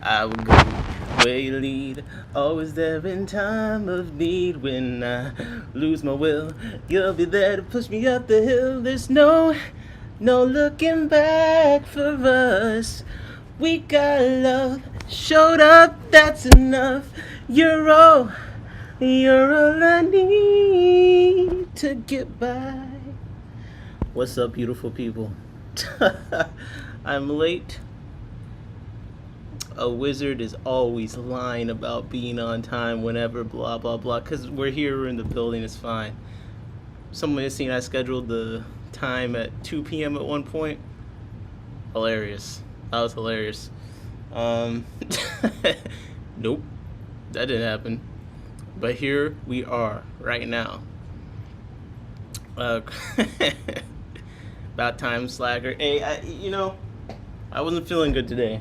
I will go where you lead, always there in time of need. When I lose my will, you'll be there to push me up the hill. There's no looking back for us. We got love, showed up, that's enough. You're all, you're all I need to get by. What's up, beautiful people? I'm late. A wizard is always lying about being on time whenever, blah, blah, blah. Because we're here, we're in the building, it's fine. Someone has seen I scheduled the time at 2 p.m. at one point. Hilarious. That was hilarious. Nope. That didn't happen. But here we are, right now. About time, slacker. Hey, I wasn't feeling good today.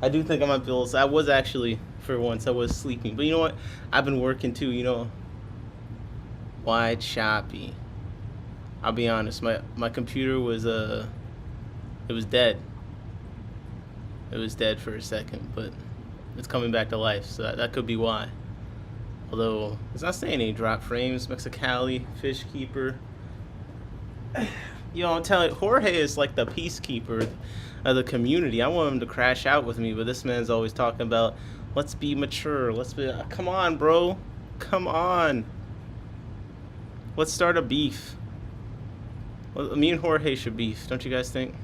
I do think I might feel. I was actually, for once, I was sleeping. But you know what? I've been working too. Why choppy? I'll be honest. My computer was it was dead. It was dead for a second, but it's coming back to life. So that could be why. Although it's not saying any drop frames. Mexicali, Fishkeeper. I'm telling you, Jorge is like the peacekeeper of the community. I want him to crash out with me, but this man's always talking about, let's be mature. Come on, bro. Come on. Let's start a beef. Well, me and Jorge should beef, don't you guys think?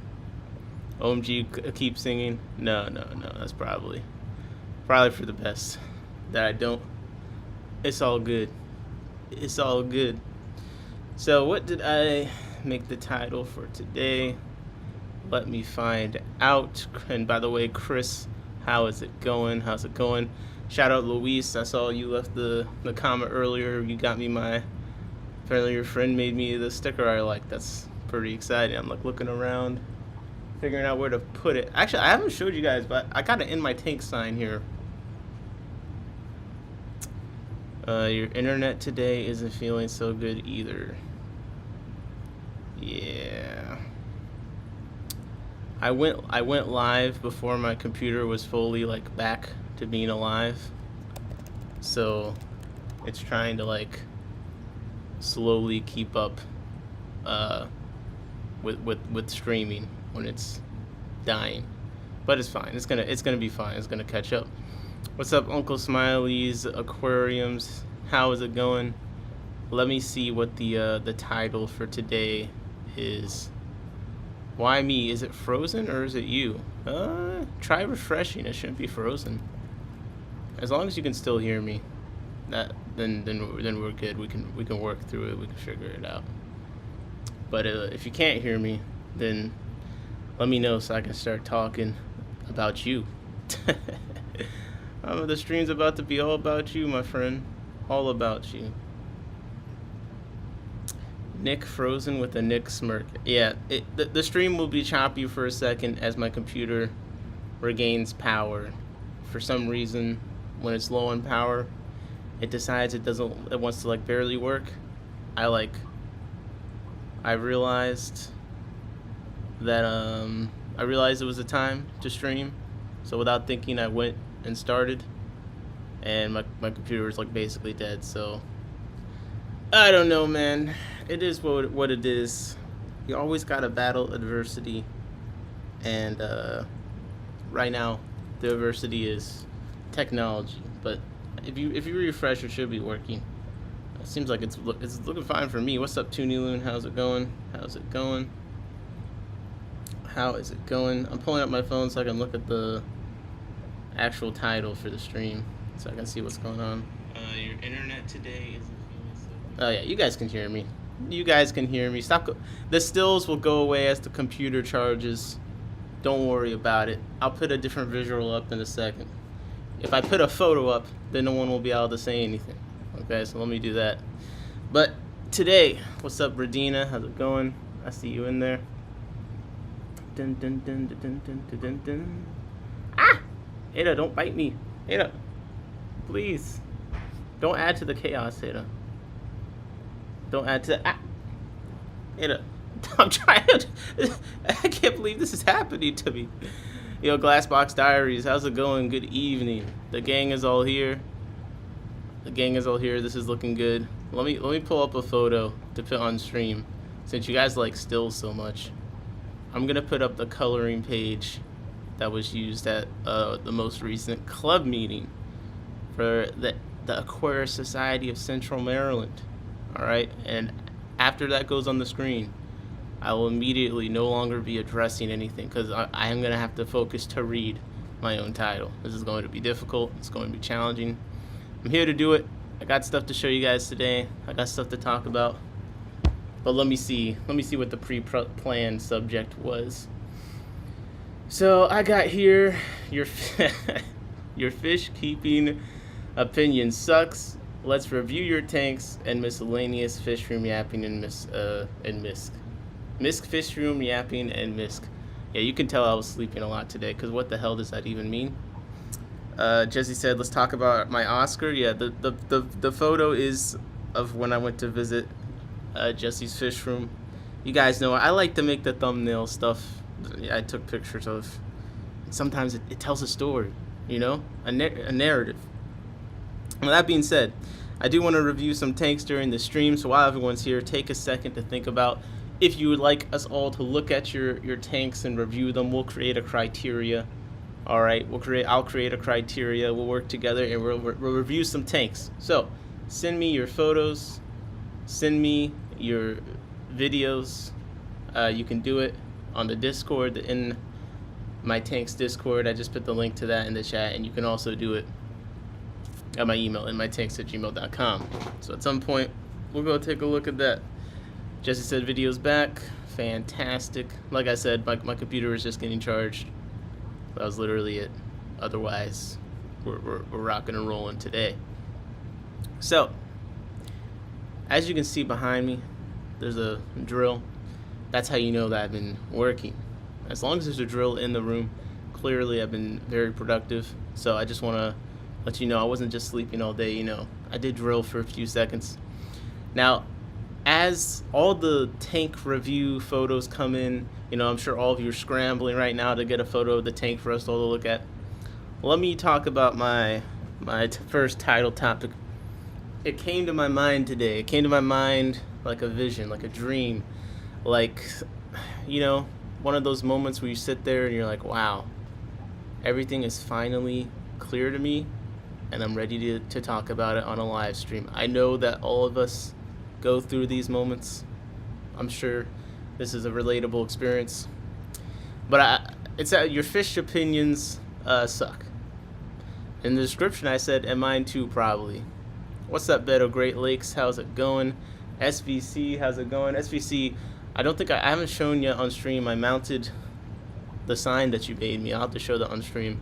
OMG, keep singing. No. That's probably for the best. That I don't. It's all good. It's all good. So what did I make the title for today? Let me find out. And by the way, Chris, how is it going? How's it going? Shout out Luis. I saw you left the comment earlier. You got me apparently your friend made me the sticker I like. That's pretty exciting. I'm like looking around, figuring out where to put it. Actually, I haven't showed you guys, but I got an in my tank sign here. Your internet today isn't feeling so good either. Yeah. I went live before my computer was fully back to being alive. So it's trying to slowly keep up with streaming when it's dying. But it's fine. It's gonna be fine. It's gonna catch up. What's up, Uncle Smiley's Aquariums? How is it going? Let me see what the title for today is. Why me? Is it frozen or is it you? Try refreshing. It shouldn't be frozen. As long as you can still hear me, then we're good. We can work through it. We can figure it out. But if you can't hear me, then let me know so I can start talking about you. The stream's about to be all about you, my friend. All about you. Nick frozen with a Nick smirk. Yeah, the stream will be choppy for a second as my computer regains power. For some reason, when it's low on power, it decides it wants to barely work. I realized that it was a time to stream. So without thinking, I went and started, and my computer was basically dead. So I don't know, man. It is what it is. You always gotta battle adversity, and right now the adversity is technology. But if you refresh, it should be working. It seems like it's looking fine for me. What's up, Tooney How's it going? How's it going? How is it going? I'm pulling up my phone so I can look at the actual title for the stream, so I can see what's going on. Your internet today isn't feeling so good. Oh yeah, you guys can hear me. You guys can hear me. The stills will go away as the computer charges. Don't worry about it. I'll put a different visual up in a second. If I put a photo up, then no one will be able to say anything. Okay, so let me do that. But today, what's up, Radina? How's it going? I see you in there. Dun dun dun dun dun dun dun dun. Ah! Ada, don't bite me. Ada, please. Don't add to the chaos, Ada. Don't add to the... Ah! Ada, I'm trying to... I can't believe this is happening to me. Yo, Glassbox Diaries, how's it going? Good evening. The gang is all here. The gang is all here. This is looking good. Let me pull up a photo to put on stream, since you guys like stills so much. I'm gonna put up the coloring page that was used at the most recent club meeting for the Aquarius Society of Central Maryland. All right, and after that goes on the screen, I will immediately no longer be addressing anything, because I am going to have to focus to read my own title. This is going to be difficult. It's going to be challenging. I'm here to do it. I got stuff to show you guys today. I got stuff to talk about. But let me see what the pre-planned subject was. So I got here, your fish keeping opinion sucks. Let's review your tanks and miscellaneous fish room yapping and Misc. Misc fish room yapping and Misc. Yeah, you can tell I was sleeping a lot today, because what the hell does that even mean? Jesse said, let's talk about my Oscar. Yeah, the photo is of when I went to visit Jesse's fish room. You guys know I like to make the thumbnail stuff I took pictures of. Sometimes it tells a story, you know, a narrative. Well, that being said, I do want to review some tanks during the stream, so while everyone's here, take a second to think about if you would like us all to look at your tanks and review them. We'll create a criteria. All right, I'll create a criteria. We'll work together and we'll review some tanks. So send me your photos, send me your videos. You can do it on the Discord, in my tanks Discord. I just put the link to that in the chat, and you can also do it at my email, in my tanks@gmail.com. So at some point we'll go take a look at that. Jesse said videos back. Fantastic. Like I said, my computer is just getting charged. That was literally it. Otherwise, we're rocking and rolling today. So, as you can see behind me, there's a drill. That's how you know that I've been working. As long as there's a drill in the room, clearly I've been very productive. So I just want to let you know I wasn't just sleeping all day, you know. I did drill for a few seconds. Now, as all the tank review photos come in, you know, I'm sure all of you are scrambling right now to get a photo of the tank for us all to look at. Let me talk about my first title topic. It came to my mind today. It came to my mind like a vision, like a dream, like, you know, one of those moments where you sit there and you're like, wow, everything is finally clear to me, and I'm ready to talk about it on a live stream. I know that all of us go through these moments. I'm sure this is a relatable experience. But it's your fish opinions suck. In the description I said, and mine too probably. What's up, Beto Great Lakes? How's it going? SVC, how's it going? SVC, I haven't shown yet on stream. I mounted the sign that you made me. I'll have to show that on stream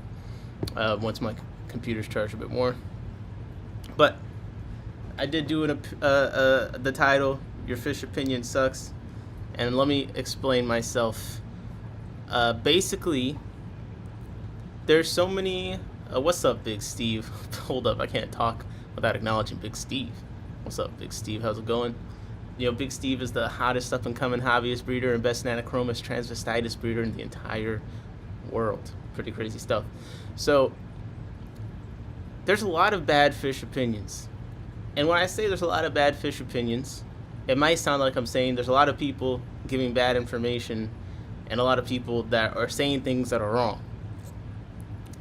once my computer's charged a bit more. But I did do the title, Your Fish Opinion Sucks, and let me explain myself. Basically, there's so many. What's up, Big Steve? Hold up, I can't talk without acknowledging Big Steve. What's up, Big Steve? How's it going? You know, Big Steve is the hottest up-and-coming hobbyist breeder and best Nanochromous transvestitis breeder in the entire world. Pretty crazy stuff. So, there's a lot of bad fish opinions. And when I say there's a lot of bad fish opinions, it might sound like I'm saying there's a lot of people giving bad information and a lot of people that are saying things that are wrong.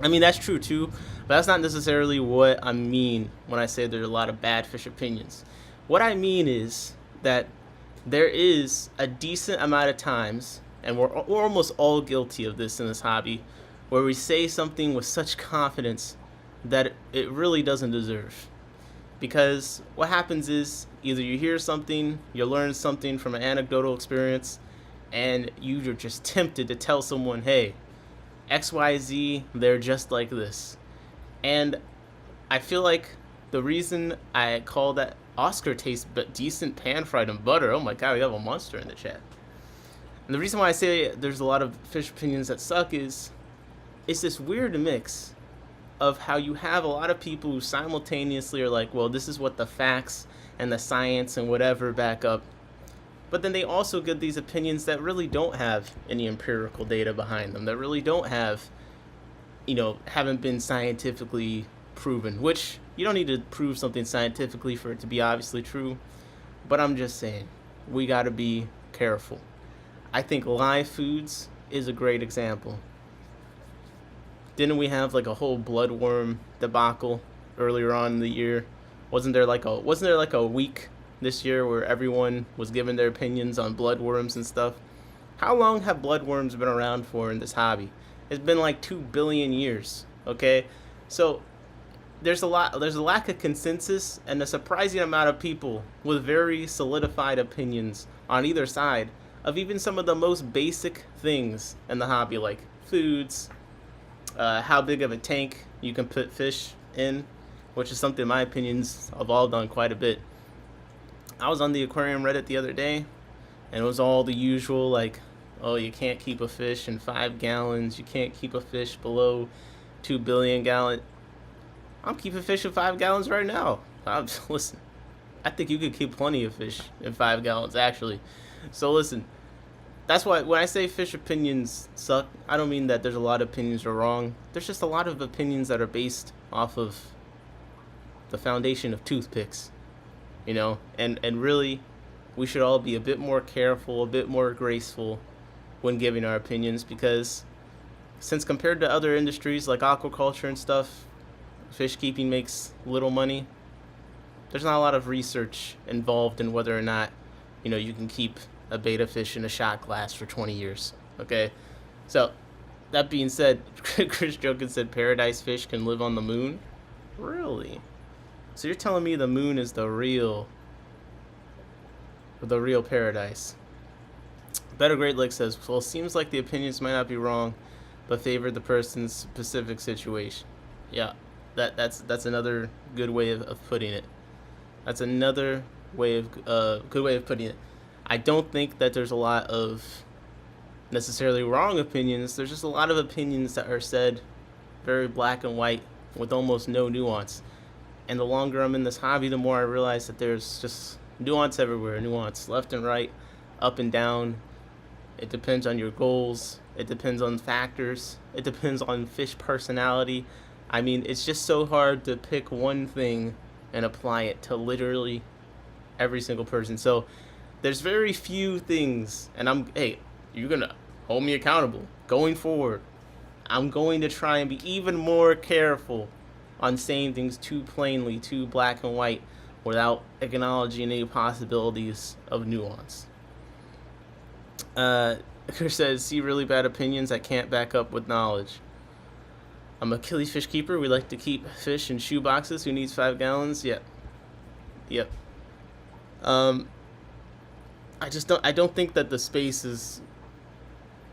I mean, that's true too, but that's not necessarily what I mean when I say there's a lot of bad fish opinions. What I mean is that there is a decent amount of times, and we're almost all guilty of this in this hobby, where we say something with such confidence that it really doesn't deserve. Because what happens is either you hear something, you learn something from an anecdotal experience, and you're just tempted to tell someone, hey, XYZ, they're just like this. And I feel like the reason I call that Oscar tastes but decent pan-fried and butter, oh my god, we have a monster in the chat. And the reason why I say there's a lot of fish opinions that suck is it's this weird mix of how you have a lot of people who simultaneously are like, well, this is what the facts and the science and whatever back up. But then they also get these opinions that really don't have any empirical data behind them, that really don't have haven't been scientifically proven, which you don't need to prove something scientifically for it to be obviously true. But I'm just saying, we got to be careful. I think live foods is a great example. Didn't we have like a whole bloodworm debacle earlier on in the year? Wasn't there like a week this year where everyone was giving their opinions on bloodworms and stuff? How long have bloodworms been around for in this hobby? It's been like 2 billion years. Okay, so there's a lack of consensus and a surprising amount of people with very solidified opinions on either side of even some of the most basic things in the hobby, like foods, how big of a tank you can put fish in, which is something in my opinions evolved on quite a bit. I was on the aquarium Reddit the other day, and it was all the usual, like, oh, you can't keep a fish in 5 gallons, you can't keep a fish below 2 billion gallon. I'm keeping fish in 5 gallons right now. Listen, I think you could keep plenty of fish in 5 gallons, actually. So listen, that's why when I say fish opinions suck, I don't mean that there's a lot of opinions are wrong. There's just a lot of opinions that are based off of the foundation of toothpicks, and really, we should all be a bit more careful, a bit more graceful when giving our opinions, because since compared to other industries like aquaculture and stuff, fish keeping makes little money. There's not a lot of research involved in whether or not, you can keep a betta fish in a shot glass for 20 years. Okay, so that being said, Chris Jokin said paradise fish can live on the moon. Really? So you're telling me the moon is the real paradise? Better Great Lake says, well, it seems like the opinions might not be wrong, but favor the person's specific situation. Yeah, that's another good way of putting it. That's another good way of putting it. I don't think that there's a lot of necessarily wrong opinions. There's just a lot of opinions that are said very black and white with almost no nuance. And the longer I'm in this hobby, the more I realize that there's just nuance everywhere, nuance left and right, up and down. It depends on your goals. It depends on factors. It depends on fish personality. I mean, it's just so hard to pick one thing and apply it to literally every single person. So there's very few things, and hey, you're gonna hold me accountable going forward. I'm going to try and be even more careful on saying things too plainly, too black and white, without acknowledging any possibilities of nuance. Chris says, see really bad opinions I can't back up with knowledge. I'm Achilles fish keeper. We like to keep fish in shoe boxes. Who needs 5 gallons? Yep. I don't think that the space is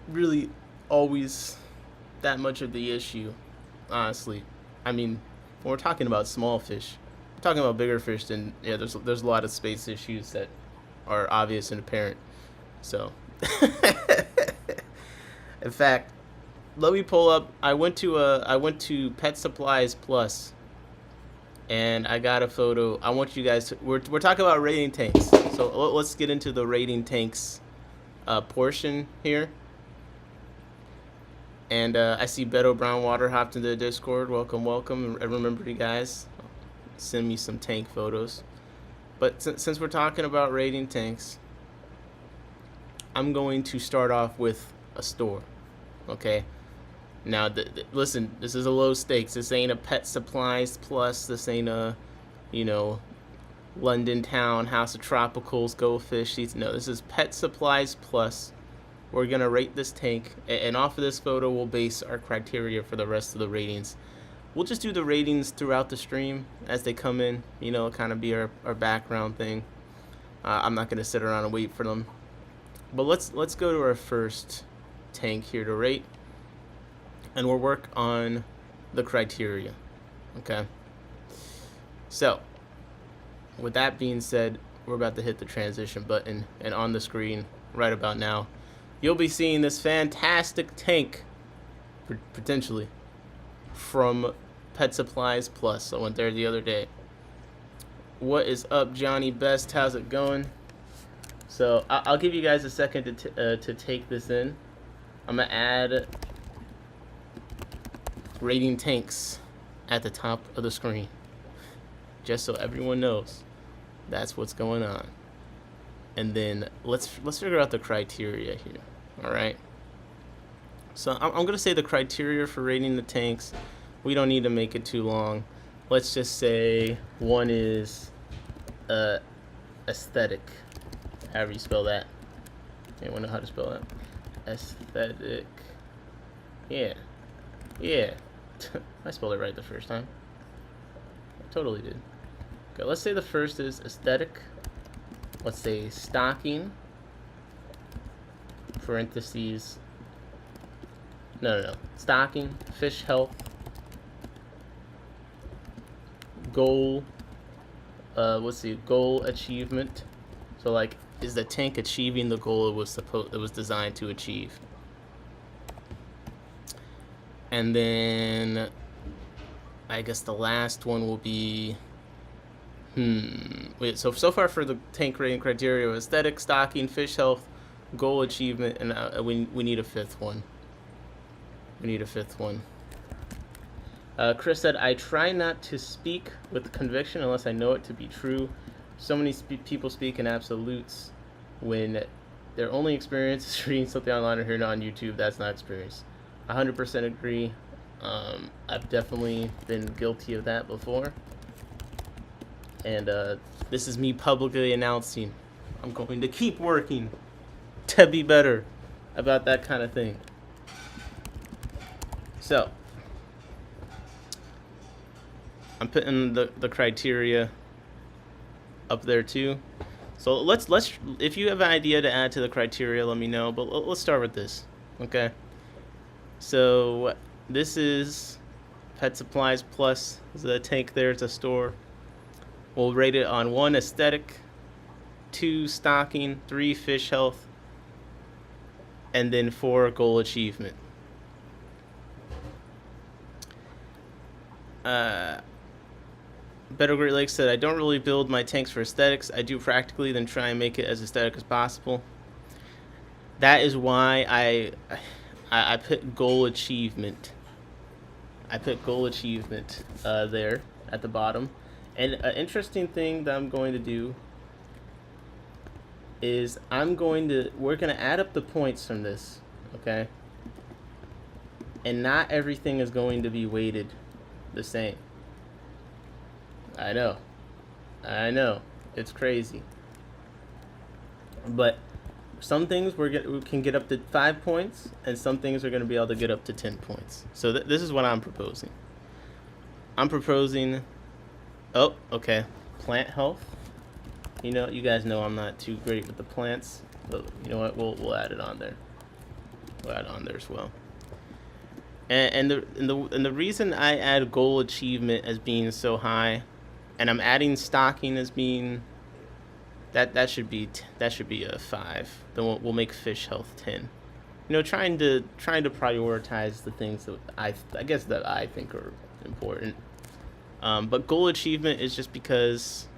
really always that much of the issue, honestly. I mean, when we're talking about small fish, we're talking about bigger fish, then yeah, there's a lot of space issues that are obvious and apparent. So in fact, let me pull up. I went to Pet Supplies Plus, and I got a photo. I want you guys to, we're talking about rating tanks, so let's get into the rating tanks portion here. And I see Beto Brownwater hopped into the Discord. Welcome. And remember, you guys, send me some tank photos. But since we're talking about rating tanks, I'm going to start off with a store. Okay. Now, listen, this is a low stakes. This ain't a Pet Supplies Plus. This ain't a, London Town, House of Tropicals, Go Fish. No, this is Pet Supplies Plus. We're going to rate this tank, and off of this photo, we'll base our criteria for the rest of the ratings. We'll just do the ratings throughout the stream as they come in, kind of be our background thing. I'm not going to sit around and wait for them. But let's go to our first tank here to rate, and we'll work on the criteria, okay? So, with that being said, we're about to hit the transition button, and on the screen right about now, you'll be seeing this fantastic tank, potentially, from Pet Supplies Plus. I went there the other day. What is up, Johnny Best? How's it going? So I'll give you guys a second to take this in. I'm gonna add rating tanks at the top of the screen, just so everyone knows that's what's going on. And then let's figure out the criteria here. All right. So I'm gonna say the criteria for rating the tanks. We don't need to make it too long. Let's just say one is aesthetic. However you spell that. Anyone know how to spell that? Aesthetic. Yeah. Yeah. I spelled it right the first time. I totally did. Okay, let's say the first is aesthetic. Let's say stocking. Parentheses. No. Stocking, fish health, goal. Let's see, goal achievement. So like, is the tank achieving the goal it was designed to achieve? And then I guess the last one will be wait, so far for the tank rating criteria: aesthetic, stocking, fish health, goal achievement, and we need a fifth one. Chris said, I try not to speak with conviction unless I know it to be true. So many people speak in absolutes when their only experience is reading something online or hearing it on YouTube. That's not experience. 100% agree. I've definitely been guilty of that before. And this is me publicly announcing I'm going to keep working to be better about that kind of thing. So I'm putting the criteria up there too. So let's if you have an idea to add to the criteria, let me know. But let's start with this, okay? So this is Pet Supplies Plus. There's a tank there. It's a store. We'll rate it on 1, aesthetic, 2, stocking, 3, fish health, and then 4, goal achievement. Better Great Lakes said, I don't really build my tanks for aesthetics. I do practically, then try and make it as aesthetic as possible. That is why I put goal achievement. There at the bottom. And an interesting thing that I'm going to do is we're going to add up the points from this, okay? And not everything is going to be weighted the same. I know, it's crazy. But some things we can get up to 5 points, and some things are going to be able to get up to 10 points. So this is what I'm proposing. Oh, okay, plant health. You know, you guys know I'm not too great with the plants, but you know what? We'll add it on there. We'll add it on there as well. And the reason I add goal achievement as being so high, and I'm adding stocking as being that should be a 5. Then we'll make fish health 10. You know, trying to prioritize the things that I guess that I think are important. But goal achievement is just because,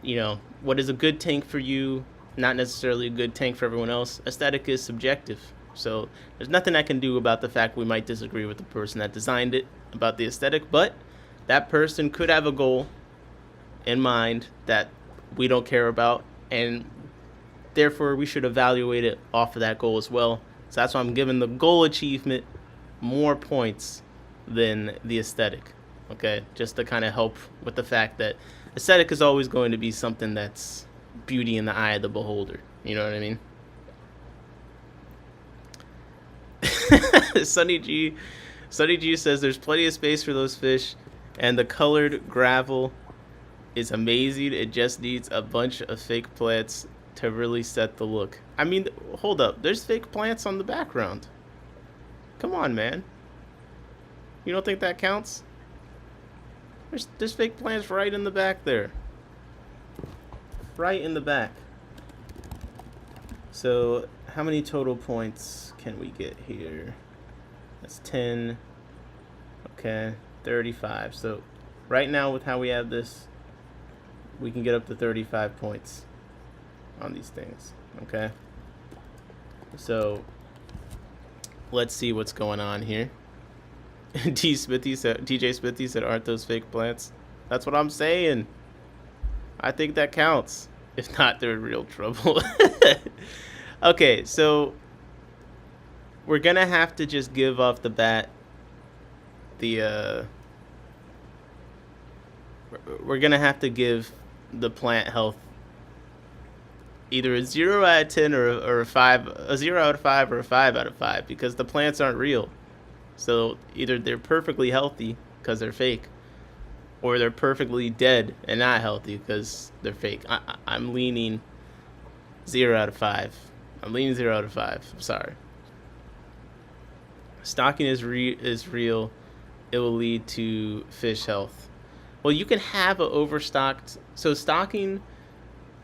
you know, what is a good tank for you, not necessarily a good tank for everyone else. Aesthetic is subjective. So there's nothing I can do about the fact we might disagree with the person that designed it about the aesthetic, but that person could have a goal in mind that we don't care about, and therefore we should evaluate it off of that goal as well. So that's why I'm giving the goal achievement more points than the aesthetic, okay? Just to kind of help with the fact that aesthetic is always going to be something that's beauty in the eye of the beholder. You know what I mean? Sunny G says there's plenty of space for those fish, and the colored gravel is amazing. It just needs a bunch of fake plants to really set the look. I mean, hold up. There's fake plants on the background. Come on, man. You don't think that counts? There's fake plants right in the back there. Right in the back. So, how many total points can we get here? That's 10. Okay, 35. So, right now with how we have this, we can get up to 35 points on these things. Okay? So, let's see what's going on here. TJ Smithy said, aren't those fake plants? That's what I'm saying. I think that counts. If not, they're in real trouble. Okay, so we're gonna have to just give off the bat the we're gonna have to give the plant health either a 0 out of 10 or a 5, a 0 out of 5 or a 5 out of 5, because the plants aren't real. So either they're perfectly healthy because they're fake, or they're perfectly dead and not healthy because they're fake. I'm leaning 0 out of 5. I'm leaning 0 out of 5. I'm sorry. Stocking is real. It will lead to fish health. Well, you can have a overstocked. So stocking,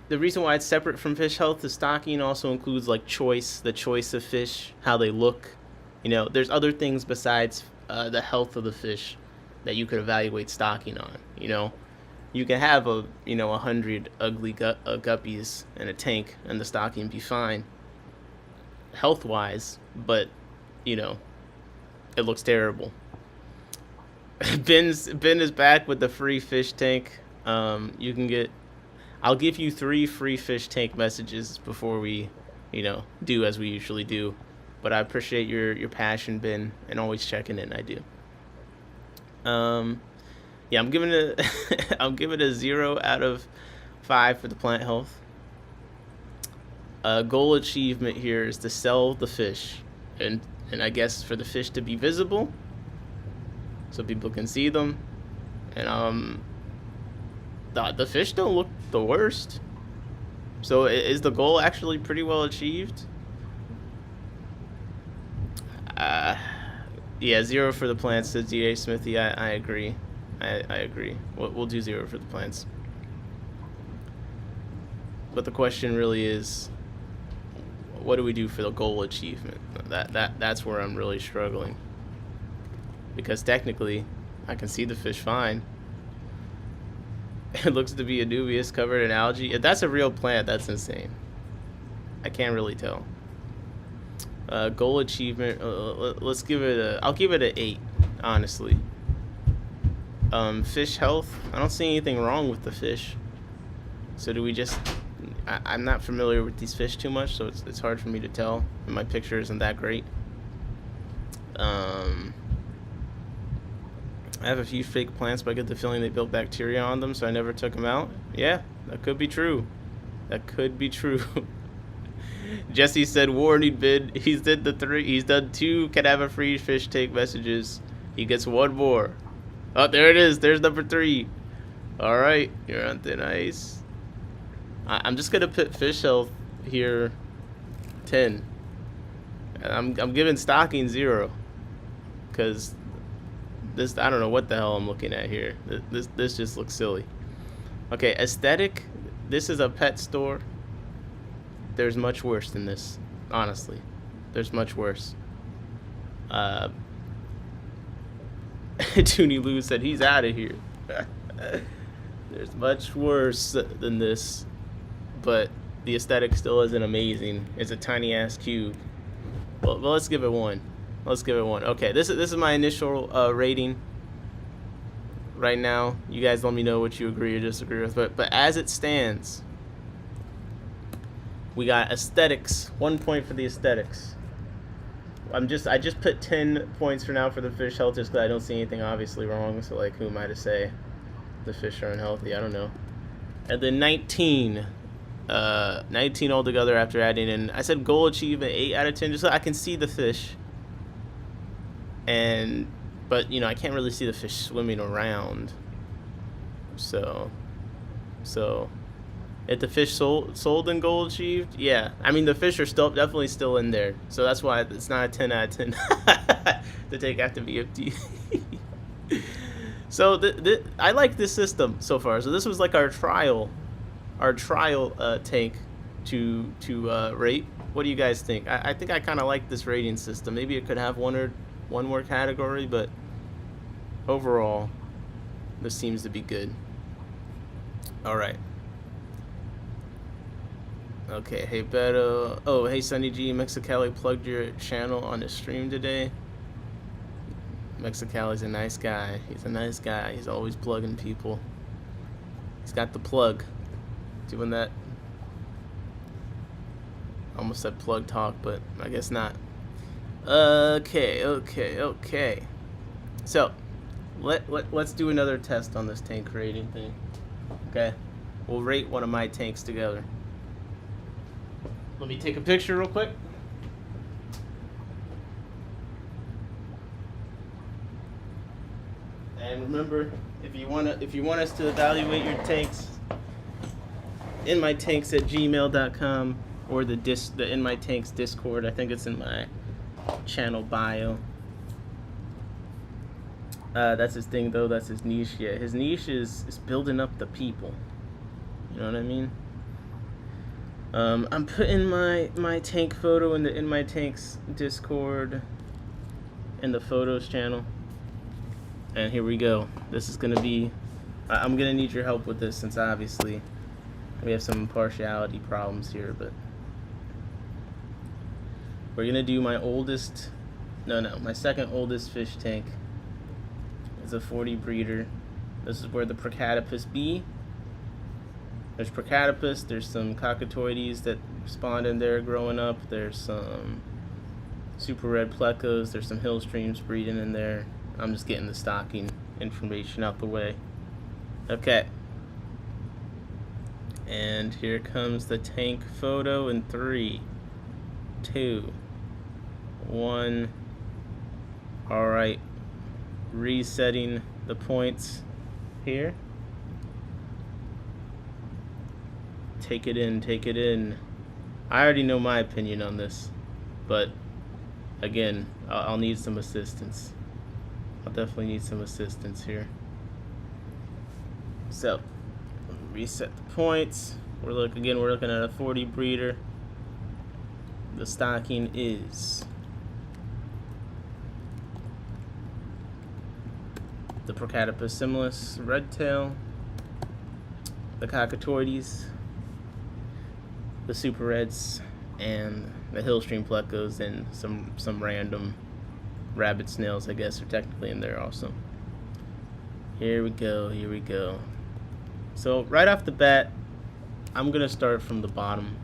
the reason why it's separate from fish health is stocking also includes like choice, the choice of fish, how they look. You know, there's other things besides the health of the fish that you could evaluate stocking on. You know, you can have 100 ugly guppies in a tank and the stocking be fine health wise, but you know, it looks terrible. Ben is back with the free fish tank. You can get. I'll give you 3 free fish tank messages before we, do as we usually do. But I appreciate your passion, Ben, and always checking in. I do. Yeah, I'm giving it I'm giving it a 0 out of 5 for the plant health. Goal achievement here is to sell the fish, and I guess for the fish to be visible, so people can see them, and the fish don't look the worst. So is the goal actually pretty well achieved? Yeah, 0 for the plants, says D.A. Smithy. I agree. I agree. We'll do 0 for the plants. But the question really is, what do we do for the goal achievement? That's where I'm really struggling. Because technically, I can see the fish fine. It looks to be a dubious covered in algae. If that's a real plant, that's insane. I can't really tell. Goal achievement, let's give it I'll give it an 8, honestly. Fish health, I don't see anything wrong with the fish. So do we just, I'm not familiar with these fish too much, so it's hard for me to tell, and my picture isn't that great. I have a few fake plants, but I get the feeling they built bacteria on them, so I never took them out. Yeah, that could be true. That could be true. Jesse said, warning bid. He's did the 3. He's done 2 can have a free fish tank messages. He gets 1 more. Oh, there it is. There's number 3. All right, you're on thin ice. I'm just gonna put fish health here 10. I'm giving stocking 0, because this, I don't know what the hell I'm looking at here. This just looks silly. Okay, aesthetic. This is a pet store. There's much worse than this, honestly. There's much worse. Toonie Lou said he's out of here. There's much worse than this, but the aesthetic still isn't amazing. It's a tiny ass cube. Well, let's give it 1. Let's give it 1. Okay, this is my initial rating. Right now, you guys let me know what you agree or disagree with. But as it stands, we got aesthetics. 1 point for the aesthetics. I just put 10 points for now for the fish health, just because I don't see anything obviously wrong. So like, who am I to say the fish are unhealthy? I don't know. And then 19 altogether after adding in. I said goal achievement 8 out of 10, just so I can see the fish. But I can't really see the fish swimming around. So if the fish sold and goal achieved, yeah. I mean, the fish are definitely still in there. So that's why it's not a 10 out of 10. The tank have to be empty. So I like this system so far. So this was like our trial tank to rate. What do you guys think? I think I kind of like this rating system. Maybe it could have one more category, but overall, this seems to be good. All right. Okay, hey Beto. Oh, hey Sunny G, Mexicali plugged your channel on the stream today. Mexicali's a nice guy. He's a nice guy. He's always plugging people. He's got the plug. Doing that. Almost said plug talk, but I guess not. Okay. So, let's do another test on this tank rating thing. Okay? We'll rate one of my tanks together. Let me take a picture real quick. And remember, if you want us to evaluate your tanks, inmytanks@gmail.com or the In My Tanks Discord. I think it's in my channel bio. That's his thing though. That's his niche. Yeah, his niche is building up the people. You know what I mean? I'm putting my tank photo in the In My Tanks Discord in the photos channel. And here we go. This is gonna be. I'm gonna need your help with this since obviously we have some partiality problems here, but we're gonna do my oldest. My second oldest fish tank. It's a 40 breeder. This is where the Procatopus be. There's Procatopus, there's some Cockatoides that spawned in there growing up. There's some super red plecos, there's some hill streams breeding in there. I'm just getting the stocking information out the way. Okay. And here comes the tank photo in 3, 2, 1. Alright. Resetting the points here. Take it in. I already know my opinion on this, but again, I'll need some assistance. I'll definitely need some assistance here. So, reset the points. We're looking at a 40 breeder. The stocking is the Procatopus similis redtail, the Cockatoides, the super reds, and the hillstream plecos, and some random rabbit snails, I guess, are technically in there also. Here we go. So right off the bat, I'm gonna start from the bottom.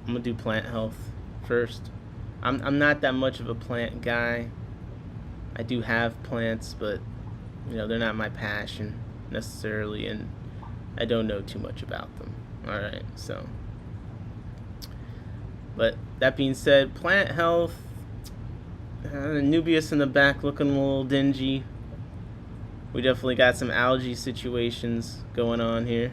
I'm gonna do plant health first. I'm not that much of a plant guy. I do have plants, but they're not my passion necessarily, and I don't know too much about them. Alright, so. But that being said, plant health, Nubius in the back looking a little dingy. We definitely got some algae situations going on here.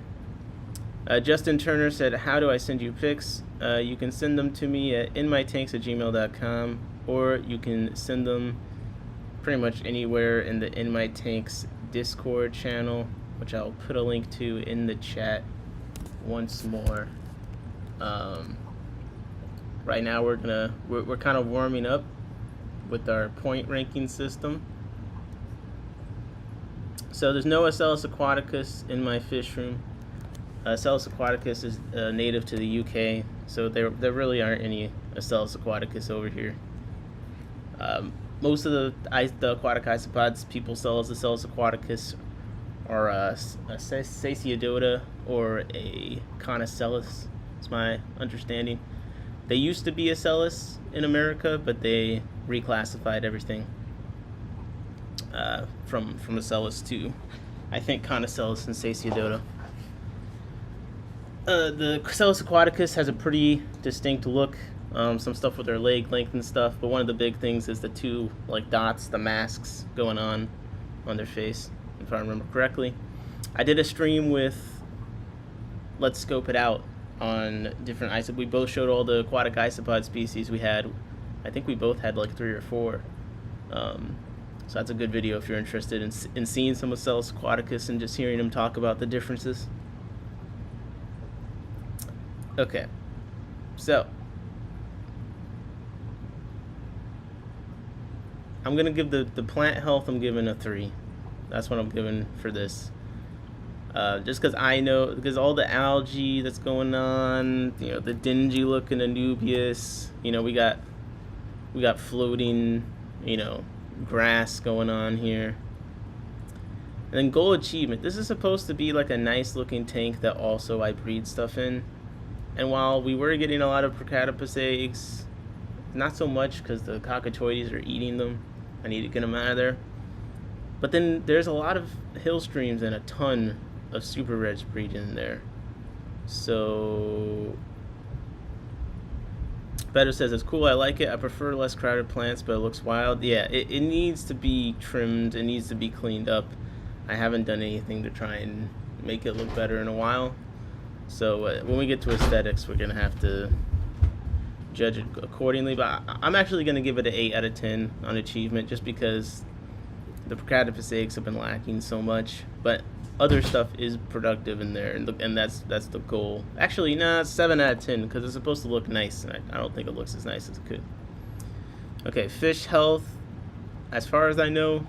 Justin Turner said, how do I send you pics? You can send them to me at inmytanks@gmail.com, or you can send them pretty much anywhere in the In My Tanks Discord channel, which I'll put a link to in the chat once more. Right now we're kind of warming up with our point ranking system. So there's no Acellus aquaticus in my fish room. Acellus aquaticus is native to the UK, so there really aren't any Acellus aquaticus over here. Most of the aquatic isopods people sell as Acellus aquaticus are a Sasiodota or a Conocellus, is my understanding. They used to be Acellus in America, but they reclassified everything from Acellus to, I think, Conocellus and Sasiodota. The Acellus aquaticus has a pretty distinct look. Some stuff with their leg length and stuff, but one of the big things is the two dots, the masks going on their face, if I remember correctly. I did a stream with Let's Scope It Out on different isopods. We both showed all the aquatic isopod species we had. I think we both had 3 or 4. So that's a good video if you're interested in seeing some Acellus aquaticus and just hearing them talk about the differences. Okay, so I'm gonna give the plant health, I'm giving a 3. That's what I'm giving for this. Just because all the algae that's going on, the dingy looking Anubius, we got floating, grass going on here. And then goal achievement. This is supposed to be like a nice looking tank that also I breed stuff in. And while we were getting a lot of Procatopus eggs, not so much because the cockatoides are eating them. I need to get them out of there. But then there's a lot of hill streams and a ton of super reds breeding in there. So Better says it's cool, I like it. I prefer less crowded plants, but it looks wild. Yeah, it needs to be trimmed, it needs to be cleaned up. I haven't done anything to try and make it look better in a while. So when we get to aesthetics, we're gonna have to judge it accordingly. But I'm actually gonna give it an 8 out of 10 on achievement, just because the Procatopus eggs have been lacking so much. But other stuff is productive in there, and that's the goal. Actually, nah, it's 7 out of 10 because it's supposed to look nice, and I don't think it looks as nice as it could. Okay, fish health. As far as I know,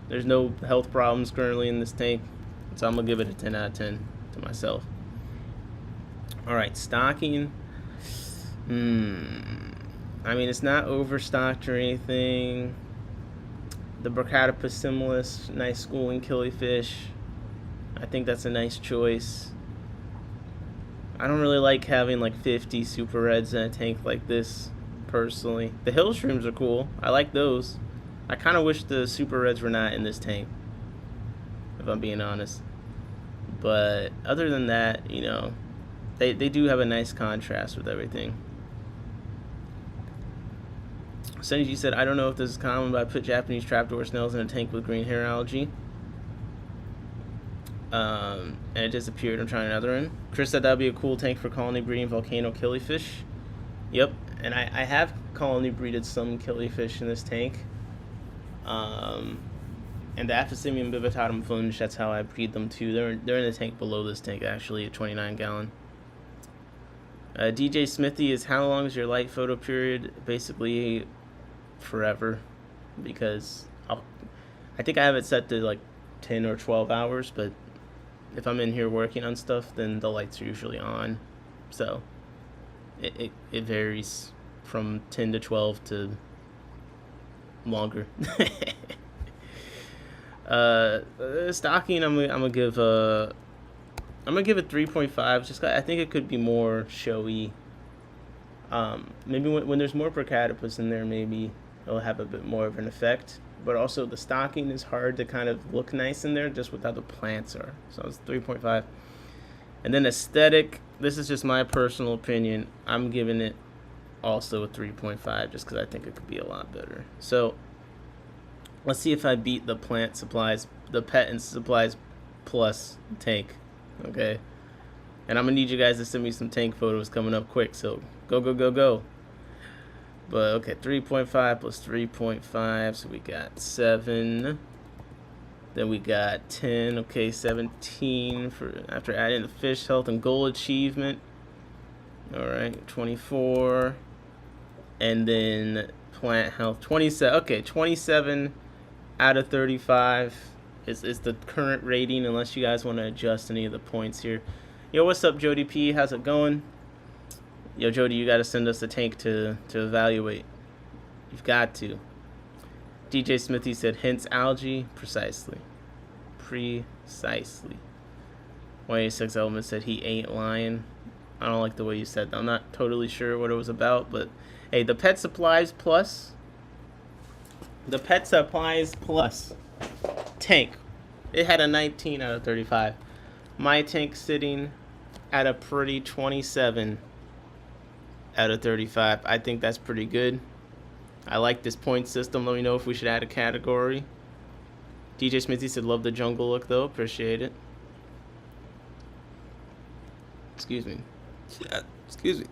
there's no health problems currently in this tank, so I'm gonna give it a 10 out of 10 to myself. All right, stocking. I mean, it's not overstocked or anything. The Procatopus similis, nice schooling killifish. I think that's a nice choice. I don't really like having like 50 super reds in a tank like this, personally. The hill shrooms are cool. I like those. I kind of wish the super reds were not in this tank, if I'm being honest. But other than that, you know, they do have a nice contrast with everything. Senji said, I don't know if this is common, but I put Japanese trapdoor snails in a tank with green hair algae. And it disappeared. I'm trying another one. Chris said that would be a cool tank for colony breeding volcano killifish. Yep, and I have colony breeded some killifish in this tank. And the Aphysemium bivitatum funge, that's how I breed them too. They're in the tank below this tank, actually, a 29 gallon. DJ Smithy is, how long is your light photo period? Basically forever, because I think I have it set to like 10 or 12 hours, but if I'm in here working on stuff, then the lights are usually on, so it varies from 10 to 12 to longer. Stocking, I'm gonna give it 3.5. Just I think it could be more showy. Maybe when there's more Procatopus in there, maybe it'll have a bit more of an effect. But also the stocking is hard to kind of look nice in there just with how the plants are. So it's 3.5. And then aesthetic, this is just my personal opinion. I'm giving it also a 3.5 just because I think it could be a lot better. So let's see if I beat the plant supplies, the pet and supplies plus tank. Okay. And I'm going to need you guys to send me some tank photos coming up quick. So go, go, go, go. But okay, 3.5 plus 3.5, so we got 7. Then we got 10. Okay, 17 for after adding the fish health and goal achievement. All right, 24, and then plant health 27. Okay, 27 out of 35 is the current rating, unless you guys want to adjust any of the points here. Yo, what's up, Jody P? How's it going? Yo, Jody, you got to send us a tank to evaluate. You've got to. DJ Smithy said, hence algae. Precisely. 186 Element said he ain't lying. I don't like the way you said that. I'm not totally sure what it was about, but hey, the Pet Supplies Plus. The Pet Supplies Plus tank. It had a 19 out of 35. My tank sitting at a pretty 27 out of 35. I think that's pretty good. I like this point system. Let me know if we should add a category. DJ Smithy said, love the jungle look though. Appreciate it. Excuse me. Yeah, excuse me.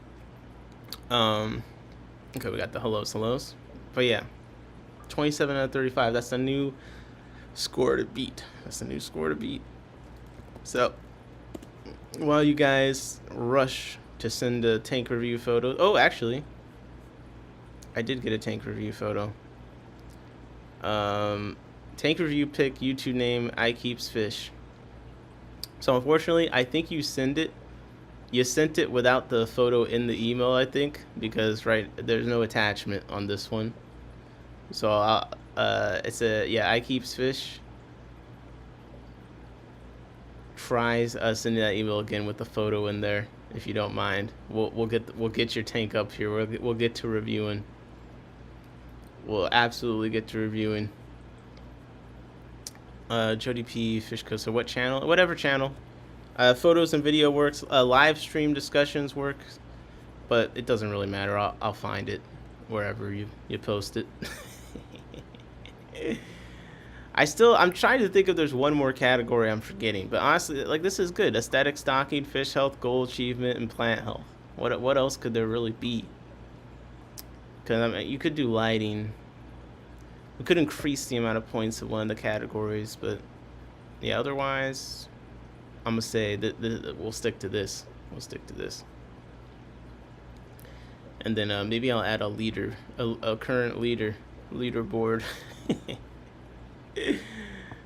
Okay, we got the hellos. But yeah, 27 out of 35. That's the new score to beat. So, while you guys rush to send a tank review photo. Oh, actually, I did get a tank review photo. Tank review pic, YouTube name, I keeps fish. So unfortunately, I think you sent it without the photo in the email, I think, because there's no attachment on this one. So it's a I keeps fish. Try sending that email again with the photo in there, if you don't mind. We'll get your tank up here. We'll get to reviewing. We'll absolutely get to reviewing. Jody P. Fishco. So what channel? Whatever channel. Photos and video works. Live stream discussions works, but it doesn't really matter. I'll find it wherever you post it. I'm trying to think if there's one more category I'm forgetting, but honestly, like, this is good. Aesthetic, stocking, fish health, goal achievement, and plant health. What else could there really be? Because I mean, you could do lighting. We could increase the amount of points of one of the categories, but yeah, otherwise, I'm gonna say that we'll stick to this. We'll stick to this. And then maybe I'll add a leader, a current leaderboard.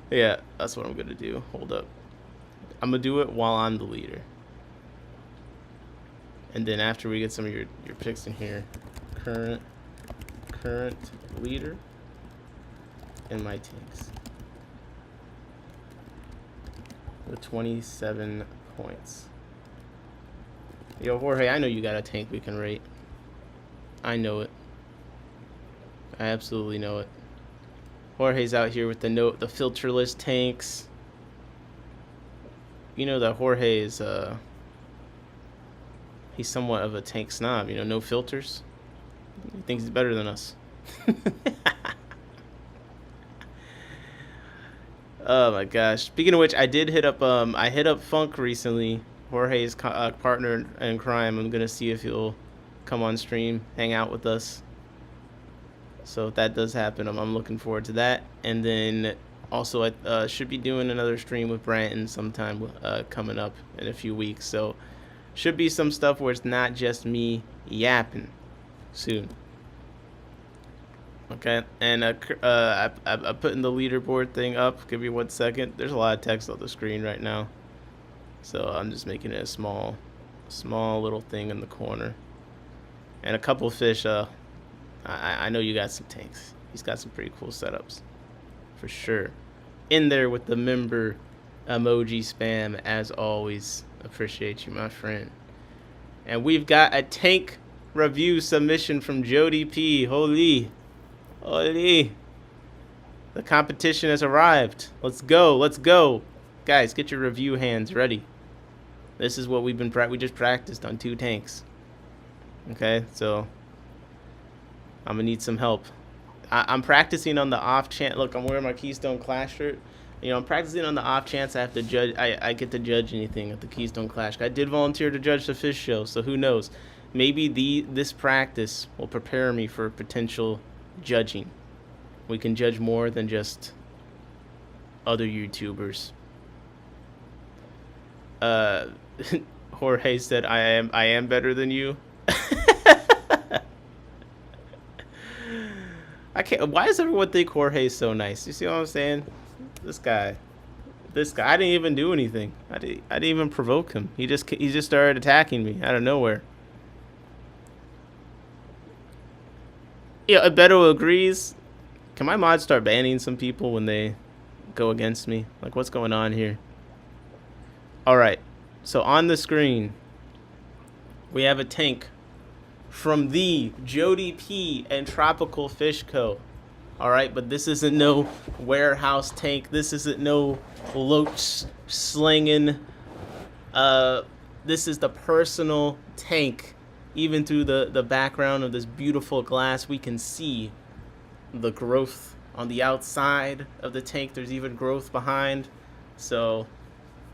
Yeah, that's what I'm gonna do. Hold up. I'm gonna do it while I'm the leader. And then after we get some of your picks in here, current leader and my tanks with 27 points. Yo, Jorge, I know you got a tank we can rate. I know it. I absolutely know it. Jorge's out here with the filterless tanks. You know that Jorge is he's somewhat of a tank snob, you know, no filters. He thinks he's better than us. Oh my gosh. Speaking of which, I did hit up Funk recently, Jorge's partner in crime. I'm gonna see if he'll come on stream, hang out with us. So if that does happen, I'm looking forward to that. And then also I should be doing another stream with Branton sometime coming up in a few weeks. So should be some stuff where it's not just me yapping soon. Okay, and I'm putting the leaderboard thing up. Give me 1 second. There's a lot of text on the screen right now, so I'm just making it a small little thing in the corner. And a couple fish. I know you got some tanks. He's got some pretty cool setups, for sure. In there with the member emoji spam, as always. Appreciate you, my friend. And we've got a tank review submission from Jody P. Holy. The competition has arrived. Let's go. Guys, get your review hands ready. This is what we just practiced on 2 tanks. Okay, so I'm gonna need some help. I'm practicing on the off chance. Look, I'm wearing my Keystone Clash shirt. You know, I'm practicing on the off chance I have to judge. I get to judge anything at the Keystone Clash. I did volunteer to judge the fish show, so who knows? Maybe this practice will prepare me for potential judging. We can judge more than just other YouTubers. Jorge said, "I am better than you." I can't. Why does everyone think Jorge's so nice? You see what I'm saying? This guy. I didn't even do anything. I didn't even provoke him. He just started attacking me out of nowhere. Yeah, Beto agrees. Can my mods start banning some people when they go against me? Like, what's going on here? All right. So on the screen, we have a tank from the Jody P. and Tropical Fish Co. All right, but this isn't no warehouse tank. This isn't no loach slinging. This is the personal tank. Even through the background of this beautiful glass, we can see the growth on the outside of the tank. There's even growth behind. So,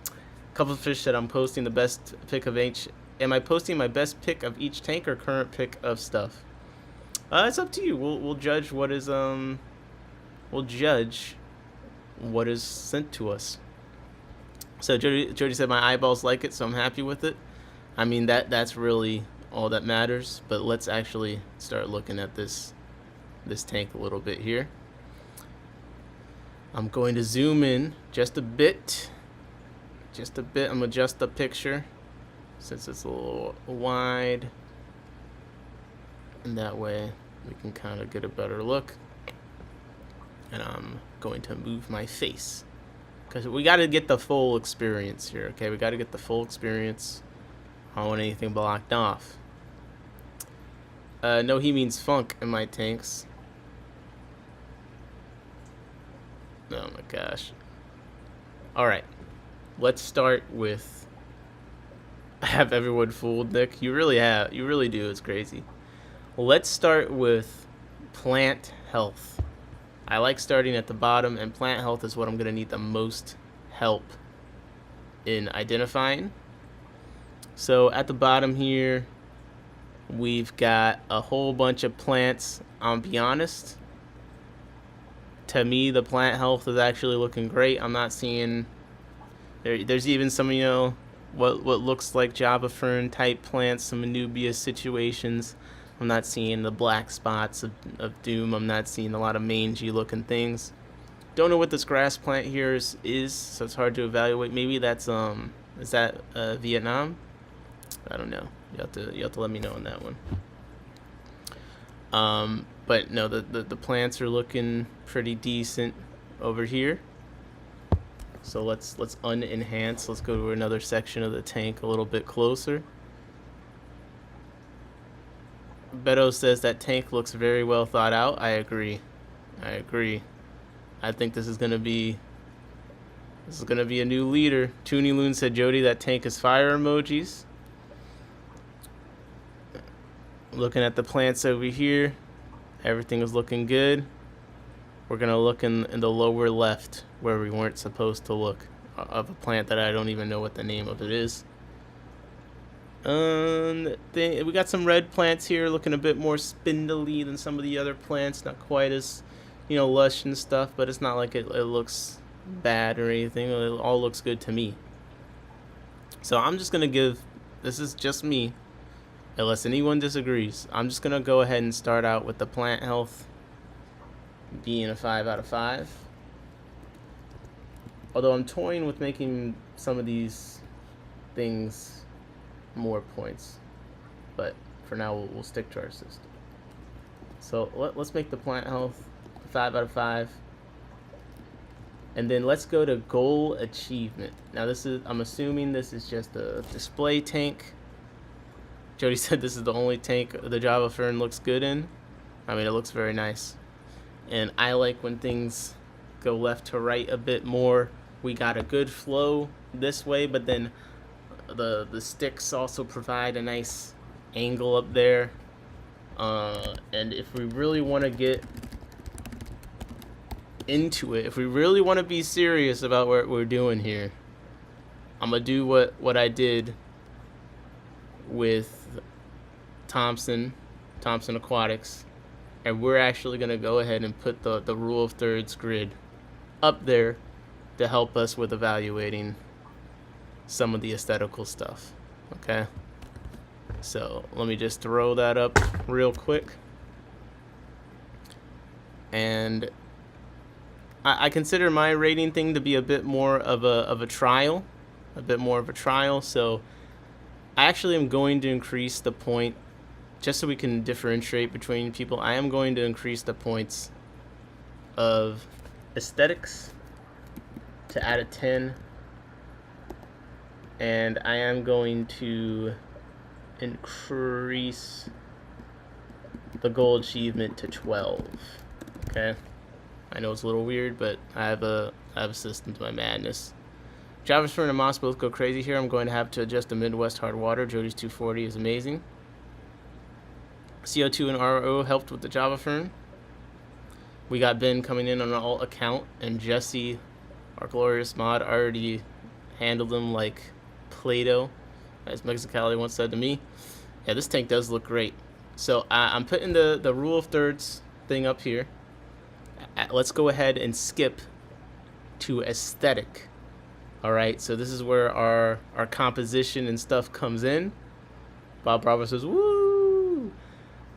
a couple of fish that I'm posting the best pick of each. Am I posting my best pick of each tank or current pick of stuff? It's up to you. We'll judge what is sent to us. So Jody said my eyeballs like it, so I'm happy with it. I mean that's really all that matters. But let's actually start looking at this tank a little bit here. I'm going to zoom in just a bit. I'm gonna adjust the picture since it's a little wide, and that way we can kind of get a better look. And I'm going to move my face because we got to get the full experience here. Okay, we got to get the full experience. I don't want anything blocked off. No, he means funk in my tanks. Oh my gosh. Alright. Let's start with... I have everyone fooled, Nick. You really have. You really do. It's crazy. Let's start with plant health. I like starting at the bottom, and plant health is what I'm going to need the most help in identifying. So at the bottom here, we've got a whole bunch of plants. I'll be honest. To me, the plant health is actually looking great. I'm not seeing... There's even some, you know, what looks like Java fern type plants, some Anubias situations. I'm not seeing the black spots of doom. I'm not seeing a lot of mangy looking things. Don't know what this grass plant here is, so it's hard to evaluate. Maybe that's is that Vietnam? I don't know. You have to let me know on that one. But no, the plants are looking pretty decent over here. So let's unenhance. Let's go to another section of the tank a little bit closer. Beto says that tank looks very well thought out. I agree. I think this is gonna be a new leader. Toonie Loon said, Jody, that tank is fire emojis. Looking at the plants over here, everything is looking good. We're gonna look in the lower left where we weren't supposed to look, of a plant that I don't even know what the name of it is. We got some red plants here looking a bit more spindly than some of the other plants. Not quite as, you know, lush and stuff, but it's not like it looks bad or anything. It all looks good to me. So I'm just gonna give, this is just me, unless anyone disagrees, I'm just gonna go ahead and start out with the plant health being a 5 out of 5. Although I'm toying with making some of these things more points, but for now we'll stick to our system. So let's make the plant health 5 out of 5, and then let's go to goal achievement. Now this is, I'm assuming this is just a display tank. Jody said this is the only tank the Java fern looks good in. I mean, it looks very nice, and I like when things go left to right a bit more. We got a good flow this way, but then the sticks also provide a nice angle up there. And if we really want to get into it, if we really want to be serious about what we're doing here, I'm gonna do what I did with Thompson Aquatics, and we're actually gonna go ahead and put the rule of thirds grid up there to help us with evaluating some of the aesthetical stuff. Okay, so let me just throw that up real quick. And I consider my rating thing to be a bit more of a trial, so I actually am going to increase the point, just so we can differentiate between people. I am going to increase the points of aesthetics to out of 10, and I am going to increase the goal achievement to 12. Okay, I know it's a little weird, but I have a system to my madness. Java fern and moss both go crazy here. I'm going to have to adjust the Midwest hard water. Jody's 240 is amazing. CO2 and RO helped with the Java fern. We got Ben coming in on an alt account, and Jesse, our glorious mod, already handled them like Play-Doh, as Mexicali once said to me. Yeah, this tank does look great. So I'm putting the rule of thirds thing up here. Let's go ahead and skip to aesthetic. All right, so this is where our composition and stuff comes in. Bob Bravo says, woo!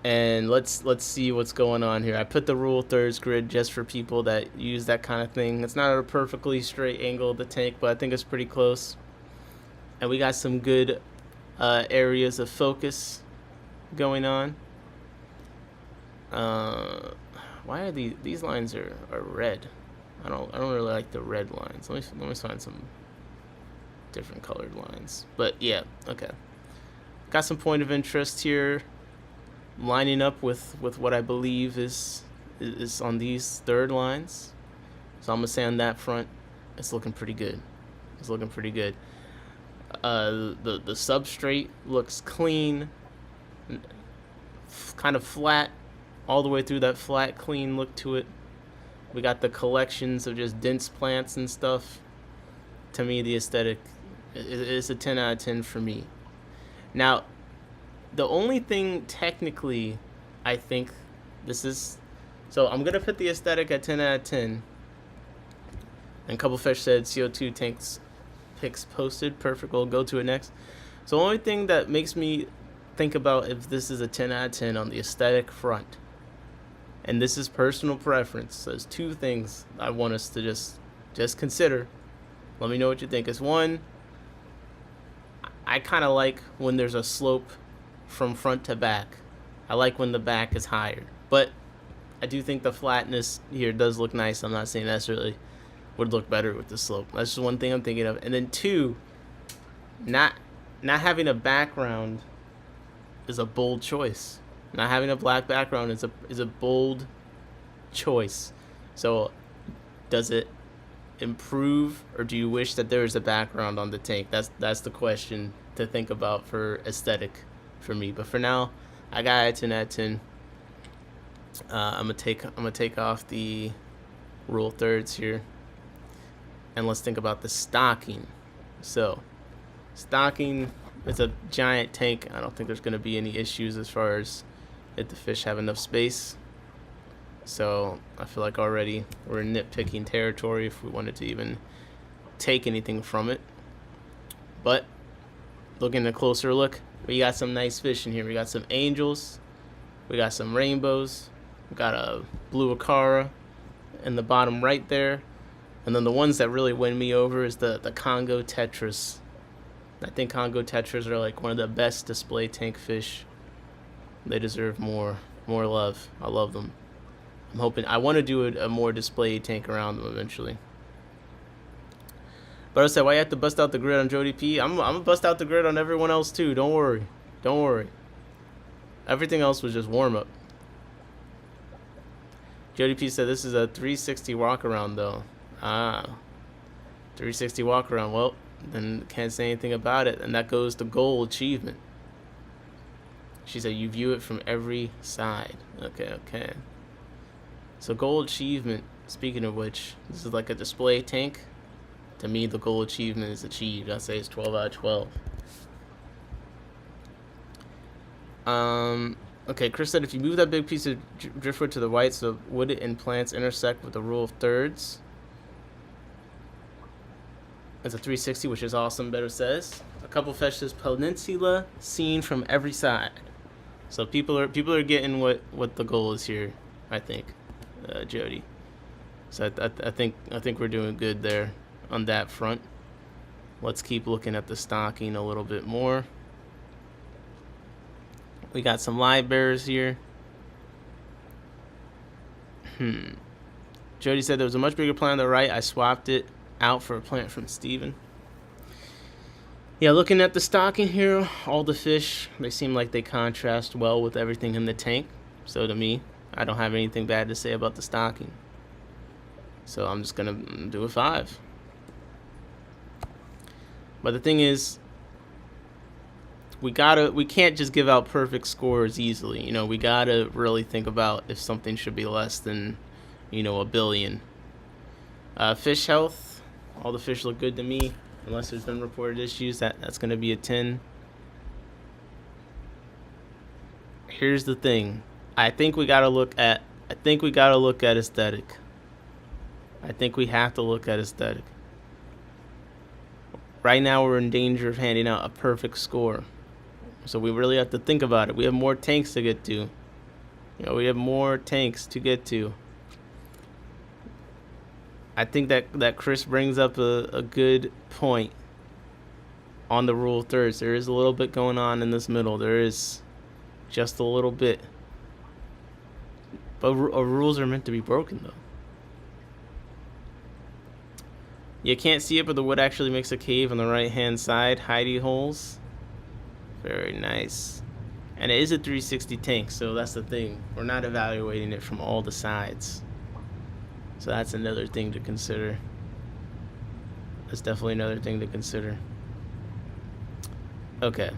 And let's see what's going on here. I put the rule of thirds grid just for people that use that kind of thing. It's not a perfectly straight angle of the tank, but I think it's pretty close. And we got some good areas of focus going on. Why are these lines are red? I don't really like the red lines. Let me find some different colored lines. But yeah, okay. Got some point of interest here, lining up with what I believe is on these third lines. So I'm gonna say on that front, it's looking pretty good. It's looking pretty good. The substrate looks clean, kind of flat, all the way through that flat, clean look to it. We got the collections of just dense plants and stuff. To me, the aesthetic is a 10 out of 10 for me. Now, the only thing technically I think this is, so I'm going to put the aesthetic at 10 out of 10. And a couple fish said CO2 tanks pics posted. Perfect. We'll go to it next. So the only thing that makes me think about if this is a 10 out of 10 on the aesthetic front, and this is personal preference, there's two things I want us to just consider. Let me know what you think. Is one, I kind of like when there's a slope from front to back. I like when the back is higher, but I do think the flatness here does look nice. I'm not saying necessarily would look better with the slope. That's just one thing I'm thinking of. And then two, not having a background is a bold choice. Not having a black background is a bold choice. So does it improve, or do you wish that there was a background on the tank? That's the question to think about for aesthetic for me. But for now, I got it 10 out of 10. I'm gonna take off the rule thirds here, and let's think about the stocking. So stocking, it's a giant tank. I don't think there's gonna be any issues as far as if the fish have enough space. So I feel like already we're in nitpicking territory if we wanted to even take anything from it. But looking at a closer look, we got some nice fish in here. We got some angels, we got some rainbows, we got a blue acara in the bottom right there, and then the ones that really win me over is the Congo tetras. I think Congo tetras are like one of the best display tank fish. They deserve more love. I love them. I'm hoping, I want to do a more display tank around them eventually. But I said, why you have to bust out the grid on Jody P? I'm gonna bust out the grid on everyone else too. Don't worry. Don't worry. Everything else was just warm up. Jody P said this is a 360 walk around though. 360 walk around. Well, then can't say anything about it. And that goes to goal achievement. She said you view it from every side. Okay. So goal achievement, speaking of which, this is like a display tank. To me, the goal achievement is achieved. I say it's 12 out of 12. Okay, Chris said if you move that big piece of driftwood to the right, so wood and plants intersect with the rule of thirds. It's a 360, which is awesome. Better says a couple fish says peninsula seen from every side. So people are getting what the goal is here. I think, Jody. So I think we're doing good there on that front. Let's keep looking at the stocking a little bit more. We got some live bears here. Jody said there was a much bigger plant on the right. I swapped it out for a plant from Steven. Yeah, looking at the stocking here, all the fish, they seem like they contrast well with everything in the tank. So to me, I don't have anything bad to say about the stocking. So I'm just gonna do a 5. But the thing is, we can't just give out perfect scores easily. You know, we gotta really think about if something should be less than, a billion. Fish health, all the fish look good to me, unless there's been reported issues. That's gonna be a 10. Here's the thing. I think we gotta look at aesthetic. I think we have to look at aesthetic. Right now we're in danger of handing out a perfect score. So we really have to think about it. We have more tanks to get to. We have more tanks to get to. I think that Chris brings up a good point on the rule of thirds. There is a little bit going on in this middle. There is just a little bit. But rules are meant to be broken, though. You can't see it, but the wood actually makes a cave on the right-hand side. Hidey holes. Very nice. And it is a 360 tank, so that's the thing. We're not evaluating it from all the sides. So that's another thing to consider. That's definitely another thing to consider. Okay.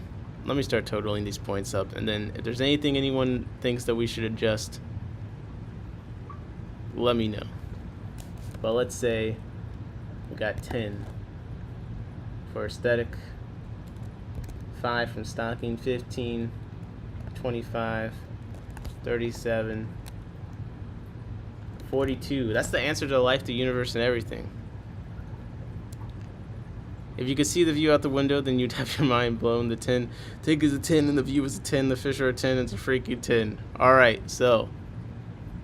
Let me start totaling these points up. And then if there's anything anyone thinks that we should adjust, let me know. But let's say we got 10 for aesthetic, 5 from stocking, 15, 25, 37, 42. That's the answer to life, the universe, and everything. If you could see the view out the window, then you'd have your mind blown. The 10 tank is a 10, and the view is a 10. The fish are a 10. It's a freaking 10. All right, so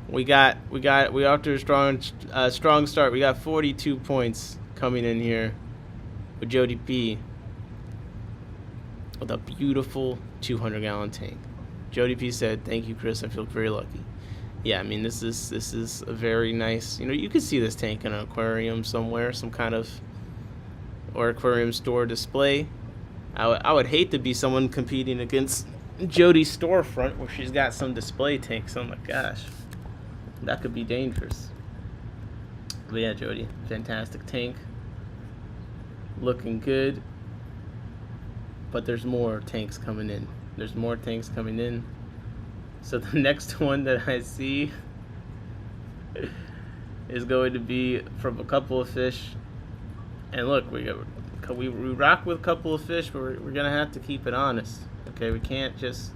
we off to a strong start. We got 42 points coming in here with Jody P with a beautiful 200-gallon tank. Jody P said, "Thank you, Chris. I feel very lucky." Yeah, I mean, this is a very nice. You know, you could see this tank in an aquarium somewhere, some kind of or aquarium store display. I would hate to be someone competing against Jody's storefront where she's got some display tanks. Oh my gosh, that could be dangerous. But yeah, Jody, fantastic tank, looking good. But there's more tanks coming in. There's more tanks coming in. So the next one that I see is going to be from a couple of fish. And look, we rock with a couple of fish, but we're gonna have to keep it honest. Okay, we can't just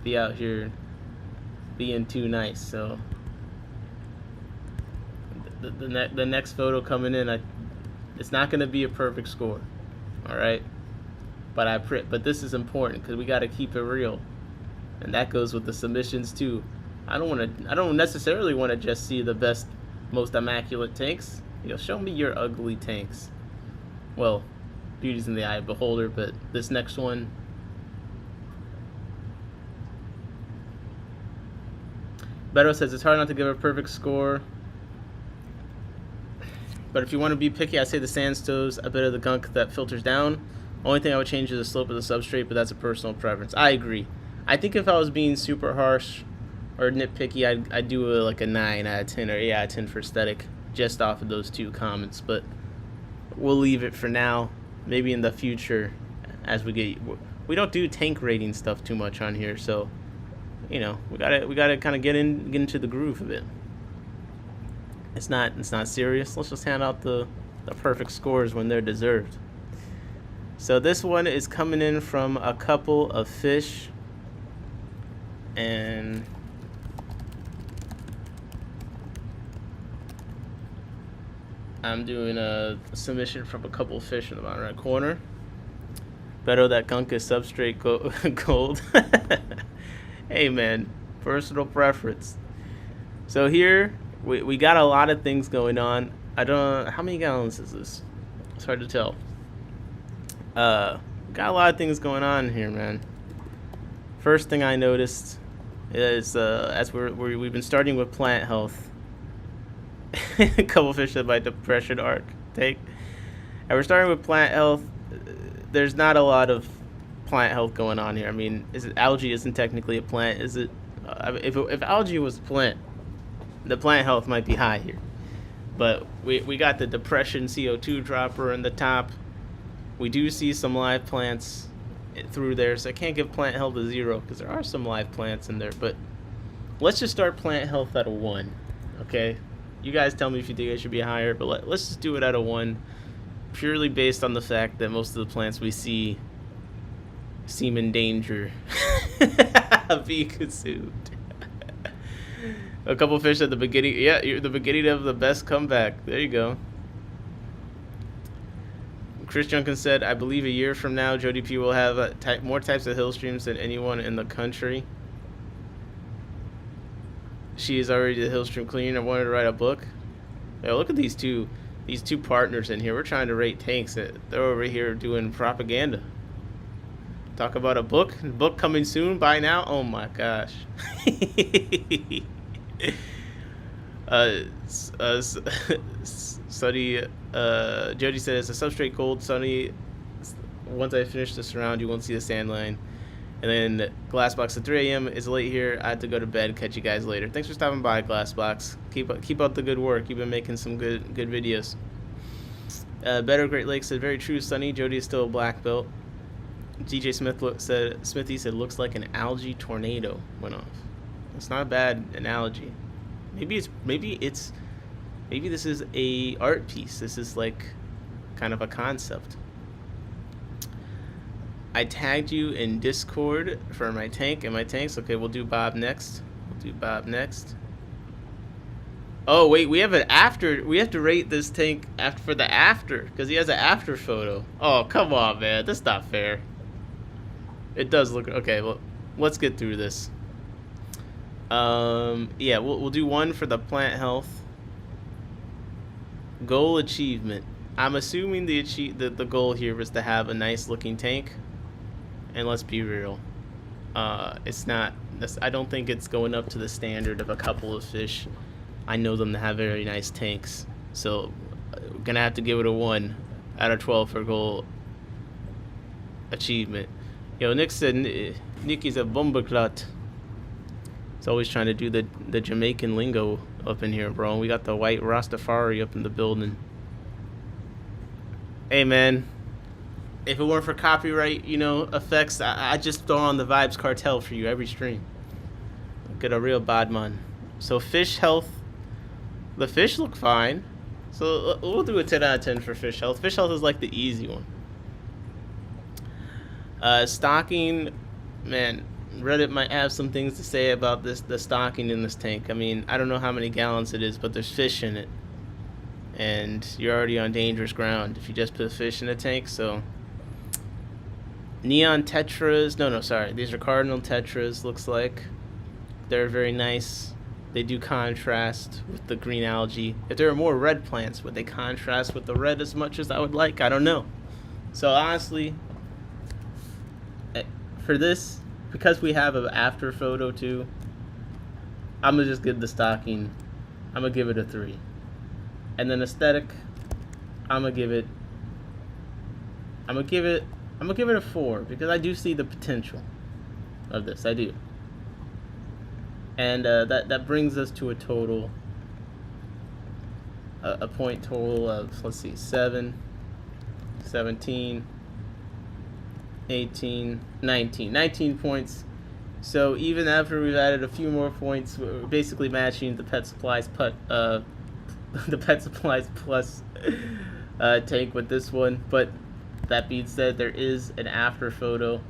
be out here being too nice. So the next photo coming in, it's not gonna be a perfect score, all right. But this is important because we got to keep it real, and that goes with the submissions too. I don't necessarily want to just see the best, most immaculate tanks. You know, show me your ugly tanks. Well, beauty's in the eye of the beholder, but this next one, Beto says it's hard not to give a perfect score, but if you want to be picky, I say the sandstone's a bit of the gunk that filters down. Only thing I would change is the slope of the substrate, but that's a personal preference. I agree. I think if I was being super harsh or nitpicky, I'd do like a 9 out of 10 or 8 out of 10 for aesthetic, just off of those two comments. But we'll leave it for now. Maybe in the future, as we don't do tank rating stuff too much on here, so you know we gotta kind of get into the groove of it. It's not serious. Let's just hand out the perfect scores when they're deserved. So this one is coming in from a couple of fish, and I'm doing a submission from a couple of fish in the bottom right corner. Beto, that gunk is substrate gold. Hey man, personal preference. So here we got a lot of things going on. I don't know, how many gallons is this? It's hard to tell. Got a lot of things going on here, man. First thing I noticed is as we've been starting with plant health. A couple fish that my depression arc take. And we're starting with plant health. There's not a lot of plant health going on here. I mean, algae isn't technically a plant, is it? If algae was a plant, the plant health might be high here. But we got the depression CO2 dropper in the top. We do see some live plants through there, so I can't give plant health a 0 because there are some live plants in there. But let's just start plant health at a 1, okay? You guys tell me if you think it should be higher, but let's just do it at a 1, purely based on the fact that most of the plants we see seem in danger of being consumed. A couple fish at the beginning. Yeah, you're the beginning of the best comeback. There you go. Chris Junkin said, I believe a year from now, Jody P will have more types of hill streams than anyone in the country. She is already the hill stream queen. I wanted to write a book. Yeah, look at these two partners in here. We're trying to rate tanks. They're over here doing propaganda. Talk about a book coming soon. By now. Oh my gosh. Sunny, Jody says, a substrate cold, Sunny. Once I finish the surround, you won't see the sand line. And then Glassbox at 3 a.m. is late here. I had to go to bed. Catch you guys later. Thanks for stopping by, Glassbox. Keep up the good work. You've been making some good videos. Better Great Lakes said, very true, Sunny. Jody is still a black belt. DJ Smithy said, looks like an algae tornado went off. It's not a bad analogy. Maybe this is a art piece. This is like kind of a concept. I tagged you in Discord for my tank and my tanks. Okay, we'll do Bob next. Oh wait, we have an after. We have to rate this tank for the after because he has an after photo. Oh come on, man, that's not fair. It does look okay. Well, let's get through this. Yeah, we'll do one for the plant health. Goal achievement. I'm assuming the goal here was to have a nice looking tank. And let's be real, it's not. I don't think it's going up to the standard of a couple of fish. I know them to have very nice tanks, so we're gonna have to give it a 1 out of 12 for goal achievement. Yo, Nick said Nicky's a bombaclat. He's always trying to do the Jamaican lingo up in here, bro. We got the white Rastafari up in the building. Hey, man. If it weren't for copyright, effects, I just throw on the Vibes Cartel for you every stream. Get a real bad man. So fish health, the fish look fine. So we'll do a 10 out of 10 for fish health. Fish health is like the easy one. Stocking, man, Reddit might have some things to say about the stocking in this tank. I mean, I don't know how many gallons it is, but there's fish in it. And you're already on dangerous ground if you just put fish in a tank, so... Neon tetras, no, sorry. These are cardinal tetras, looks like. They're very nice. They do contrast with the green algae. If there were more red plants, would they contrast with the red as much as I would like? I don't know. So honestly, for this, because we have an after photo too, I'm going to just give the stocking, I'm going to give it a 3. And then aesthetic, I'm going to give it a 4 because I do see the potential of this. I do. And that brings us to a total, a point total of, let's see, 7, 17, 18, 19. 19 points. So even after we've added a few more points, we're basically matching the Pet Supplies the Pet Supplies Plus tank with this one. But that being said, there is an after photo,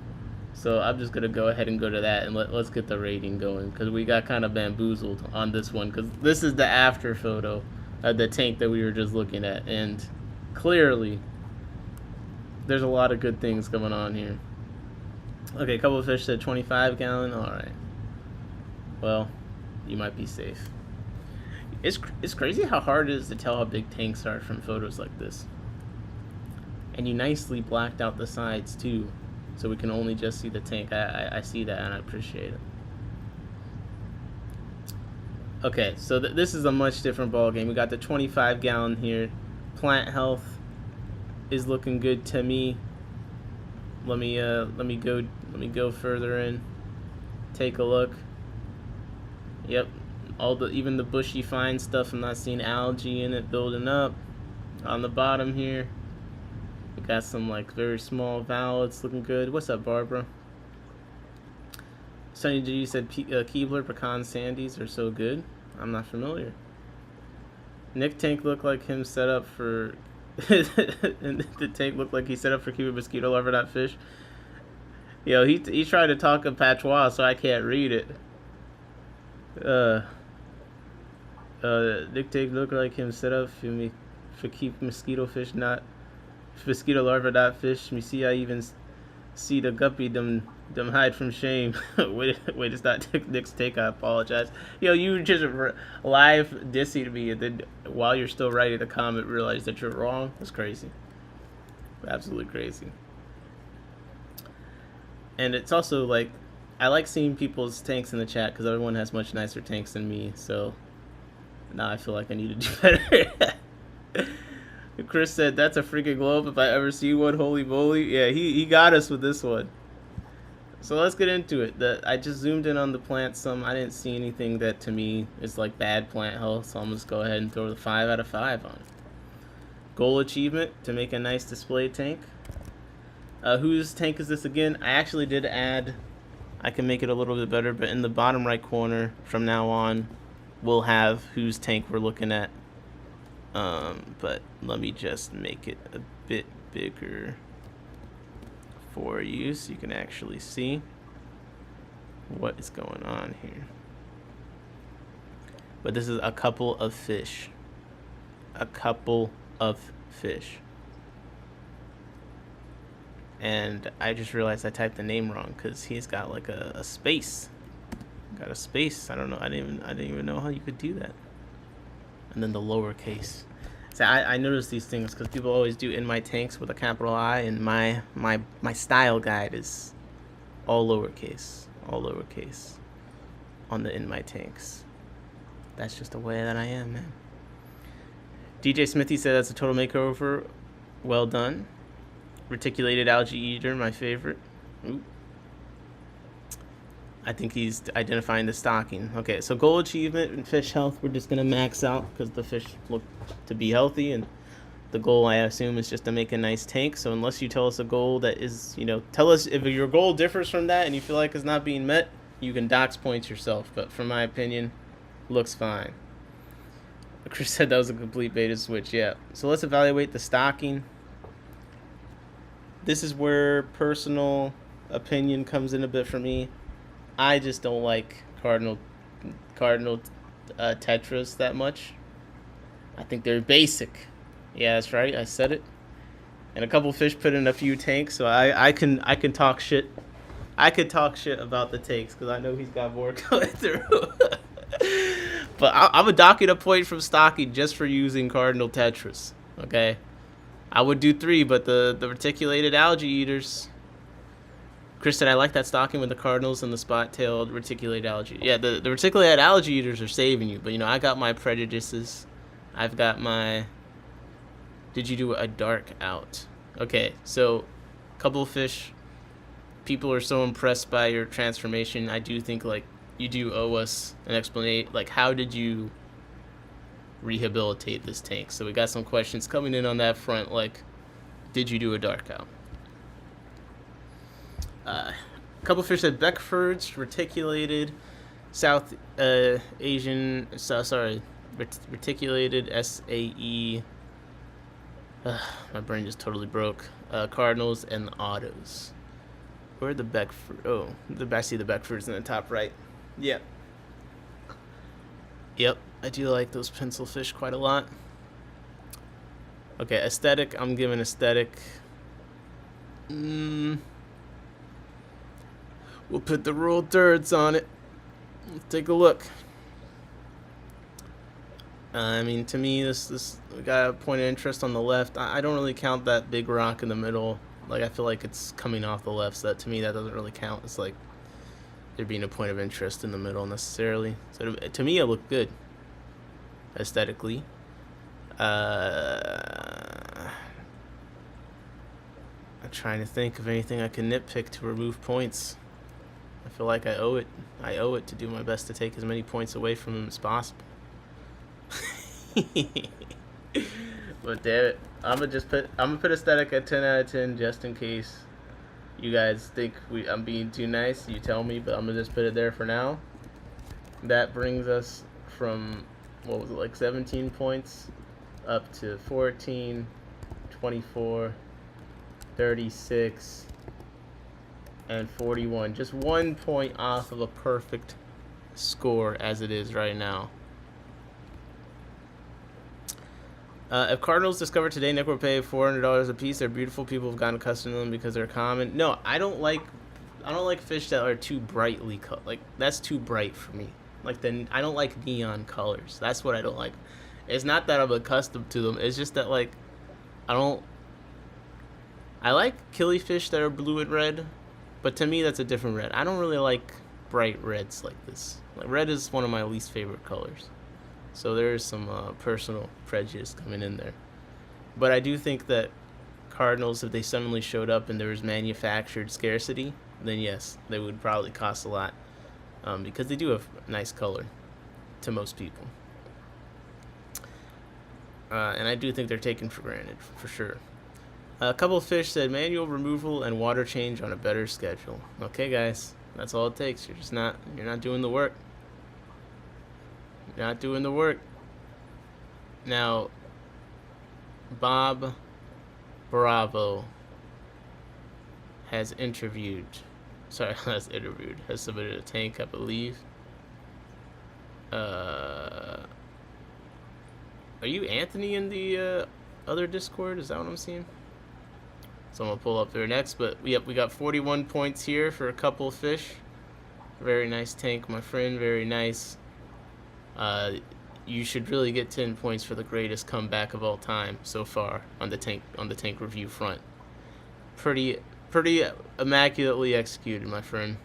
so I'm just gonna go ahead and go to that and let's get the rating going because we got kind of bamboozled on this one because this is the after photo of the tank that we were just looking at, and clearly there's a lot of good things going on here. Okay, a couple of fish said 25 gallon. All right, well, you might be safe. It's crazy how hard it is to tell how big tanks are from photos like this. And you nicely blacked out the sides too, so we can only just see the tank. I see that and I appreciate it. Okay, so this is a much different ball game. We got the 25 gallon here. Plant health is looking good to me. Let me go further in. Take a look. Yep, even the bushy fine stuff. I'm not seeing algae in it building up. On the bottom here, we got some like very small valves looking good. What's up, Barbara? Sunny G said Keebler pecan sandies are so good. I'm not familiar. Nick tank looked like him set up for the tank looked like he set up for keeping mosquito larvae, not fish. Yo, he tried to talk in patois, so I can't read it. Nick tank looked like him set up for keep mosquito fish, not mosquito larvae, not fish. Me see, I even see the guppy them hide from shame. wait, it's not Nick's take. I apologize. Yo, you just live dissing me, and then while you're still writing the comment, realize that you're wrong. That's crazy. Absolutely crazy. And it's also like, I like seeing people's tanks in the chat because everyone has much nicer tanks than me. So now I feel like I need to do better. Chris said, "That's a freaking globe. If I ever see one, holy moly!" Yeah, he got us with this one. So let's get into it. I just zoomed in on the plant some. I didn't see anything that to me is like bad plant health, so I'm just go ahead and throw the 5 out of 5 on it. Goal achievement to make a nice display tank. Whose tank is this again? I actually did add. I can make it a little bit better, but in the bottom right corner from now on, we'll have whose tank we're looking at. But let me just make it a bit bigger for you so you can actually see what is going on here. But this is a couple of fish. A couple of fish. And I just realized I typed the name wrong because he's got like a space. Got a space. I don't know. I didn't even know how you could do that. And then the lowercase. So I notice these things because people always do in my tanks with a capital I, and my style guide is all lowercase on the in my tanks. That's just the way that I am, man. DJ Smithy said that's a total makeover. Well done. Reticulated algae eater, my favorite. Ooh. I think he's identifying the stocking. Okay, so goal achievement and fish health, we're just going to max out because the fish look to be healthy, and the goal, I assume, is just to make a nice tank. So unless you tell us a goal that is, tell us if your goal differs from that and you feel like it's not being met, you can dox points yourself. But from my opinion, looks fine. Chris said that was a complete beta switch, yeah. So let's evaluate the stocking. This is where personal opinion comes in a bit for me. I just don't like cardinal tetras that much. I think they're basic. Yeah, that's right. I said it. And a couple fish put in a few tanks, so I can talk shit. I could talk shit about the tanks because I know he's got more going through. But I'm a docking a point from stocking just for using cardinal tetras. Okay, I would do 3, but the reticulated algae eaters. Chris said, I like that stocking with the cardinals and the spot-tailed reticulated algae. Yeah, the reticulated algae eaters are saving you. But, I got my prejudices. I've got my... Did you do a dark out? Okay, so, couple of fish. People are so impressed by your transformation. I do think, you do owe us an explanation. How did you rehabilitate this tank? So, we got some questions coming in on that front. Did you do a dark out? A couple fish said Beckford's reticulated South Asian, reticulated SAE. My brain just totally broke. Cardinals and the autos. Where are the Beckford? Oh, I see the Beckfords in the top right. Yep. Yep, I do like those pencil fish quite a lot. Okay, aesthetic. I'm giving aesthetic. We'll put the ruled thirds on it. Let's take a look. To me, this we got a point of interest on the left. I don't really count that big rock in the middle. I feel like it's coming off the left, so to me, that doesn't really count. It's like there being a point of interest in the middle necessarily. So to me, it looked good aesthetically. I'm trying to think of anything I can nitpick to remove points. I feel like I owe it. I owe it to do my best to take as many points away from him as possible. But damn it, I'm gonna put aesthetic at 10 out of 10 just in case you guys think I'm being too nice. You tell me, but I'm gonna just put it there for now. That brings us from 17 points up to 14, 24, 36. And 41, just 1 point off of a perfect score as it is right now. If cardinals discovered today, Nick will pay $400 a piece. They're beautiful. People have gotten accustomed to them because they're common. No, I don't like fish that are too brightly colored. That's too bright for me. I don't like neon colors. That's what I don't like. It's not that I'm accustomed to them. It's just that I like killifish that are blue and red. But to me, that's a different red. I don't really like bright reds like this. Like, red is one of my least favorite colors. So there is some personal prejudice coming in there. But I do think that Cardinals, if they suddenly showed up and there was manufactured scarcity, then yes, they would probably cost a lot. Because they do have nice color to most people. And I do think they're taken for granted, for sure. A couple of fish said manual removal and water change on a better schedule. Okay, guys, that's all it takes. You're not doing the work. You're not doing the work. Now, Bob Bravo has submitted a tank, I believe. Are you Anthony in the other Discord? Is that what I'm seeing? So I'm gonna pull up there next, but we got 41 points here for a couple of fish. Very nice tank, my friend. Very nice. You should really get 10 points for the greatest comeback of all time so far on the tank review front. Pretty immaculately executed, my friend.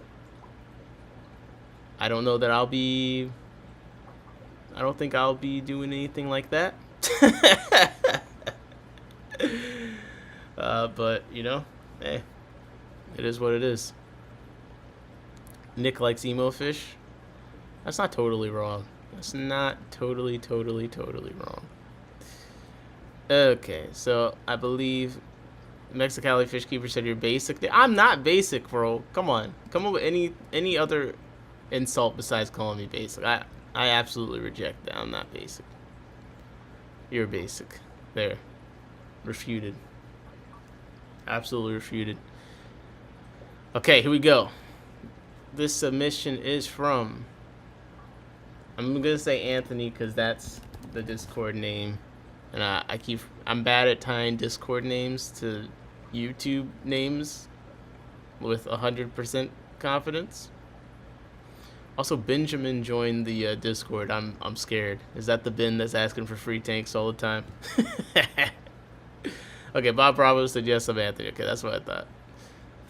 I don't know that I don't think I'll be doing anything like that. But you know, hey, it is what it is. Nick likes emo fish. That's not totally wrong. That's not totally wrong. Okay, so I believe Mexicali Fishkeeper said you're basic. I'm not basic, bro. Come on. Come up with any other insult besides calling me basic. I absolutely reject that. I'm not basic. You're basic. There. Refuted. Absolutely refuted. Okay, here we go. This submission is from, I'm gonna say Anthony because that's the Discord name, and I'm bad at tying Discord names to YouTube names with 100% confidence. Also, Benjamin joined the Discord. I'm scared. Is that the Ben that's asking for free tanks all the time? Okay, Bob Bravo said yes, I'm Anthony. Okay, that's what I thought.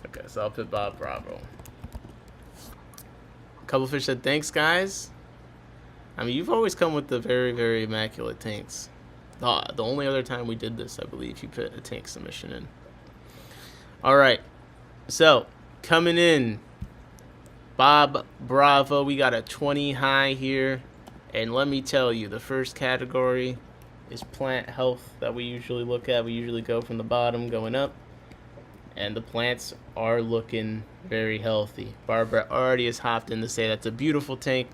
Okay, so I'll put Bob Bravo. A couple fish said thanks, guys. I mean, you've always come with the very immaculate tanks. The only other time we did this, I believe, you put a tank submission in. All right, so coming in, Bob Bravo. We got a 20 high here, and let me tell you, the first category is plant health that we usually look at. We usually go from the bottom going up, and the plants are looking very healthy. Barbara already has hopped in to say that's a beautiful tank.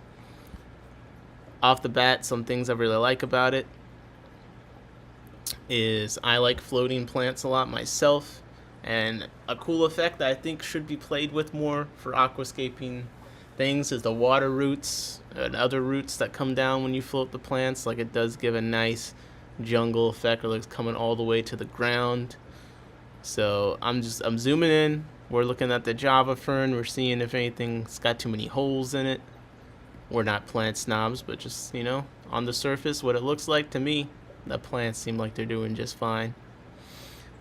Off the bat, some things I really like about it is I like floating plants a lot myself, and a cool effect that I think should be played with more for aquascaping things is the water roots and other roots that come down when you float the plants. Like, it does give a nice jungle effect, or like it's coming all the way to the ground. So I'm zooming in. We're looking at the Java fern. We're seeing if anything's got too many holes in it. We're not plant snobs, but just, you know, on the surface, what it looks like to me, the plants seem like they're doing just fine.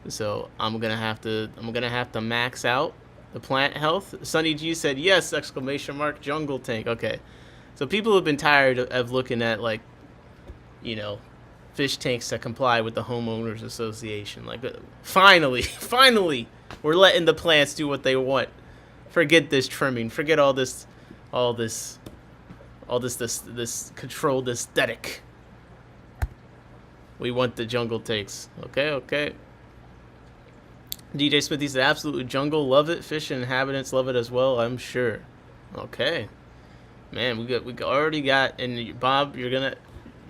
So I'm gonna have to max out the plant health. Sunny G said yes! ! Jungle tank. Okay, so people have been tired of looking at, like, you know, fish tanks that comply with the homeowners association. Like, finally, we're letting the plants do what they want. Forget this trimming. Forget all this controlled aesthetic. We want the jungle tanks. Okay. DJ Smithy said absolutely jungle, love it. Fish and inhabitants love it as well, I'm sure. Okay, man, we already got. And Bob, you're gonna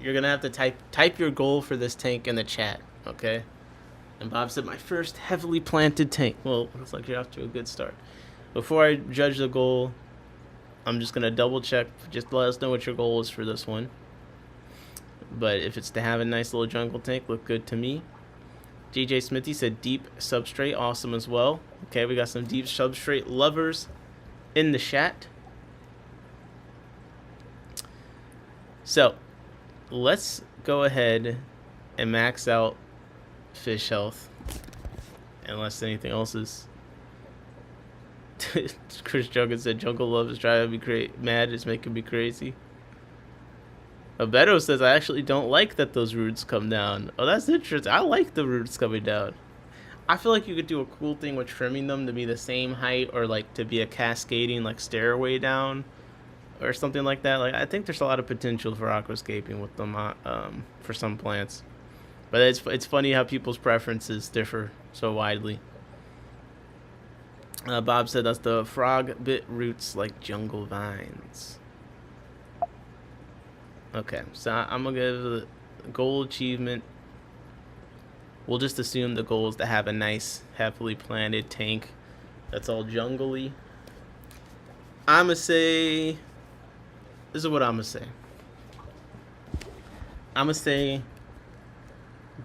have to type your goal for this tank in the chat, okay? And Bob said my first heavily planted tank. Well, looks like you're off to a good start. Before I judge the goal, I'm just gonna double check. Just let us know what your goal is for this one. But if it's to have a nice little jungle tank, look good to me. DJ Smithy said deep substrate, awesome as well. Okay, we got some deep substrate lovers in the chat. So let's go ahead and max out fish health, unless anything else is Chris Juggins said Jungle Love is driving me mad. It's making me crazy. Beto says I actually don't like that those roots come down. Oh, that's interesting. I like the roots coming down. I feel like you could do a cool thing with trimming them to be the same height, or like to be a cascading like stairway down, or something like that. Like I think there's a lot of potential for aquascaping with them for some plants. But it's funny how people's preferences differ so widely. Bob said that's the frog bit roots like jungle vines. Okay, so I'm gonna give the goal achievement. We'll just assume the goal is to have a nice, heavily planted tank that's all jungly. I'm gonna say, this is what I'm gonna say. I'm gonna say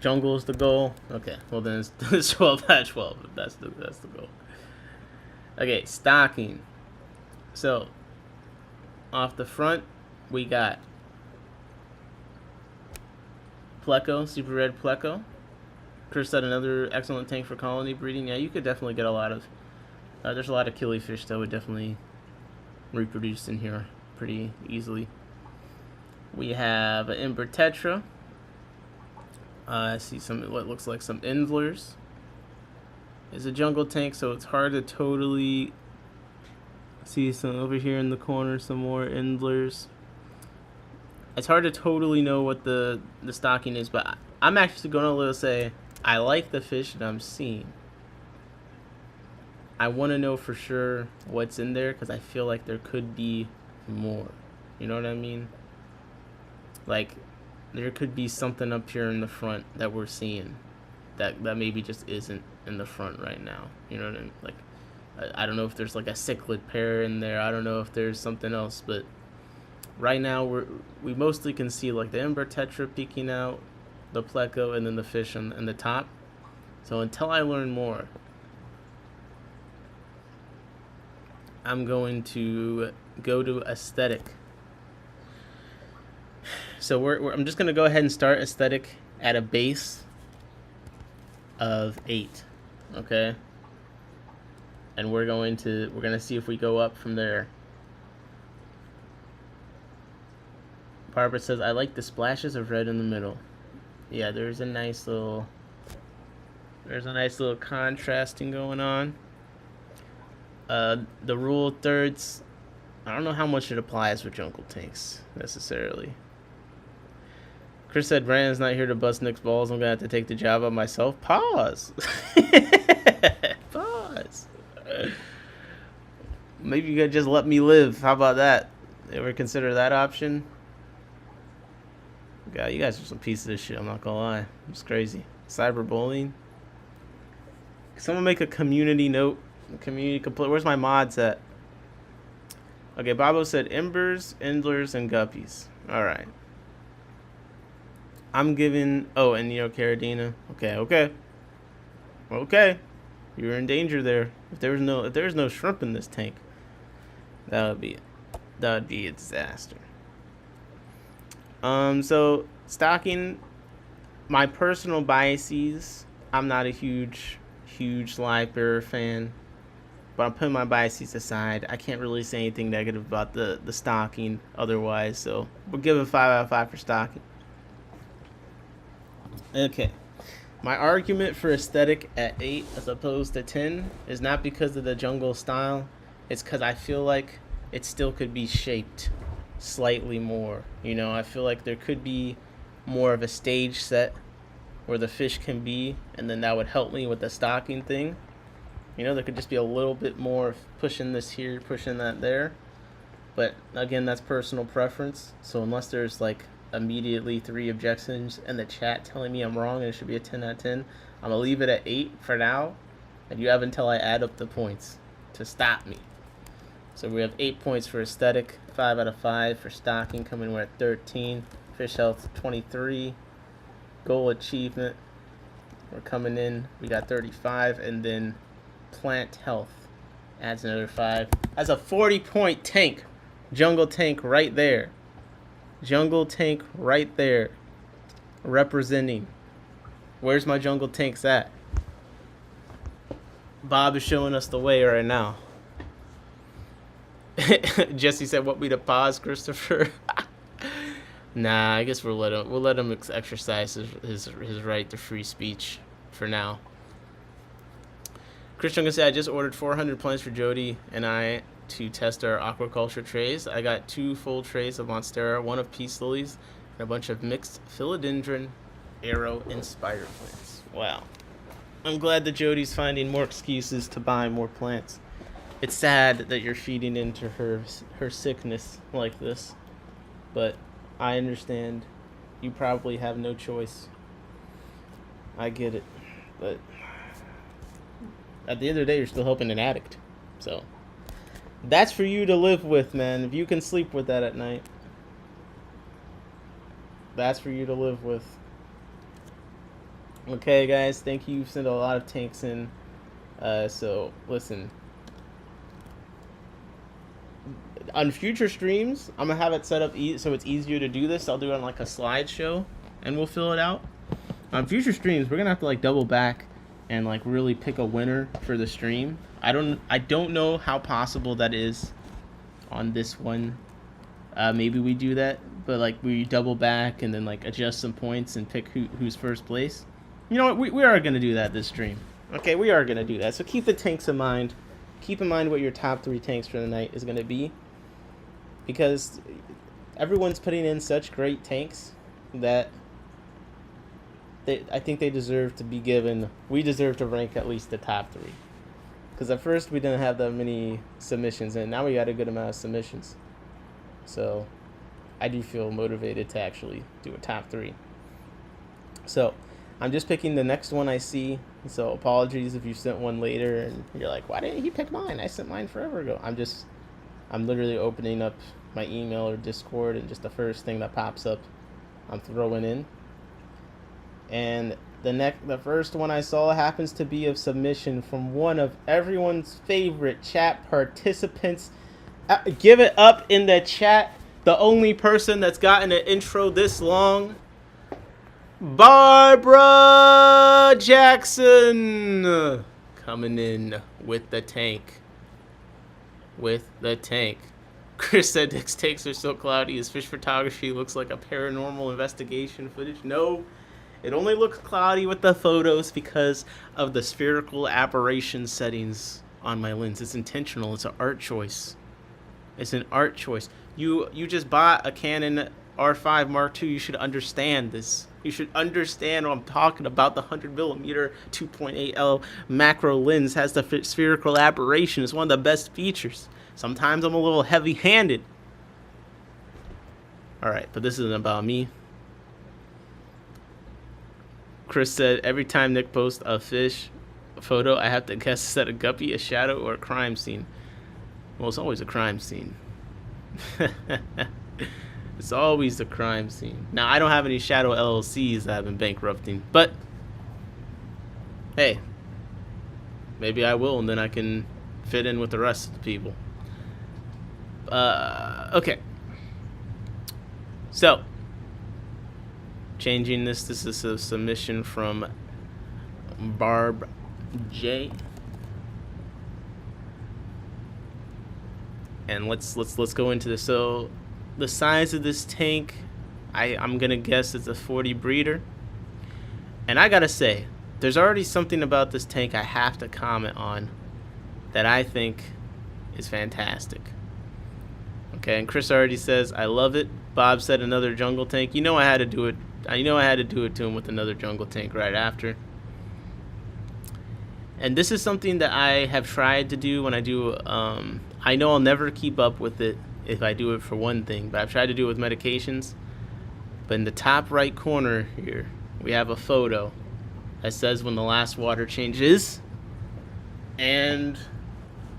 jungle is the goal. Okay, well then it's 12 by 12. That's the goal. Okay, stocking. So off the front, we got Pleco, super red Pleco. Chris said another excellent tank for colony breeding. Yeah, you could definitely get a lot of. There's a lot of killifish that would definitely reproduce in here pretty easily. We have an Ember Tetra. I see some what looks like some Indlers. It's a jungle tank, so it's hard to totally see some over here in the corner. Some more Indlers. It's hard to totally know what the stocking is, but I'm actually going to say I like the fish that I'm seeing. I want to know for sure what's in there because I feel like there could be more. You know what I mean? Like, there could be something up here in the front that we're seeing that maybe just isn't in the front right now. You know what I mean? Like, I don't know if there's like a cichlid pair in there. I don't know if there's something else, but right now we mostly can see like the Ember Tetra peeking out, the Pleco, and then the fish in the top. So until I learn more, I'm going to go to aesthetic. So I'm just going to go ahead and start aesthetic at a base of 8, okay? And we're going to see if we go up from there. Barbara says I like the splashes of red in the middle. Yeah, there's a nice little contrasting going on. The rule of thirds, I don't know how much it applies with jungle tanks necessarily. Chris said Brandon's not here to bust Nick's balls. I'm gonna have to take the job on myself. Pause. Pause. Maybe you could just let me live. How about that? Ever consider that option? God, you guys are some pieces of shit. I'm not gonna lie. It's crazy. Cyberbullying. Someone make a community note. Community complaint. Where's my mods at? Okay, Bobo said embers, endlers, and guppies. Alright. I'm giving... Oh, and Neo Caradina. Okay. You're in danger there. If there was no shrimp in this tank, that would be a disaster. So stocking, my personal biases, I'm not a huge live bearer fan, but I'm putting my biases aside. I can't really say anything negative about the stocking otherwise, so we'll give it 5 out of 5 for stocking. Okay. My argument for aesthetic at 8 as opposed to 10 is not because of the jungle style. It's because I feel like it still could be shaped slightly more. You know, I feel like there could be more of a stage set where the fish can be, and then that would help me with the stocking thing. You know, there could just be a little bit more pushing this here, pushing that there. But again, that's personal preference. So unless there's like immediately 3 objections in the chat telling me I'm wrong and it should be a 10 out of 10, I'm gonna leave it at 8 for now, and you have until I add up the points to stop me. So we have 8 points for aesthetic, 5 out of 5 for stocking, coming in at 13. Fish health 23. Goal achievement, we're coming in, we got 35, and then plant health adds another 5. That's a 40-point tank. Jungle tank right there. Jungle tank right there. Representing. Where's my jungle tanks at? Bob is showing us the way right now. Jesse said, "Want me to pause, Christopher?" Nah, I guess we'll let him exercise his right to free speech for now. Christian said, "I just ordered 400 plants for Jody and I to test our aquaculture trays. I got 2 full trays of Monstera, 1 of peace lilies, and a bunch of mixed philodendron, arrow, and spider plants." Wow. I'm glad that Jody's finding more excuses to buy more plants. It's sad that you're feeding into her sickness like this, but I understand. You probably have no choice. I get it, but at the end of the day, you're still helping an addict. So that's for you to live with, man. If you can sleep with that at night, that's for you to live with. Okay, guys, thank you. You've sent a lot of tanks in. So listen, on future streams, I'm gonna have it set up so it's easier to do this. I'll do it on like a slideshow, and we'll fill it out. On future streams, we're gonna have to like double back and like really pick a winner for the stream. I don't know how possible that is on this one. Maybe we do that, but like we double back and then like adjust some points and pick who's first place. You know what? We are gonna do that this stream. Okay, we are gonna do that. So keep the tanks in mind. Keep in mind what your top 3 tanks for the night is gonna be, because everyone's putting in such great tanks that I think they deserve to be given. We deserve to rank at least the top 3. Because at first we didn't have that many submissions, and now we got a good amount of submissions. So I do feel motivated to actually do a top 3. So I'm just picking the next one I see. So apologies if you sent one later and you're like, why didn't he pick mine? I sent mine forever ago. I'm literally opening up my email or Discord, and just the first thing that pops up, I'm throwing in. And the first one I saw happens to be a submission from one of everyone's favorite chat participants. Give it up in the chat. The only person that's gotten an intro this long, Barbara Jackson, coming in with the tank. Chris said Dick's takes are so cloudy. His fish photography looks like a paranormal investigation footage. No, it only looks cloudy with the photos because of the spherical aberration settings on my lens. It's intentional. It's an art choice. You just bought a Canon R5 Mark II. You should understand this. You should understand what I'm talking about. The 100mm 2.8L macro lens has the spherical aberration. It's one of the best features. Sometimes I'm a little heavy-handed. Alright, but this isn't about me. Chris said, every time Nick posts a fish photo, I have to guess, is that a guppy, a shadow, or a crime scene? Well, it's always a crime scene. It's always a crime scene. Now, I don't have any shadow LLCs that have been bankrupting, but hey, maybe I will, and then I can fit in with the rest of the people. Okay. So, changing this is a submission from Barb J. And let's go into this. So the size of this tank, I'm gonna guess it's a 40 breeder. And I gotta say, there's already something about this tank I have to comment on that I think is fantastic. Okay, and Chris already says, I love it. Bob said another jungle tank. You know I had to do it. I had to do it to him with another jungle tank right after. And this is something that I have tried to do when I do, I know I'll never keep up with it if I do it for one thing, but I've tried to do it with medications. But in the top right corner here, we have a photo that says when the last water change is. And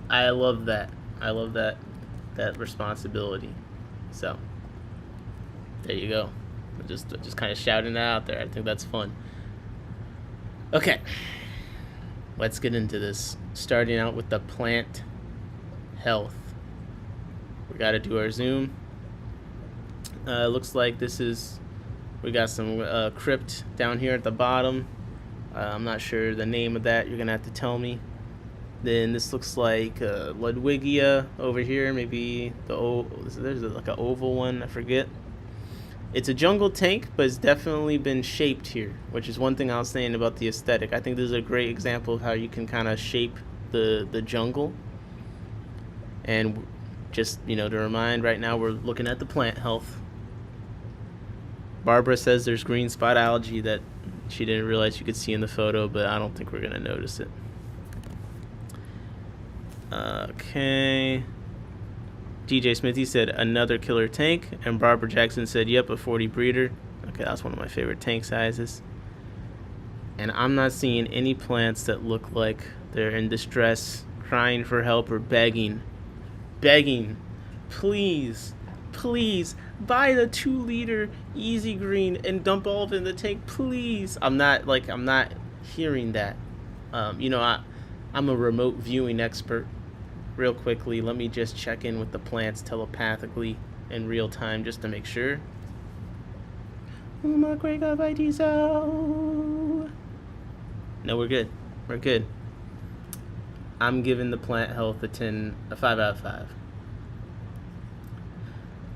I love that. I love that responsibility. So there you go. Just kind of shouting that out there. I think that's fun. Okay, let's get into this. Starting out with the plant health. We got to do our zoom. Looks like we got some crypt down here at the bottom. I'm not sure the name of that. You're gonna have to tell me. Then this looks like Ludwigia over here. Maybe there's like an oval one. I forget. It's a jungle tank, but it's definitely been shaped here, which is one thing I was saying about the aesthetic. I think this is a great example of how you can kind of shape the jungle. And just, to remind, right now we're looking at the plant health. Barbara says there's green spot algae that she didn't realize you could see in the photo, but I don't think we're going to notice it. Okay. DJ Smithy said another killer tank, and Barbara Jackson said, yep, a 40 breeder. Okay, that's one of my favorite tank sizes. And I'm not seeing any plants that look like they're in distress, crying for help, or begging, please, buy the 2-liter Easy Green and dump all of it in the tank, please. I'm not hearing that. I'm a remote viewing expert. Real quickly, let me just check in with the plants telepathically in real time just to make sure. No, we're good. We're good. I'm giving the plant health a 5 out of 5.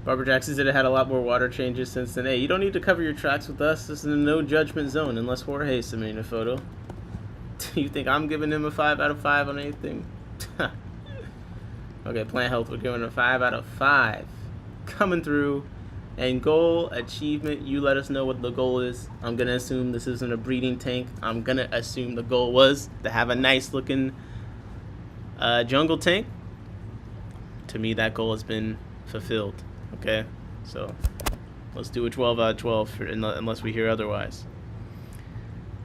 Barbara Jackson said it had a lot more water changes since then. Hey, you don't need to cover your tracks with us. This is a no judgment zone unless Jorge submitted a photo. Do you think I'm giving him a 5 out of 5 on anything? Okay, plant health, we're giving a 5 out of 5. Coming through. And goal, achievement, you let us know what the goal is. I'm going to assume this isn't a breeding tank. I'm going to assume the goal was to have a nice looking jungle tank. To me, that goal has been fulfilled. Okay, so let's do a 12 out of 12 unless we hear otherwise.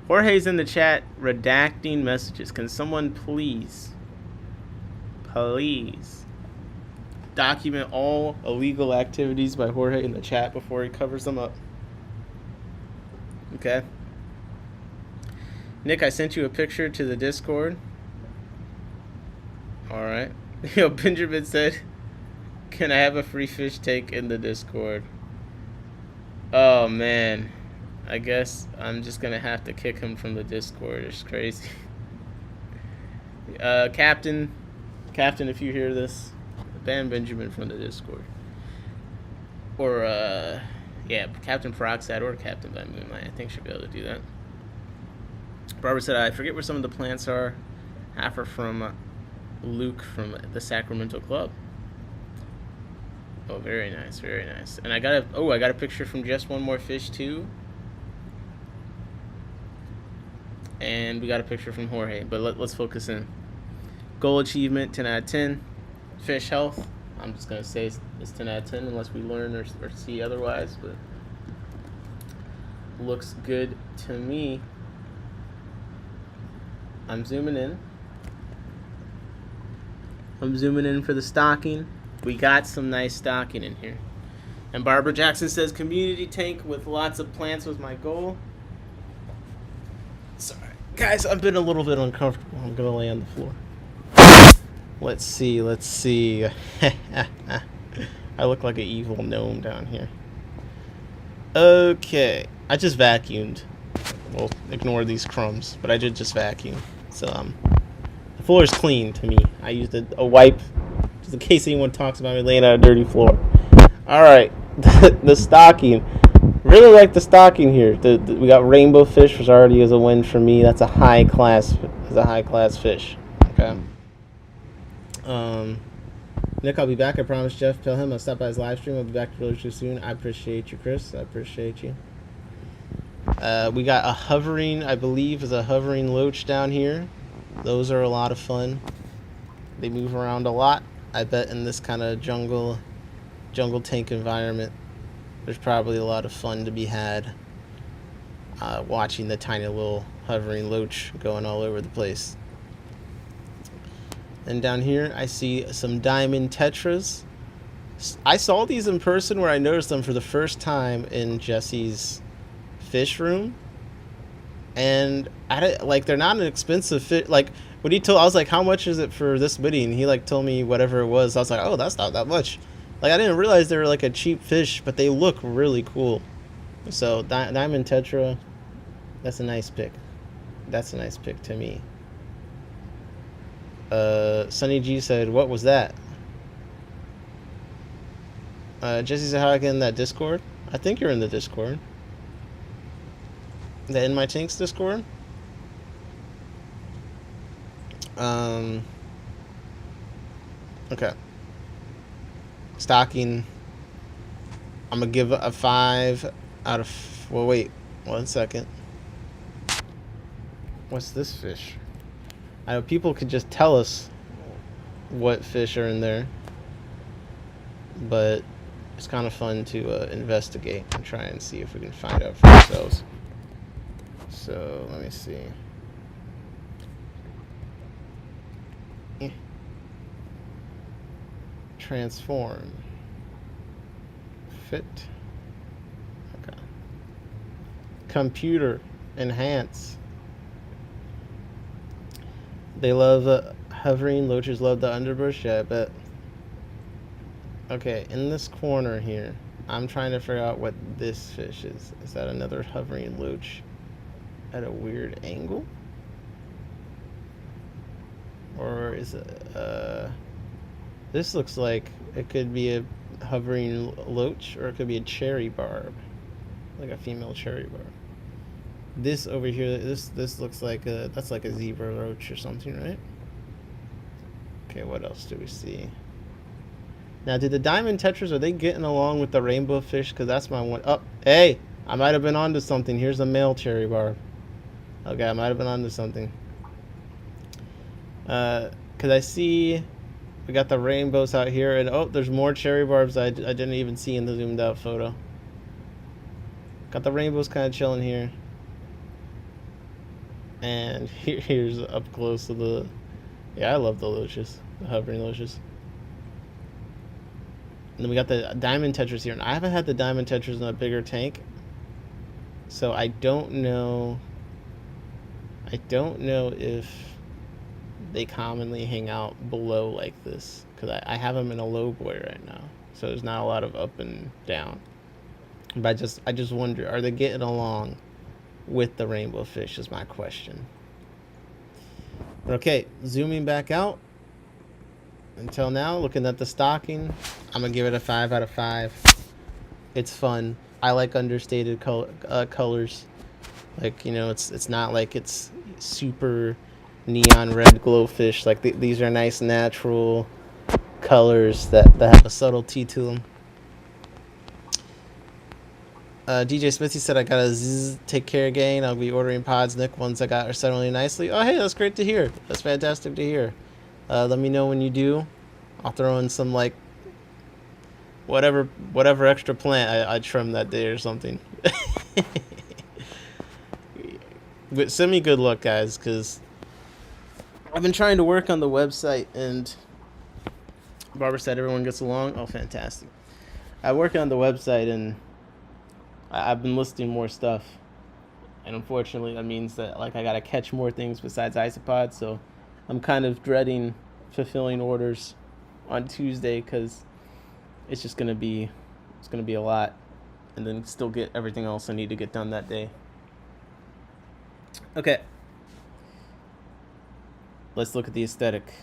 Jorge's in the chat redacting messages. Can someone please document all illegal activities by Jorge in the chat before he covers them up? Okay. Nick, I sent you a picture to the Discord. Alright. Benjamin said, can I have a free fish tank in the Discord? Oh, man. I guess I'm just going to have to kick him from the Discord. It's crazy. Captain, if you hear this, ban Benjamin from the Discord. Or, Captain Peroxide or Captain by Moonlight. I think should be able to do that. Barbara said, I forget where some of the plants are. Half are from Luke from the Sacramento Club. Oh, very nice, very nice. And I got a picture from Just One More Fish too. And we got a picture from Jorge, but let's focus in. Goal achievement, 10 out of 10. Fish health, I'm just going to say it's 10 out of 10 unless we learn or see otherwise, but looks good to me. I'm zooming in. I'm zooming in for the stocking. We got some nice stocking in here. And Barbara Jackson says community tank with lots of plants was my goal. Sorry. Guys, I've been a little bit uncomfortable. I'm going to lay on the floor. Let's see. I look like an evil gnome down here. Okay. I just vacuumed. Well, ignore these crumbs, but I did just vacuum. So, the floor is clean to me. I used a wipe, just in case anyone talks about me laying on a dirty floor. Alright. The stocking. Really like the stocking here. We got rainbow fish, which already is a win for me. That's a high class fish. Okay. Nick, I'll be back. I promise Jeff. Tell him I'll stop by his live stream. I'll be back really soon. I appreciate you, Chris. I appreciate you. We got a hovering, I believe, is a hovering loach down here. Those are a lot of fun. They move around a lot. I bet in this kind of jungle tank environment, there's probably a lot of fun to be had watching the tiny little hovering loach going all over the place. And down here, I see some diamond tetras. I saw these in person where I noticed them for the first time in Jesse's fish room. And they're not an expensive fish. Like, when he told, I was like, how much is it for this many? And he told me whatever it was. I was like, oh, that's not that much. Like, I didn't realize they were like a cheap fish, but they look really cool. So diamond tetra, that's a nice pick. That's a nice pick to me. Sunny G said, "What was that?" Jesse said, "How I get in that Discord?" I think you're in the Discord. The In My Tanks Discord. Okay. Stocking. I'm gonna give a 5 out of. Well, wait, 1 second. What's this fish? I know people could just tell us what fish are in there, but it's kind of fun to investigate and try and see if we can find out for ourselves. So let me see. Transform. Fit. Okay. Computer. Enhance. They love hovering. Loaches love the underbrush. Yeah, I bet. Okay, in this corner here, I'm trying to figure out what this fish is. Is that another hovering loach at a weird angle? Or is it, this looks like it could be a hovering loach, or it could be a cherry barb, like a female cherry barb. This over here, this looks like that's like a zebra roach or something, right? Okay, what else do we see? Now, did the diamond tetras, are they getting along with the rainbow fish? Because that's my one. Oh, hey, I might have been onto something. Here's a male cherry barb. Okay, I might have been onto something. Because I see we got the rainbows out here, and oh, there's more cherry barbs I didn't even see in the zoomed out photo. Got the rainbows kind of chilling here. And here's up close to the... Yeah, I love the loaches, the hovering loaches. And then we got the diamond tetras here, and I haven't had the diamond tetras in a bigger tank, so I don't know if they commonly hang out below like this, because I have them in a low boy right now, so there's not a lot of up and down. But I just wonder, are they getting along with the rainbow fish is my question. Okay, zooming back out. Until now, looking at the stocking, I'm gonna give it a 5 out of 5. It's fun. I like understated colors. Like, you know, it's not like it's super neon red glowfish. Like these are nice natural colors that have a subtlety to them. DJ Smithy said, I got a zzz, take care gang. I'll be ordering pods. Nick, ones I got are settling nicely. Oh, hey, that's great to hear. That's fantastic to hear. Let me know when you do. I'll throw in some, like, whatever extra plant I trim that day or something. But send me good luck, guys, because I've been trying to work on the website, and Barbara said everyone gets along. Oh, fantastic. I work on the website, and I've been listing more stuff, and unfortunately that means that, like, I gotta catch more things besides isopods, so I'm kind of dreading fulfilling orders on Tuesday, because it's just gonna be a lot, and then still get everything else I need to get done that day. Okay, let's look at the aesthetic.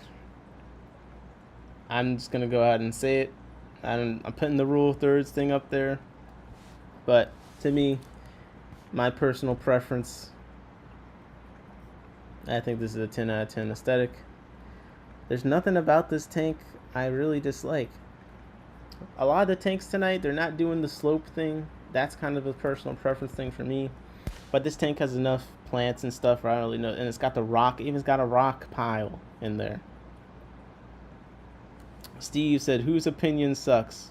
I'm just gonna go ahead and say it. I'm putting the rule of thirds thing up there, but to me, my personal preference, I think this is a 10 out of 10 aesthetic. There's nothing about this tank I really dislike. A lot of the tanks tonight, they're not doing the slope thing. That's kind of a personal preference thing for me. But this tank has enough plants and stuff where I don't really know. And it's got the rock, even's got a rock pile in there. Steve said, whose opinion sucks?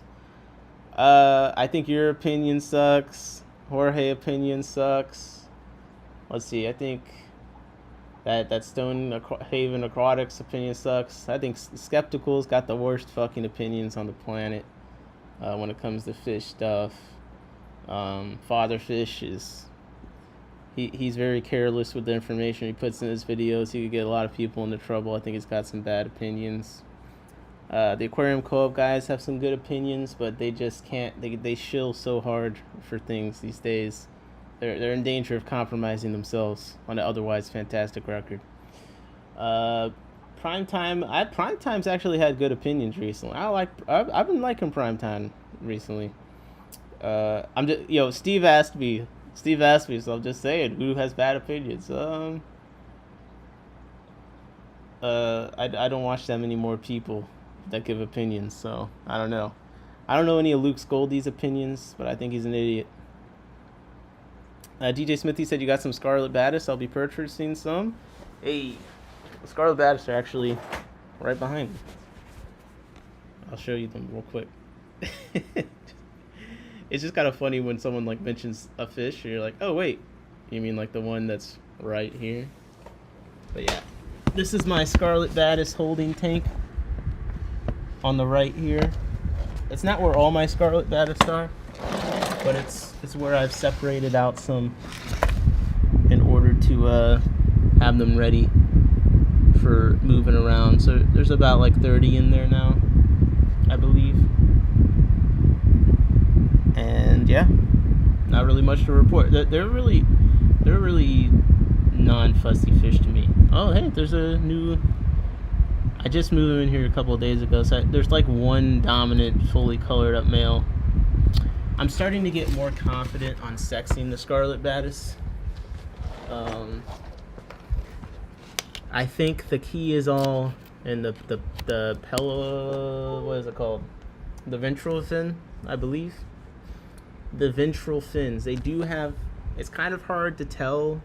I think your opinion sucks. Jorge opinion sucks. Let's see, I think that Stone Haven Aquatics opinion sucks. I think Skeptical's got the worst fucking opinions on the planet when it comes to fish stuff. Father Fish is... He's very careless with the information he puts in his videos. He could get a lot of people into trouble. I think he's got some bad opinions. The Aquarium Co-op guys have some good opinions, but they just can't. They shill so hard for things these days. They're in danger of compromising themselves on an otherwise fantastic record. Primetime's actually had good opinions recently. I've been liking Primetime recently. I'm just Steve asked me. So I'm just saying who has bad opinions. I don't watch that many more people that give opinions, so I don't know. I don't know any of Luke Scoldy's opinions, but I think he's an idiot. DJ Smithy said you got some Scarlet Baddis. I'll be purchasing some. Hey, Scarlet Baddis are actually right behind me. I'll show you them real quick. It's just kind of funny when someone like mentions a fish, and you're like, oh wait, you mean like the one that's right here? But yeah, this is my Scarlet Baddis holding tank on the right here. It's not where all my Scarlet Baddis are, but it's where I've separated out some in order to have them ready for moving around. So there's about like 30 in there now, I believe. And yeah, not really much to report. They're really non-fussy fish to me. Oh hey, there's a new. I just moved them in here a couple of days ago, so there's like one dominant, fully colored up male. I'm starting to get more confident on sexing the Scarlet Baddis. I think the key is all in the what is it called? The ventral fin, I believe. The ventral fins. They do have. It's kind of hard to tell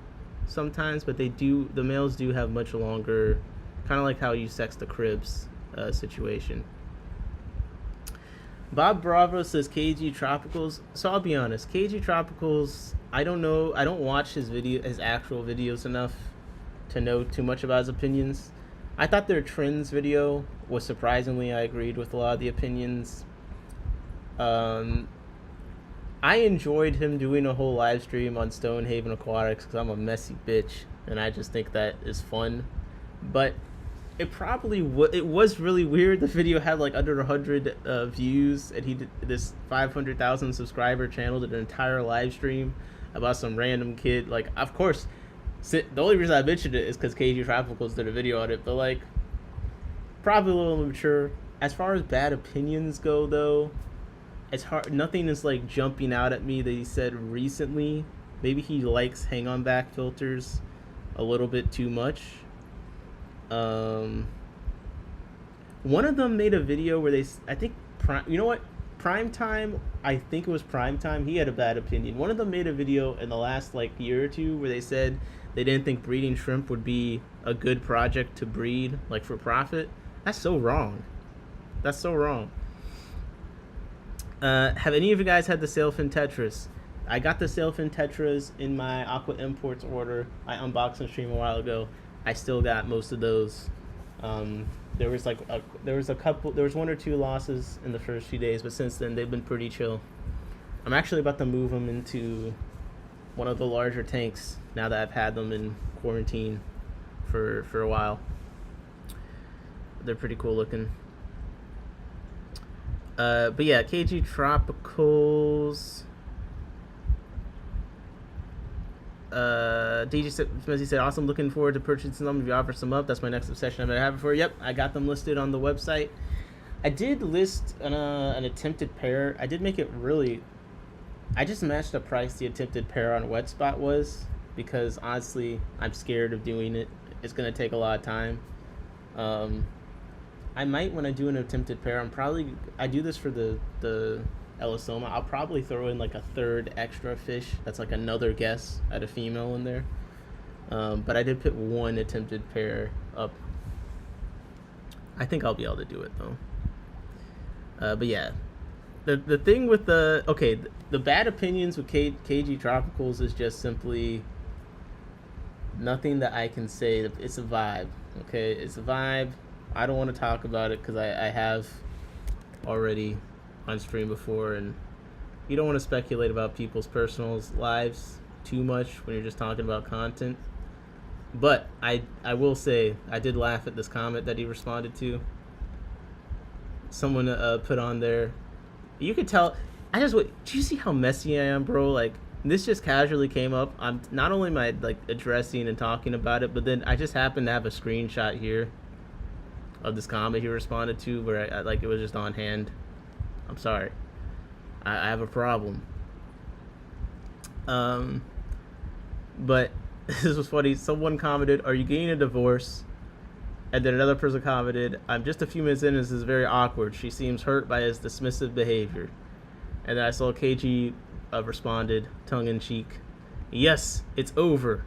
sometimes, but they do. The males do have much longer. Kind of like how you sex the cribs situation. Bob Bravo says KG Tropicals. So I'll be honest, KG Tropicals, I don't know. I don't watch his actual videos enough to know too much about his opinions. I thought their trends video was surprisingly, I agreed with a lot of the opinions. I enjoyed him doing a whole live stream on Stonehaven Aquatics because I'm a messy bitch and I just think that is fun. But it probably it was really weird. The video had like under 100 views, and he did this 500,000 subscriber channel did an entire live stream about some random kid. Like, of course, the only reason I mentioned it is because KG Tropicals did a video on it, but like, probably a little immature. As far as bad opinions go, though, it's hard. Nothing is like jumping out at me that he said recently. Maybe he likes hang-on back filters a little bit too much. One of them made a video where Primetime, I think it was Primetime, he had a bad opinion. One of them made a video in the last like year or two where they said they didn't think breeding shrimp would be a good project to breed, like for profit. That's so wrong. Have any of you guys had the sailfin tetras? I got the sailfin tetras in my Aqua Imports order. I unboxed and streamed a while ago. I still got most of those. There was one or two losses in the first few days, but since then they've been pretty chill. I'm actually about to move them into one of the larger tanks now that I've had them in quarantine for a while. They're pretty cool looking. But yeah, KG Tropicals. DJ Smizzy said, awesome, looking forward to purchasing them if you offer some up. That's my next obsession I'm going to have it for. Yep, I got them listed on the website. I did list an attempted pair. I did make it really... I just matched the price the attempted pair on WetSpot was, because honestly, I'm scared of doing it. It's going to take a lot of time. I might, when I do an attempted pair, I do this for the Elisoma. I'll probably throw in like a third extra fish. That's like another guess at a female in there. But I did put one attempted pair up. I think I'll be able to do it though. But yeah, the thing with the bad opinions with KG Tropicals is just simply nothing that I can say. It's a vibe. Okay, it's a vibe. I don't want to talk about it because I have already on stream before, and you don't want to speculate about people's personal lives too much when you're just talking about content. But I will say I did laugh at this comment that he responded to. Someone put on there, you could tell. Do you see how messy I am, bro? Like, this just casually came up. I'm not only am I like addressing and talking about it, but then I just happen to have a screenshot here of this comment he responded to, where I like it was just on hand. I'm sorry. I have a problem. But this was funny. Someone commented, "Are you getting a divorce?" And then another person commented, "I'm just a few minutes in. This is very awkward. She seems hurt by his dismissive behavior." And then I saw KG responded, tongue in cheek, "Yes, it's over.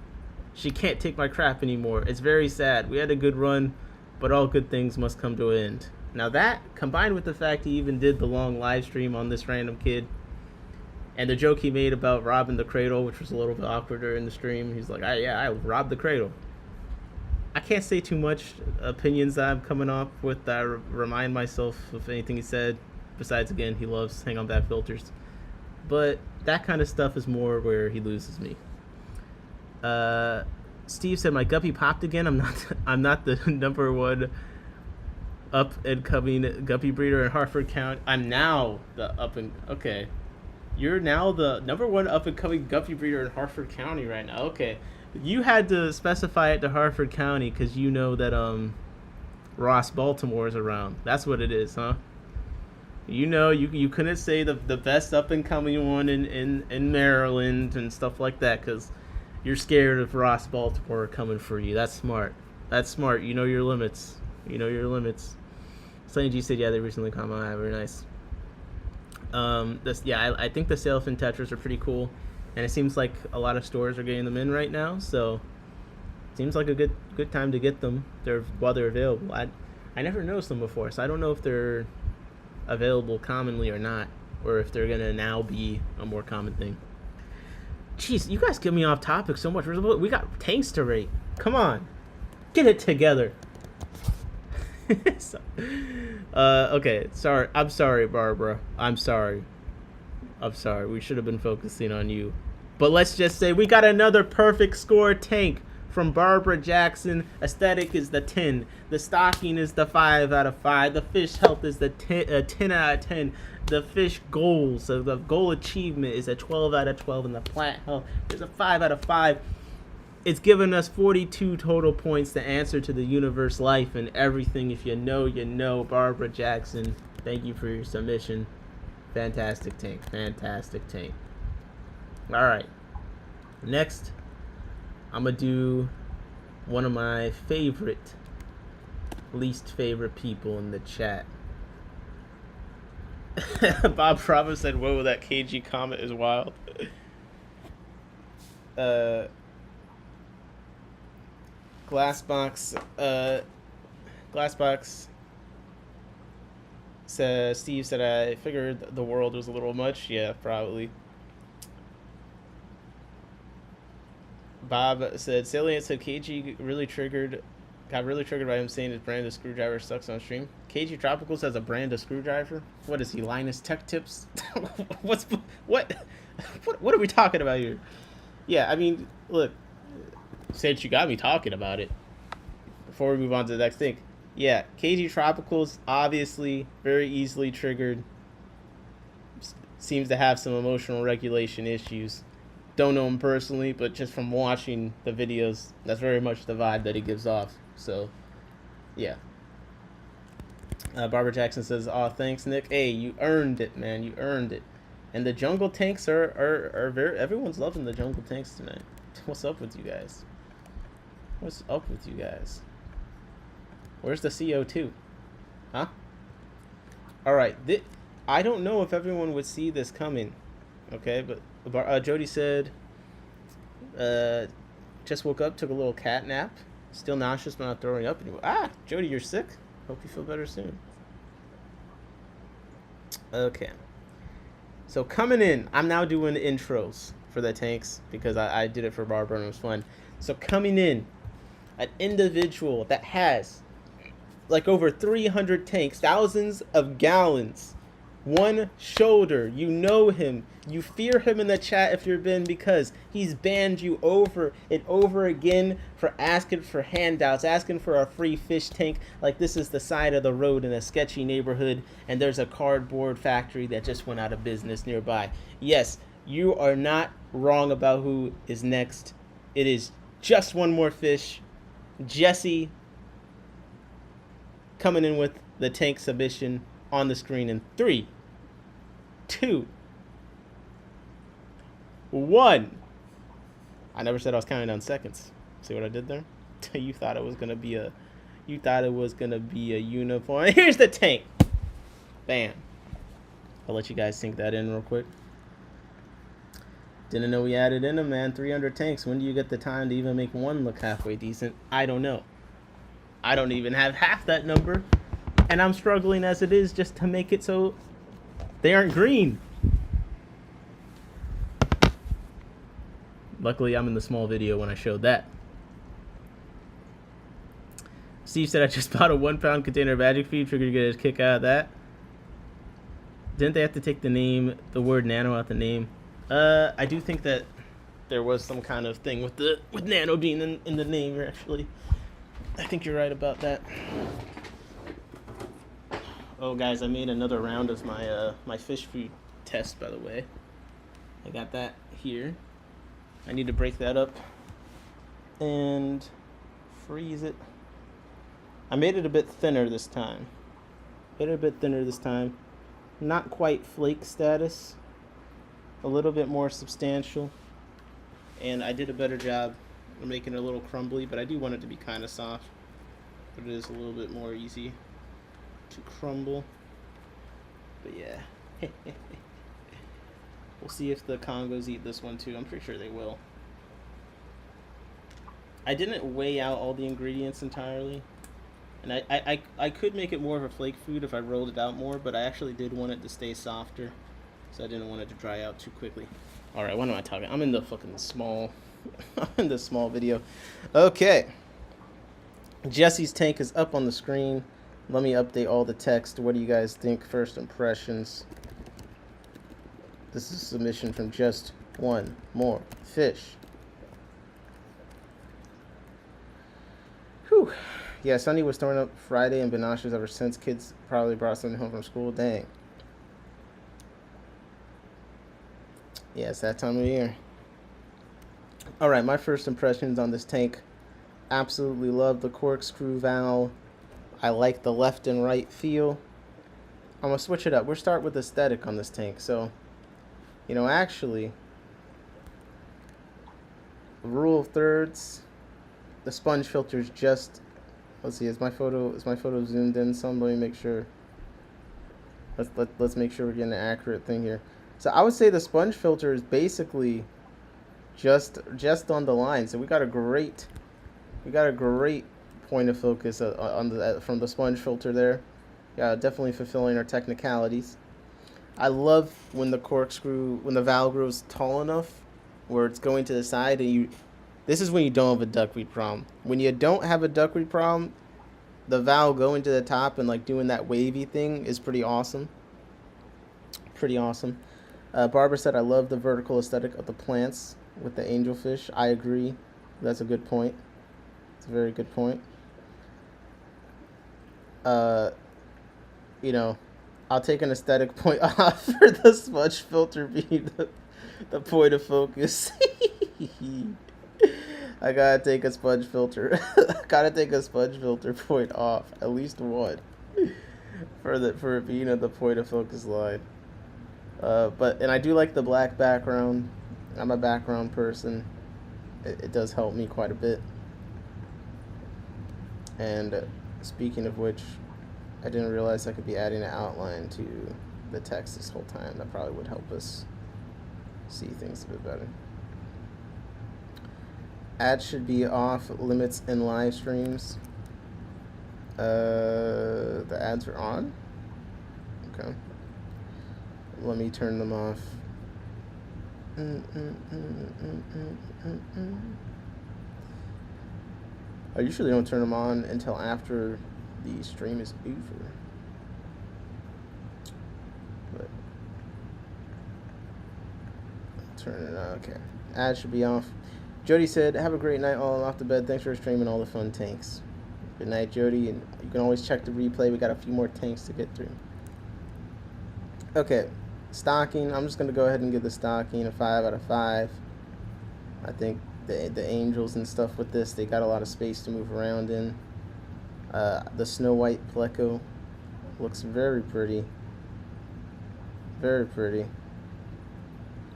She can't take my crap anymore. It's very sad. We had a good run, but all good things must come to an end." Now that, combined with the fact he even did the long live stream on this random kid, and the joke he made about robbing the cradle, which was a little bit awkward during the stream. He's like, I robbed the cradle. I can't say too much opinions that I'm coming up with that I remind myself of anything he said. Besides, again, he loves hang on bad filters. But that kind of stuff is more where he loses me. Steve said, "My guppy popped again. I'm not the number one up and coming guppy breeder in Hartford County. I'm now the okay. You're now the number one up and coming guppy breeder in Hartford County right now. Okay. You had to specify it to Hartford County because you know that Ross Baltimore is around. That's what it is, huh? You know, you couldn't say the best up and coming one in Maryland and stuff like that because you're scared of Ross Baltimore coming for you. That's smart. That's smart. You know your limits. You know your limits. Sunny G said, "Yeah, they recently come out. Very nice." I think the Sailfin Tetras are pretty cool, and it seems like a lot of stores are getting them in right now. So, it seems like a good time to get them. While they're available. I never noticed them before, so I don't know if they're available commonly or not, or if they're gonna now be a more common thing. Jeez, you guys get me off topic so much. We got tanks to rate. Come on, get it together. Okay, sorry. I'm sorry, Barbara. I'm sorry. We should have been focusing on you. But let's just say we got another perfect score tank from Barbara Jackson. Aesthetic is the 10. The stocking is the 5 out of 5. The fish health is the 10 out of 10. The fish goals, so the goal achievement is a 12 out of 12. And the plant health is a 5 out of 5. It's given us 42 total points to answer to the universe, life, and everything. If you know, you know. Barbara Jackson, thank you for your submission. Fantastic tank. All right. Next, I'm going to do one of my least favorite people in the chat. Bob Bravo said, "Whoa, that KG comment is wild." Glassbox says, Steve said, "I figured the world was a little much." Yeah, probably. Bob said, "Salient said KG got really triggered by him saying his brand of screwdriver sucks on stream." KG Tropicals has a brand of screwdriver? What is he, Linus Tech Tips? What are we talking about here? Yeah, I mean, look, since you got me talking about it, before we move on to the next thing, yeah, KG Tropicals, obviously very easily triggered, seems to have some emotional regulation issues. Don't know him personally, but just from watching the videos, that's very much the vibe that he gives off. So, yeah. Barbara Jackson says, "Oh, thanks, Nick. Hey, you earned it, man. You earned it." And the jungle tanks are very... Everyone's loving the jungle tanks tonight. What's up with you guys? Where's the CO2? Huh? Alright. I don't know if everyone would see this coming. Okay, but Jody said, "Just woke up, took a little cat nap. Still nauseous, but not throwing up anymore." Ah, Jody, you're sick? Hope you feel better soon. Okay. So coming in, I'm now doing intros for the tanks because I did it for Barbara and it was fun. So coming in, an individual that has like over 300 tanks, thousands of gallons, one shoulder. You know him. You fear him in the chat if you're been, because he's banned you over and over again for asking for handouts, asking for a free fish tank. Like this is the side of the road in a sketchy neighborhood and there's a cardboard factory that just went out of business nearby. Yes, you are not wrong about who is next. It is just one more fish. Jesse coming in with the tank submission on the screen in 3, 2, 1. I never said I was counting down seconds. See what I did there? You thought it was gonna be a uniform. Here's the tank. Bam. I'll let you guys sink that in real quick. Didn't know we added in them, man. 300 tanks. When do you get the time to even make one look halfway decent? I don't know. I don't even have half that number. And I'm struggling as it is just to make it so they aren't green. Luckily, I'm in the small video when I showed that. Steve said I just bought a 1-pound container of magic feed. Figured you'd get a kick out of that. Didn't they have to take the word nano out the name? I do think that there was some kind of thing with nano being in the name, actually. I think you're right about that. Oh, guys, I made another round of my fish food test, by the way. I got that here. I need to break that up and freeze it. I made it a bit thinner this time. Not quite flake status. A little bit more substantial. And I did a better job of making it a little crumbly, but I do want it to be kind of soft. But it is a little bit more easy to crumble. But yeah. We'll see if the Congos eat this one too. I'm pretty sure they will. I didn't weigh out all the ingredients entirely. And I could make it more of a flake food if I rolled it out more, but I actually did want it to stay softer. So I didn't want it to dry out too quickly. Alright, what am I talking? I'm in the fucking small I'm in the small video. Okay. Jesse's tank is up on the screen. Let me update all the text. What do you guys think? First impressions. This is a submission from Just One More Fish. Whew. Yeah, Sunny was throwing up Friday and Benashes ever since. Kids probably brought something home from school. Dang. Yeah, it's that time of year. Alright, my first impressions on this tank. Absolutely love the corkscrew valve. I like the left and right feel. I'm going to switch it up. We'll start with aesthetic on this tank. So, you know, actually, the rule of thirds, the sponge filter is just, let's see, is my photo zoomed in some? Let me make sure. Let's make sure we're getting an accurate thing here. So I would say the sponge filter is basically just on the line. So we got a great point of focus from the sponge filter there. Yeah, definitely fulfilling our technicalities. I love when the valve grows tall enough where it's going to the side, and this is when you don't have a duckweed problem. When you don't have a duckweed problem, the valve going to the top and like doing that wavy thing is pretty awesome. Barbara said, I love the vertical aesthetic of the plants with the angelfish. I agree. That's a good point. It's a very good point. You know, I'll take an aesthetic point off for the smudge filter being the point of focus. I gotta take a sponge filter. Point off. At least one. For it being at the point of focus line. And I do like the black background. I'm a background person. It does help me quite a bit. And speaking of which, I didn't realize I could be adding an outline to the text this whole time. That probably would help us see things a bit better. Ads should be off limits in live streams. The ads are on? Okay. Let me turn them off. I usually don't turn them on until after the stream is over. But I'll turn it on. Okay. Ads should be off. Jody said, have a great night all off the bed. Thanks for streaming all the fun tanks. Good night, Jody. And you can always check the replay. We got a few more tanks to get through. Okay. Stocking. I'm just going to go ahead and give the stocking a 5 out of 5. I think the angels and stuff with this, they got a lot of space to move around in. The Snow White Pleco looks very pretty. Very pretty.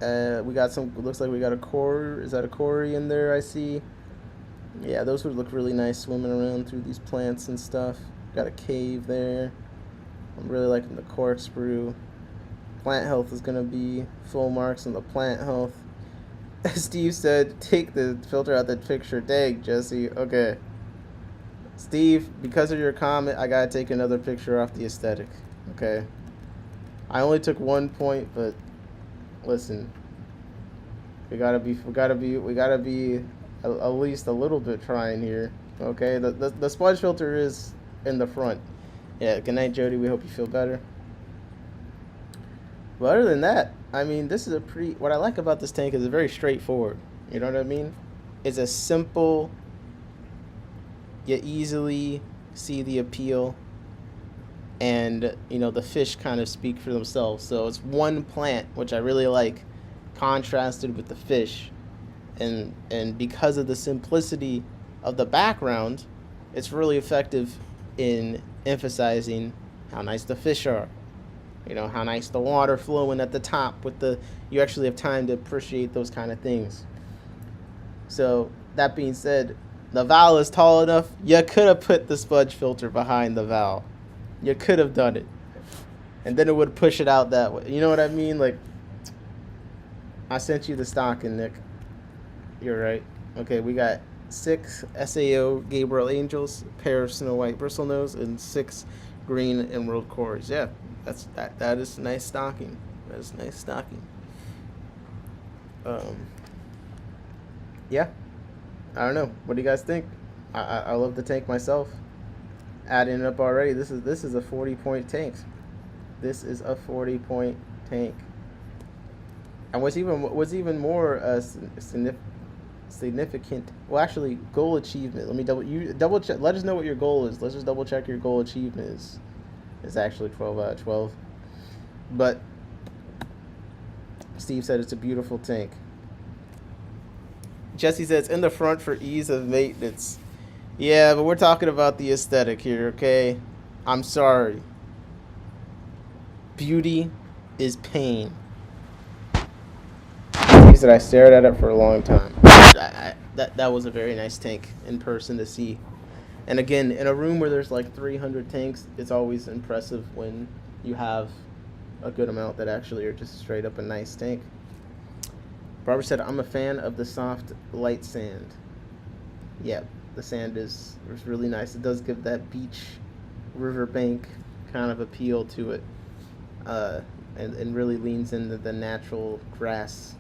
We got some. Looks like we got a core. Is that a Cory in there? I see. Yeah, those would look really nice swimming around through these plants and stuff. Got a cave there. I'm really liking the corkscrew. Plant health is gonna be full marks on the plant health. Steve said, "Take the filter out that picture." Dang, Jesse. Okay. Steve, because of your comment, I gotta take another picture off the aesthetic. Okay. I only took 1 point, but listen, we gotta be at least a little bit trying here. Okay. The sponge filter is in the front. Yeah. Good night, Jody. We hope you feel better. But other than that, I mean, this is a pretty. What I like about this tank is it's very straightforward. You know what I mean? It's a simple. You easily see the appeal, and you know the fish kind of speak for themselves. So it's one plant, which I really like, contrasted with the fish, and because of the simplicity of the background, it's really effective in emphasizing how nice the fish are. You know, how nice the water flowing at the top with the, you actually have time to appreciate those kind of things. So that being said, the valve is tall enough. You could have put the sponge filter behind the valve. You could have done it. And then it would push it out that way. You know what I mean? Like, I sent you the stocking, Nick. You're right. Okay, we got 6 SAO Gabriel Angels, a pair of Snow White Bristlenose, and 6 green Emerald Cories. Yeah, that is nice stocking. That is nice stocking. Yeah. I don't know. What do you guys think? I love the tank myself. Adding it up already. This is a 40-point tank. This is a 40-point tank. And what's even more significant. Well, actually, goal achievement. Let me double check. Let us know what your goal is. Let's just double check your goal achievement is. It's actually 12 out of 12. But Steve said it's a beautiful tank. Jesse says in the front for ease of maintenance. Yeah, but we're talking about the aesthetic here, okay? I'm sorry. Beauty is pain. He said I stared at it for a long time. That was a very nice tank in person to see. And again, in a room where there's like 300 tanks, it's always impressive when you have a good amount that actually are just straight up a nice tank. Barbara said, I'm a fan of the soft, light sand. Yeah, the sand is really nice. It does give that beach, riverbank kind of appeal to it. And really leans into the natural grass.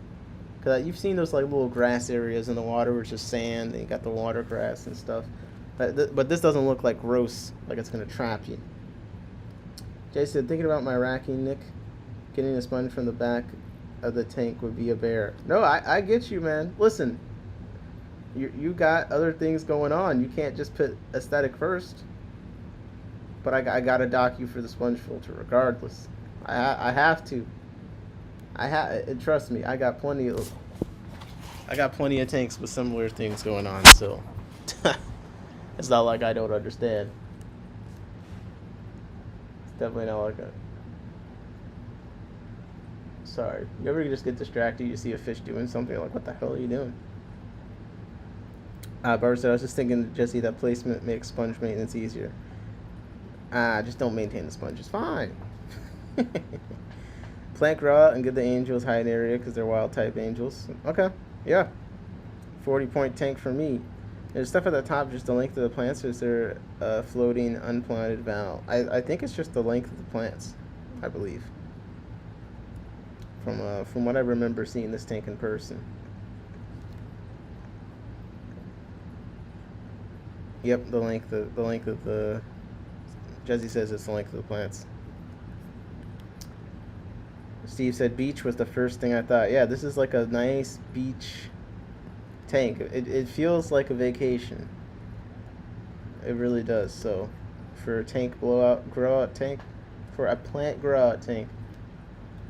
Because you've seen those like little grass areas in the water where it's just sand and you got the water grass and stuff. But this doesn't look like gross, like it's going to trap you. Jay said, thinking about my racking, Nick, getting a sponge from the back of the tank would be a bear. No, I get you, man. Listen, you got other things going on. You can't just put aesthetic first. But I got to dock you for the sponge filter regardless. I have to. Trust me, I got plenty of tanks with similar things going on, so it's not like I don't understand. It's definitely not like that. Sorry. You ever just get distracted, you see a fish doing something, like, what the hell are you doing? Barbara said, I was just thinking, Jesse, that placement makes sponge maintenance easier. Just don't maintain the sponge. It's fine. Plant grow out and give the angels hide area because they're wild type angels. Okay. Yeah. 40-point tank for me. There's stuff at the top, just the length of the plants, or is there a floating unplanted valve? I think it's just the length of the plants, I believe. From what I remember seeing this tank in person. Yep, the length of the. Jesse says it's the length of the plants. Steve said beach was the first thing I thought. Yeah, this is like a nice beach tank. It feels like a vacation. It really does. So, for a tank grow out tank, for a plant grow out tank,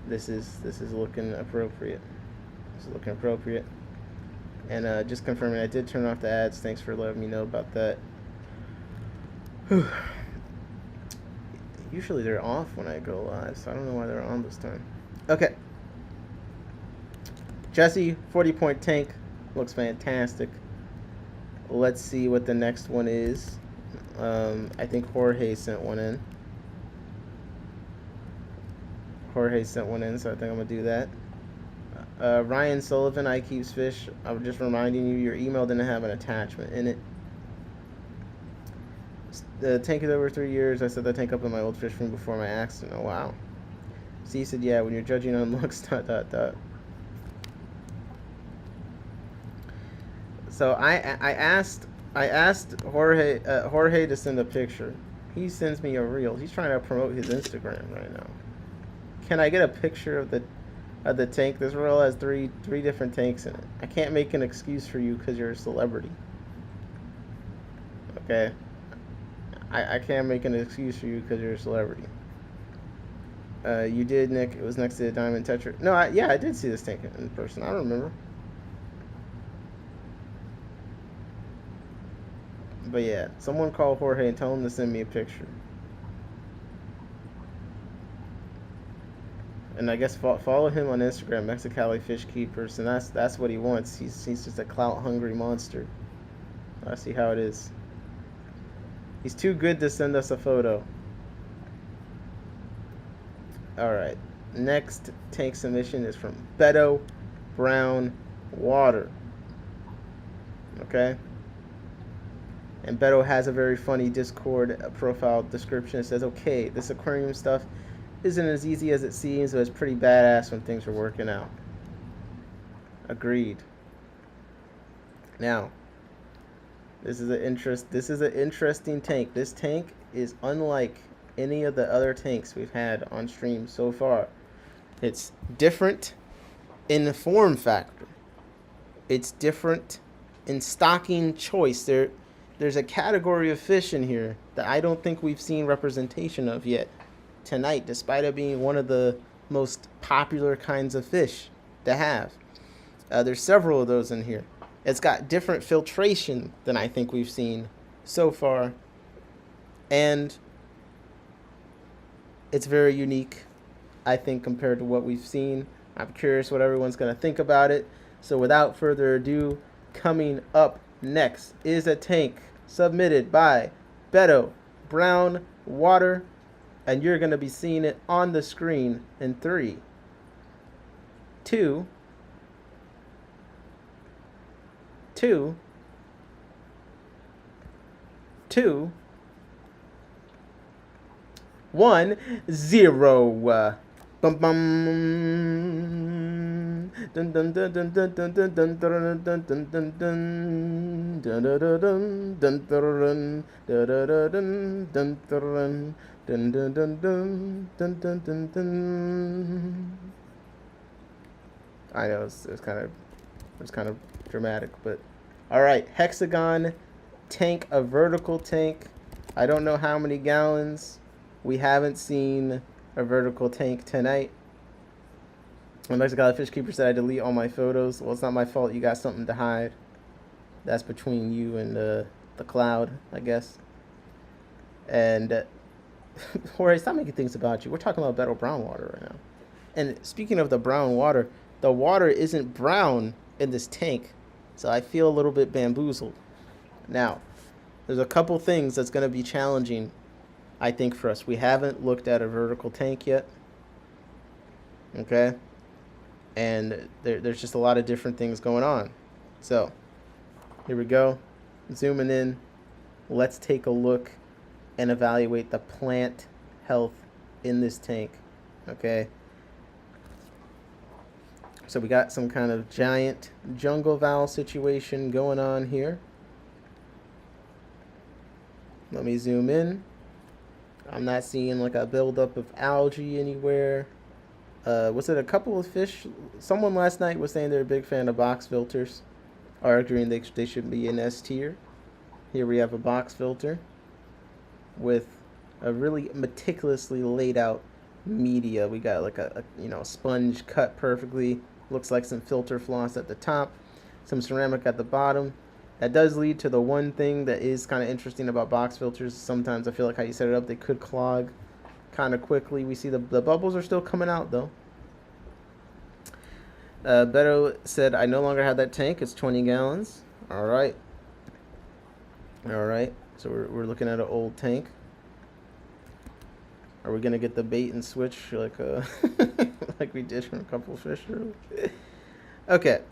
this is looking appropriate. This is looking appropriate. And just confirming, I did turn off the ads. Thanks for letting me know about that. Usually they're off when I go live, so I don't know why they're on this time. Okay. Jesse, 40-point tank. Looks fantastic. Let's see what the next one is. I think Jorge sent one in. So I think I'm going to do that. Ryan Sullivan, I Keeps Fish. I'm just reminding you, your email didn't have an attachment in it. The tank is over 3 years. I set the tank up in my old fish room before my accident. Oh, wow. C said, yeah, when you're judging on looks, ... So I asked Jorge to send a picture. He sends me a reel. He's trying to promote his Instagram right now. Can I get a picture of the tank? This reel has three different tanks in it. I can't make an excuse for you because you're a celebrity. Okay? I can't make an excuse for you because you're a celebrity. You did, Nick. It was next to the Diamond Tetra. No, I did see this tank in person. I remember. But yeah, someone call Jorge and tell him to send me a picture. And I guess follow him on Instagram, Mexicali Fishkeepers, and that's what he wants. He's just a clout hungry monster. I see how it is. He's too good to send us a photo. All right. Next tank submission is from Beto Brown Water. Okay. And Beto has a very funny Discord profile description. It says, okay, this aquarium stuff isn't as easy as it seems, but it's pretty badass when things are working out. Agreed. Now, this is an interesting tank. This tank is unlike any of the other tanks we've had on stream so far. It's different in the form factor. It's different in stocking choice. There's a category of fish in here that I don't think we've seen representation of yet tonight, despite it being one of the most popular kinds of fish to have. There's several of those in here. It's got different filtration than I think we've seen so far. And it's very unique, I think, compared to what we've seen. I'm curious what everyone's going to think about it. So without further ado, coming up next is a tank submitted by Beto Brown Water. And you're going to be seeing it on the screen in 3, 2, 1, 0. Bum bum. Dun dun dun dun dun dun dun dun dun dun dun dun dun dun dun dun dun dun. I know it's kind of dramatic, but all right, hexagon tank, a vertical tank. I don't know how many gallons. We haven't seen a vertical tank tonight. When Mexicali Fishkeeper said I delete all my photos, well, it's not my fault. You got something to hide. That's between you and the cloud, I guess. And Jorge, stop making things about you. We're talking about Beto Brown Water right now. And speaking of the brown water, the water isn't brown in this tank, so I feel a little bit bamboozled. Now, there's a couple things that's going to be challenging, I think, for us. We haven't looked at a vertical tank yet. Okay? And there's just a lot of different things going on. So, here we go. Zooming in. Let's take a look and evaluate the plant health in this tank. Okay? So we got some kind of giant jungle vowel situation going on here. Let me zoom in. I'm not seeing like a buildup of algae anywhere. Was it a couple of fish? Someone last night was saying they're a big fan of box filters, arguing they should be in S tier. Here we have a box filter with a really meticulously laid out media. We got like a sponge cut perfectly. Looks like some filter floss at the top, some ceramic at the bottom, That does lead to the one thing that is kind of interesting about box filters. Sometimes I feel like how you set it up, they could clog kind of quickly. We see the bubbles are still coming out though. Beto said, I no longer have that tank. It's 20 gallons. All right. All right. So we're looking at an old tank. Are we going to get the bait and switch like like we did from a couple fish rooms? Okay.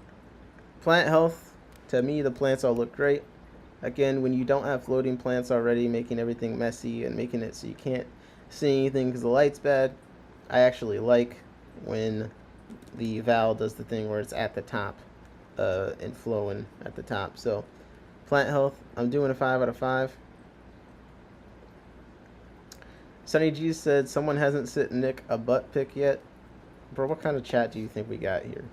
Plant health. To me, the plants all look great. Again, when you don't have floating plants already, making everything messy and making it so you can't see anything because the light's bad, I actually like when the valve does the thing where it's at the top and flowing at the top. So plant health, I'm doing a 5 out of 5. Sunny G said someone hasn't sent Nick a butt pic yet. Bro, what kind of chat do you think we got here?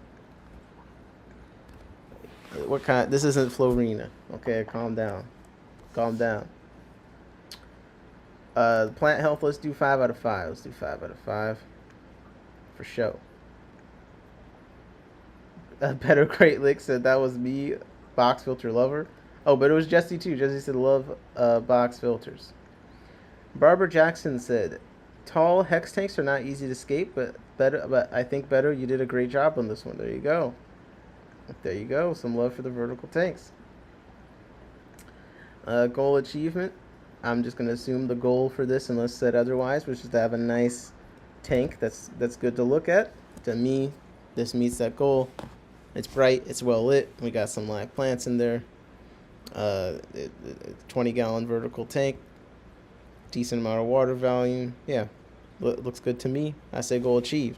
What kind? This isn't Florina. Okay, calm down. Calm down. Plant health, let's do 5 out of 5. Let's do 5 out of 5. For sure. Better Great Lick said that was me, box filter lover. Oh, but it was Jesse too. Jesse said love box filters. Barbara Jackson said, tall hex tanks are not easy to escape, but I think better. You did a great job on this one. There you go. There you go. Some love for the vertical tanks. Goal achievement. I'm just going to assume the goal for this, unless said otherwise, which is to have a nice tank that's good to look at. To me, this meets that goal. It's bright. It's well lit. We got some live plants in there. 20-gallon vertical tank. Decent amount of water volume. Yeah, looks good to me. I say goal achieved.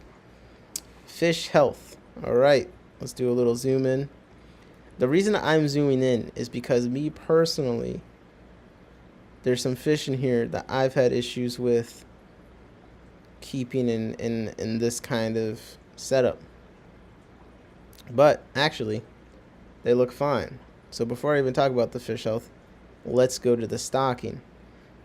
Fish health. All right, let's do a little zoom in. The reason I'm zooming in is because me personally, there's some fish in here that I've had issues with keeping in this kind of setup. But actually, they look fine. So before I even talk about the fish health, let's go to the stocking.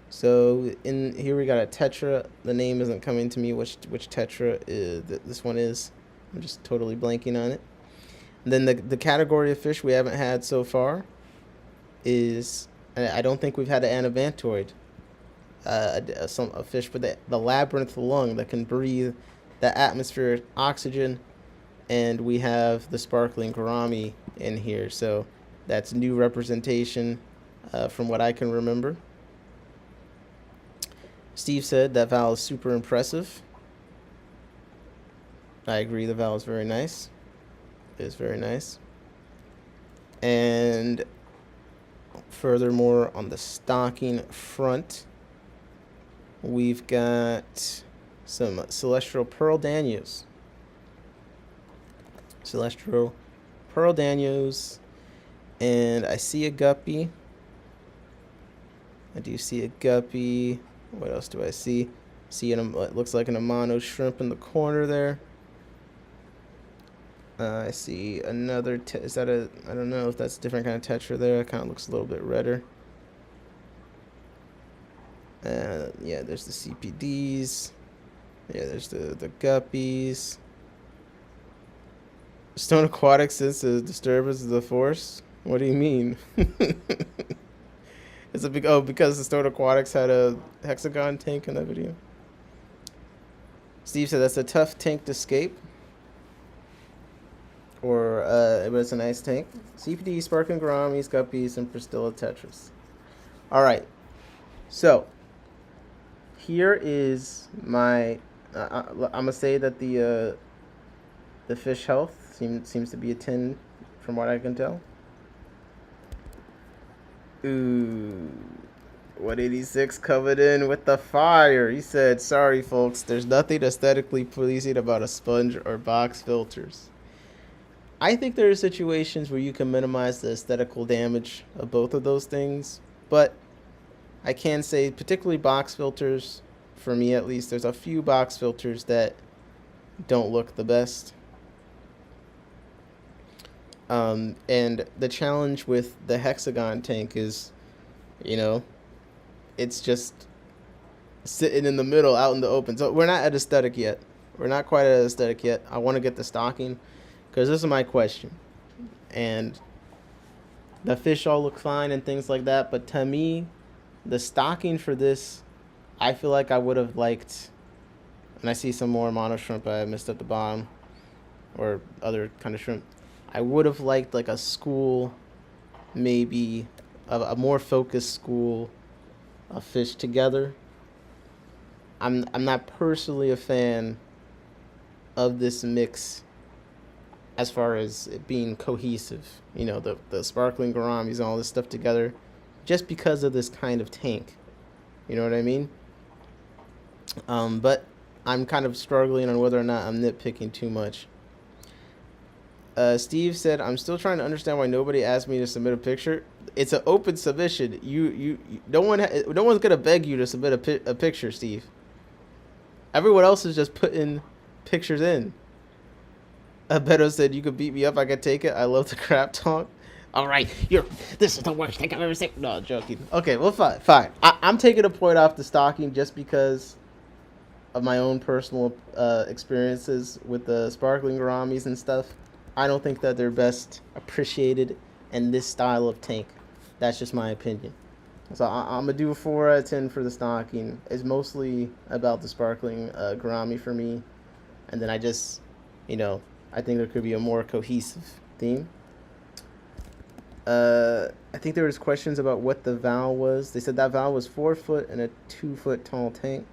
So in here we got a tetra. The name isn't coming to me which tetra this one is. I'm just totally blanking on it. And then the category of fish we haven't had so far is, I don't think we've had an anavantoid. A fish with the labyrinth lung that can breathe that atmospheric oxygen. And we have the sparkling gourami in here. So that's new representation from what I can remember. Steve said that valve is super impressive. I agree, the valve is very nice. It is very nice. And furthermore, on the stocking front, we've got some celestial pearl danios. Celestial pearl danios. And I see a guppy. I do see a guppy. What else do I see? See it looks like an Amano shrimp in the corner there. I see another. Is that a? I don't know if that's a different kind of tetra there. It kind of looks a little bit redder. Yeah, there's the CPDs. Yeah, there's the guppies. Stone Aquatic says the disturbance of the force. What do you mean? Is it because the Stone Aquatics had a hexagon tank in that video? Steve said that's a tough tank to escape. Or but it's a nice tank. CPD, sparkling gouramis, guppies, and Pristilla tetras. All right. So here is my. I'm gonna say that the fish health seems to be a 10 from what I can tell. Ooh, 186 covered in with the fire. He said, sorry folks, there's nothing aesthetically pleasing about a sponge or box filters. I think there are situations where you can minimize the aesthetical damage of both of those things, but I can say particularly box filters, for me at least, there's a few box filters that don't look the best. And the challenge with the hexagon tank is, it's just sitting in the middle out in the open. So we're not at aesthetic yet. We're not quite at aesthetic yet. I want to get the stocking because this is my question. And The fish all look fine and things like that, but to me, the stocking for this, I feel like I would have liked, and I see some more mono shrimp I missed at the bottom, or other kind of shrimp. I would have liked like a school, maybe a more focused school of fish together. I'm not personally a fan of this mix as far as it being cohesive. You know, the sparkling gouramis and all this stuff together, just because of this kind of tank. You know what I mean? But I'm kind of struggling on whether or not I'm nitpicking too much. Steve said, "I'm still trying to understand why nobody asked me to submit a picture. It's an open submission. You no one's gonna beg you to submit a picture, Steve. Everyone else is just putting pictures in." Beto said, "You could beat me up. I could take it. I love the crap talk." All right, this is the worst thing I've ever seen. No, joking. Okay, well, fine. I'm taking a point off the stocking just because of my own personal experiences with the sparkling gouramis and stuff. I don't think that they're best appreciated in this style of tank. That's just my opinion. So I'm going to do a 4 out of 10 for the stocking. It's mostly about the sparkling gourami for me. And then I just, I think there could be a more cohesive theme. I think there was questions about what the valve was. They said that valve was 4 foot and a 2 foot tall tank.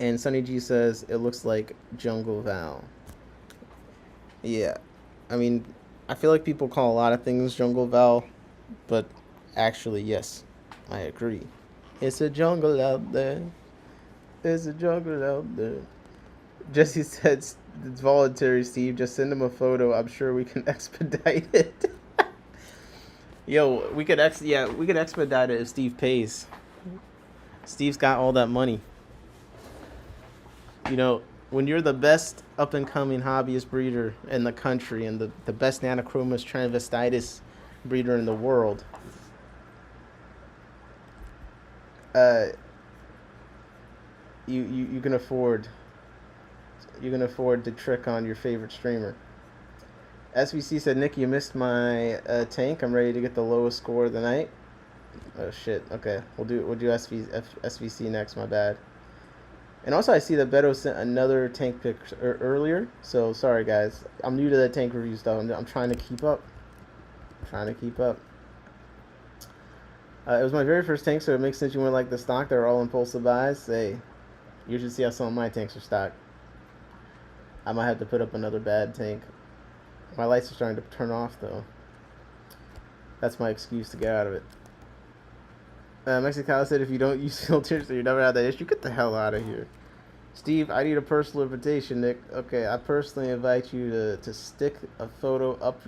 And Sunny G says it looks like jungle valve. Yeah, I mean, I feel like people call a lot of things jungle valve, but actually, yes, I agree. It's a jungle out there. There's a jungle out there. Jesse said it's voluntary, Steve. Just send him a photo. I'm sure we can expedite it. Yo, we could expedite it if Steve pays. Steve's got all that money. When you're the best up-and-coming hobbyist breeder in the country and the best Nanochromis transvestitis breeder in the world, you can afford to trick on your favorite streamer. SVC said, "Nick, you missed my tank. I'm ready to get the lowest score of the night." Oh shit. Okay, we'll do SVC next. My bad. And also, I see that Beto sent another tank pic earlier. So, sorry, guys. I'm new to that tank review stuff. I'm trying to keep up. It was my very first tank, so it makes sense you wouldn't like the stock. They're all impulsive buys. Hey, you should see how some of my tanks are stocked. I might have to put up another bad tank. My lights are starting to turn off, though. That's my excuse to get out of it. Mexicali said, "If you don't use filters, so you never have that issue, get the hell out of here." Steve, I need a personal invitation, Nick. Okay, I personally invite you to stick a photo up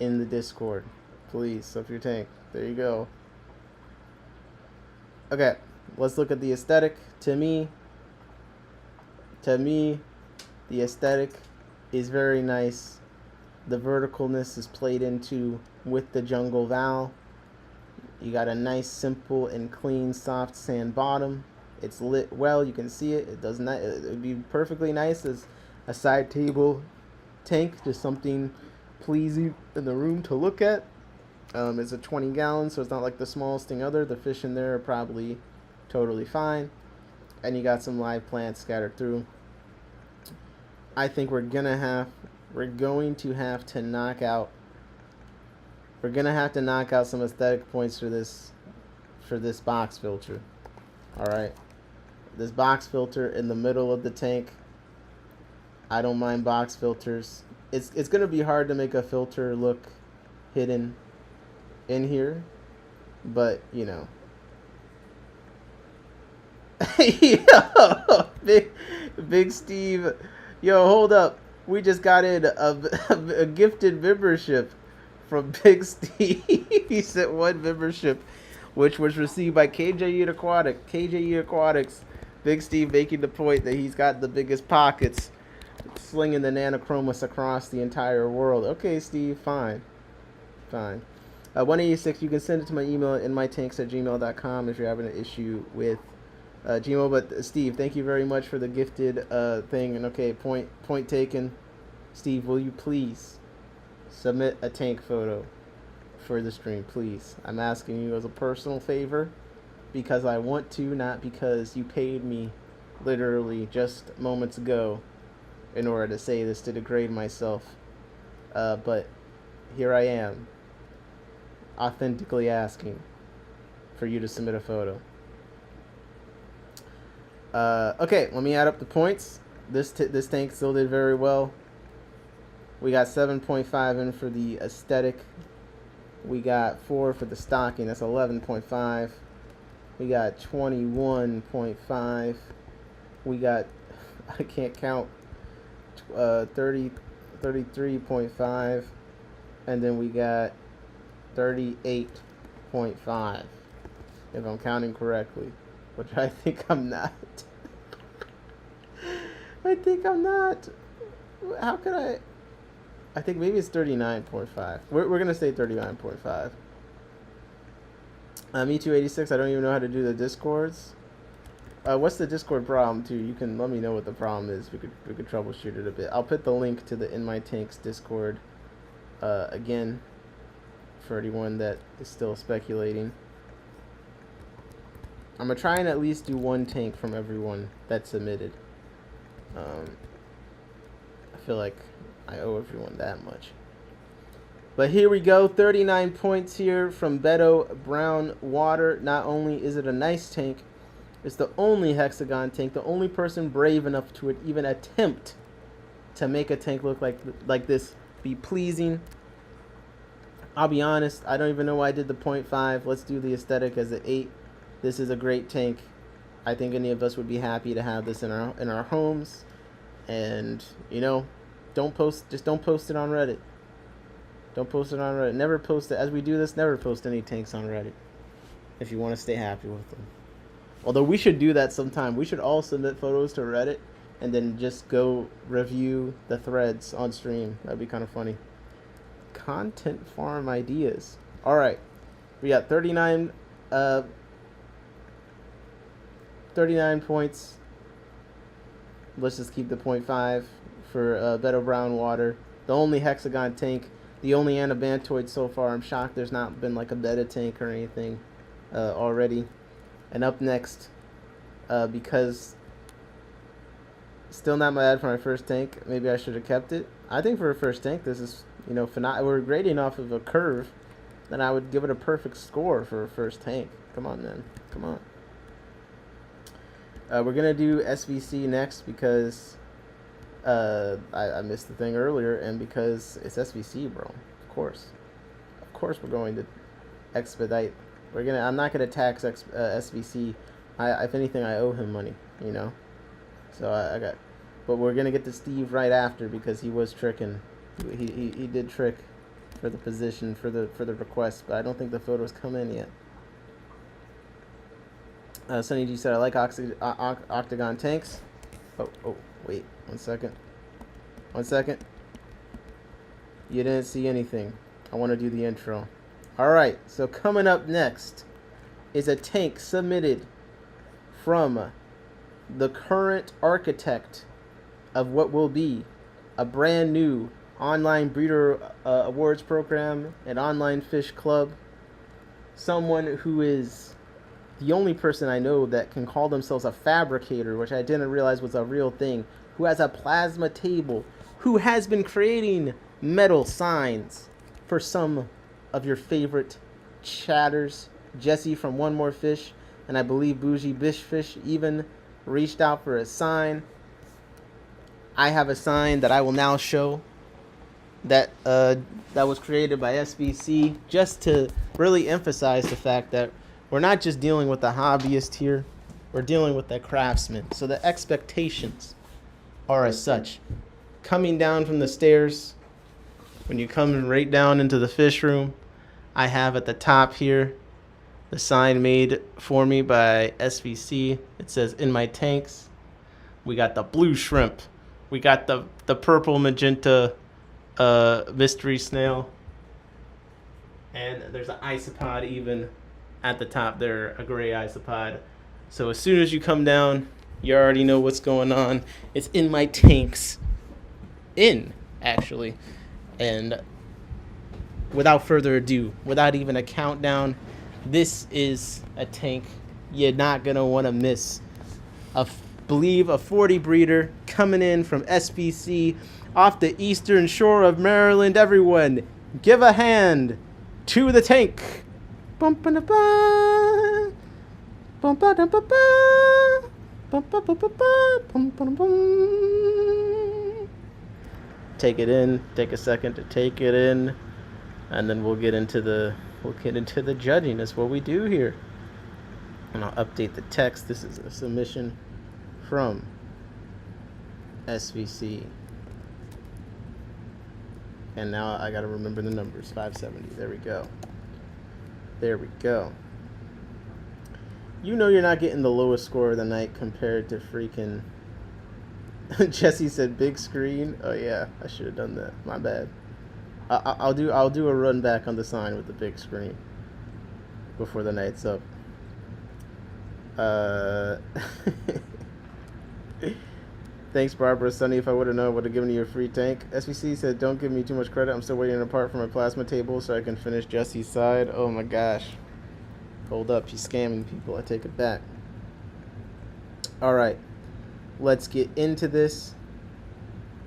in the Discord, please, of your tank. There you go. Okay, let's look at the aesthetic. To me, the aesthetic is very nice. The verticalness is played into with the jungle valve. You got a nice, simple, and clean, soft sand bottom. It's lit well. You can see it. It would be perfectly nice as a side table tank, just something pleasing in the room to look at. It's a 20 gallon, so it's not like the smallest thing ever. The fish in there are probably totally fine. And you got some live plants scattered through. I think we're going to have to knock out some aesthetic points for this box filter. All right, this box filter in the middle of the tank. I don't mind box filters. It's gonna be hard to make a filter look hidden in here, but Yo, big Steve. Yo, hold up. We just got in a gifted membership from Big Steve. He sent one membership, which was received by KJE Aquatics. Big Steve making the point that he's got the biggest pockets, slinging the Nanochromis across the entire world. Okay, Steve, fine. 186, you can send it to my email in mytanks@gmail.com if you're having an issue with Gmail. But Steve, thank you very much for the gifted thing. And okay, point taken. Steve, will you please submit a tank photo for the stream, please. I'm asking you as a personal favor because I want to, not because you paid me literally just moments ago in order to say this to degrade myself. But here I am, authentically asking for you to submit a photo. Okay, let me add up the points. This tank still did very well. We got 7.5 in for the aesthetic. We got 4 for the stocking. That's 11.5. We got 21.5. We got, I can't count, 33.5. And then we got 38.5, if I'm counting correctly, which I think I'm not. I think I'm not. How could I think maybe it's 39.5. We're going to say 39.5. Me286, I don't even know how to do the Discords. What's the Discord problem, too? You can let me know what the problem is. We could troubleshoot it a bit. I'll put the link to the In My Tanks Discord again for anyone that is still speculating. I'm going to try and at least do one tank from everyone that submitted. I feel like I owe everyone that much. But here we go. 39 points here from Beto Brown Water. Not only is it a nice tank, it's the only hexagon tank, the only person brave enough to even attempt to make a tank look like this, be pleasing. I'll be honest, I don't even know why I did the 0.5. Let's do the aesthetic as an 8. This is a great tank. I think any of us would be happy to have this in our homes. And, you know, just don't post it on Reddit. Don't post it on Reddit. Never post it. As we do this, never post any tanks on Reddit if you want to stay happy with them. Although we should do that sometime. We should all submit photos to Reddit and then just go review the threads on stream. That'd be kind of funny. Content farm ideas. All right. We got 39 points. Let's just keep the 0.5 for Beto Brown Water. The only hexagon tank. The only anabantoid so far. I'm shocked there's not been like a beta tank or anything already. And up next, because still not bad for my first tank. Maybe I should have kept it. I think for a first tank, this is, you know, we're grading off of a curve. Then I would give it a perfect score for a first tank. Come on, man. Come on. We're going to do SVC next because I missed the thing earlier, and because it's SVC, bro. Of course we're going to expedite. I'm not gonna tax SVC. If anything, I owe him money, you know. So but we're gonna get to Steve right after because he was tricking. He did trick for the position for the request, but I don't think the photos come in yet. Sunny G said I like octagon tanks. Oh wait, 1 second. 1 second. You didn't see anything. I want to do the intro. Alright, so coming up next is a tank submitted from the current architect of what will be a brand new online breeder awards program, an online fish club. Someone who is the only person I know that can call themselves a fabricator, which I didn't realize was a real thing, who has a plasma table, who has been creating metal signs for some of your favorite chatters. Jesse from One More Fish, and I believe Bougie Bishfish even reached out for a sign. I have a sign that I will now show that was created by SBC just to really emphasize the fact that we're not just dealing with the hobbyist here, we're dealing with the craftsman. So the expectations are as such. Coming down from the stairs, when you come right down into the fish room, I have at the top here the sign made for me by SVC. It says, "In my tanks." We got the blue shrimp. We got the purple magenta mystery snail. And there's an isopod even at the top there, a gray isopod. So as soon as you come down, you already know what's going on. It's in my tanks. Actually. And without further ado, without even a countdown, this is a tank you're not going to want to miss. Believe a 40 breeder coming in from SBC off the eastern shore of Maryland. Everyone, give a hand to the tank. Take it in. Take a second to take it in, and then we'll get into the judging. That's what we do here. And I'll update the text. This is a submission from SVC. And now I gotta remember the numbers. 570. There we go. There we go. You know you're not getting the lowest score of the night compared to freaking... Jesse said big screen. Oh yeah, I should have done that. My bad. I'll do a run back on the sign with the big screen before the night's up. Thanks, Barbara. Sonny, if I would have known, I would have given you a free tank. SVC said, don't give me too much credit. I'm still waiting apart from my plasma table so I can finish Jesse's side. Oh my gosh. Hold up. He's scamming people. I take it back. All right. Let's get into this.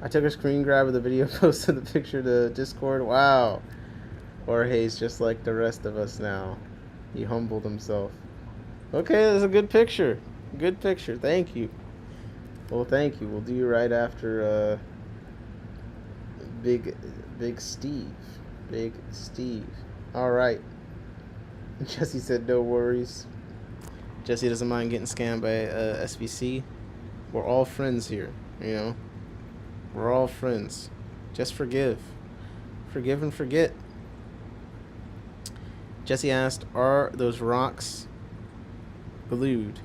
I took a screen grab of the video, posted the picture to Discord. Wow. Jorge's just like the rest of us now. He humbled himself. Okay, that's a good picture. Good picture. Thank you. Well, thank you. We'll do you right after Big Steve. Big Steve. All right. Jesse said no worries. Jesse doesn't mind getting scammed by SVC. We're all friends here, you know. We're all friends. Just forgive. Forgive and forget. Jesse asked, are those rocks glued?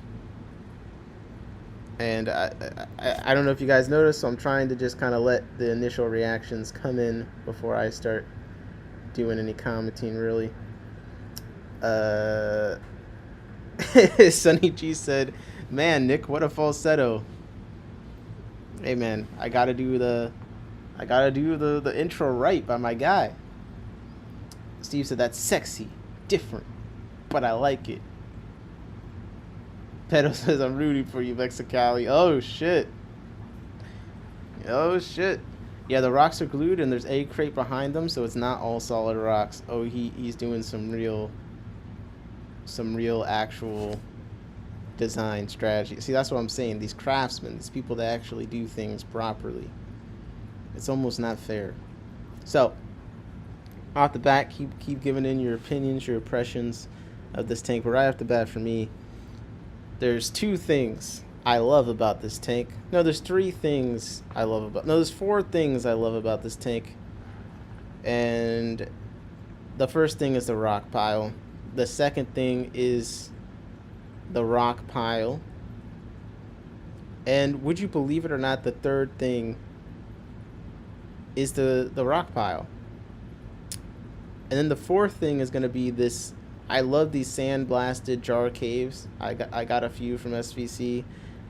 And I don't know if you guys noticed, so I'm trying to just kind of let the initial reactions come in before I start doing any commenting, really. Sonny G said, man, Nick, what a falsetto. Hey, man, I gotta do the intro right by my guy. Steve said, that's sexy, different, but I like it. Pedo says, I'm rooting for you, Mexicali. Oh, shit. Oh, shit. Yeah, the rocks are glued, and there's egg crate behind them, so it's not all solid rocks. Oh, he's doing some real actual design strategy. See, that's what I'm saying. These craftsmen, these people that actually do things properly. It's almost not fair. So, off the bat, keep giving in your opinions, your impressions of this tank. But right off the bat, for me, there's two things I love about this tank. No, there's three things I love about... No, there's four things I love about this tank. And the first thing is the rock pile. The second thing is the rock pile. And would you believe it or not, the third thing is the rock pile. And then the fourth thing is going to be this... I love these sand-blasted jar caves. I got a few from SVC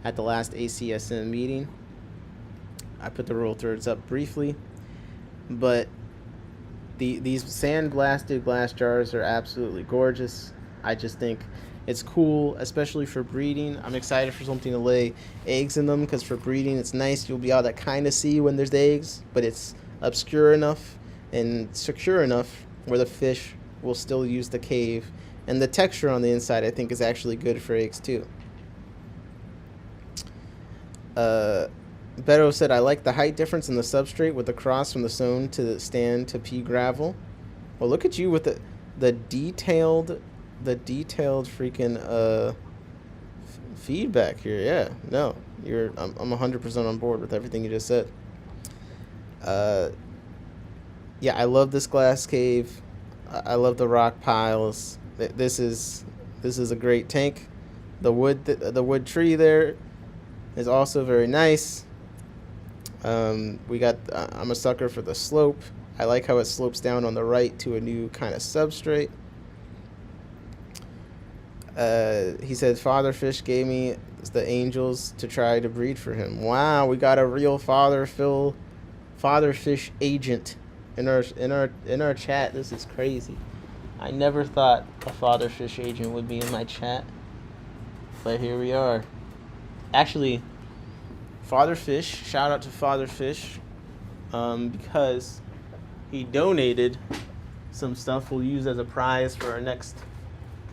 at the last ACSM meeting. I put the roll thirds up briefly. But these sand-blasted glass jars are absolutely gorgeous. I just think it's cool, especially for breeding. I'm excited for something to lay eggs in them, because for breeding it's nice. You'll be able to kind of see when there's eggs, but it's obscure enough and secure enough where the fish will still use the cave. And the texture on the inside, I think, is actually good for eggs too. Beto said, I like the height difference in the substrate with the cross from the stone to the stand to pea gravel. Well, look at you with the detailed freaking feedback here. Yeah, no, I'm 100% on board with everything you just said. Yeah, I love this glass cave. I love the rock piles. This is a great tank. The wood tree there is also very nice. We got. I'm a sucker for the slope. I like how it slopes down on the right to a new kind of substrate. He said Father Fish gave me the angels to try to breed for him. Wow, we got a real Father Fish agent in our chat. This is crazy. I never thought a father fish agent would be in my chat, but here we are. Actually, Father Fish, shout out to Father Fish, because he donated some stuff we'll use as a prize for our next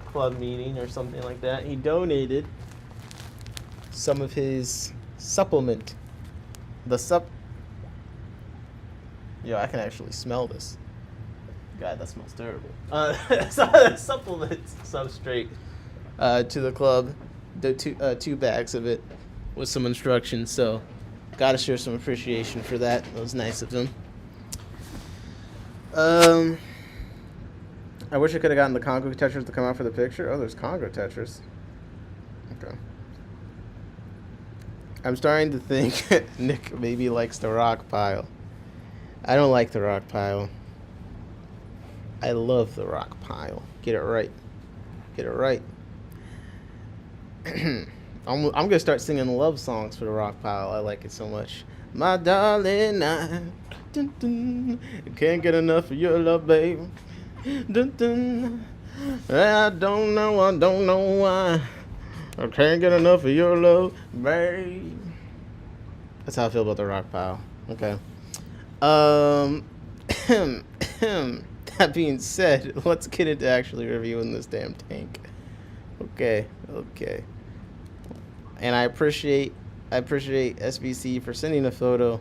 club meeting or something like that. He donated some of his supplement. Yo, I can actually smell this. God, that smells terrible. Supplement substrate to the club. The two bags of it with some instructions. So, gotta share some appreciation for that. It was nice of him. I wish I could have gotten the Congo Tetras to come out for the picture. Oh, there's Congo Tetras. Okay. I'm starting to think Nick maybe likes the rock pile. I don't like the rock pile. I love the rock pile. Get it right. Get it right. I'm gonna start singing love songs for the rock pile. I like it so much. My darling, I can't get enough of your love, babe. I don't know why. I can't get enough of your love, babe. That's how I feel about the rock pile. Okay. That being said, let's get into actually reviewing this damn tank. Okay. And I appreciate SBC for sending a photo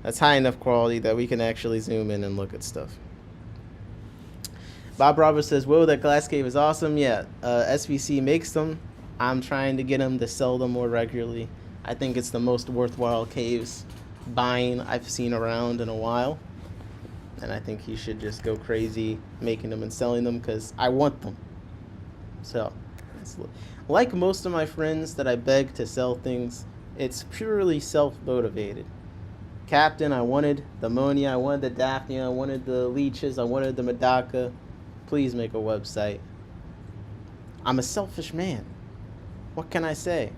that's high enough quality that we can actually zoom in and look at stuff. Bob Roberts says, whoa, that glass cave is awesome. Yeah, SBC makes them. I'm trying to get them to sell them more regularly. I think it's the most worthwhile caves buying I've seen around in a while. And I think he should just go crazy making them and selling them because I want them. So, like most of my friends that I beg to sell things, it's purely self-motivated. Captain, I wanted the Monia, I wanted the Daphnia, I wanted the leeches, I wanted the Medaka. Please make a website. I'm a selfish man. What can I say?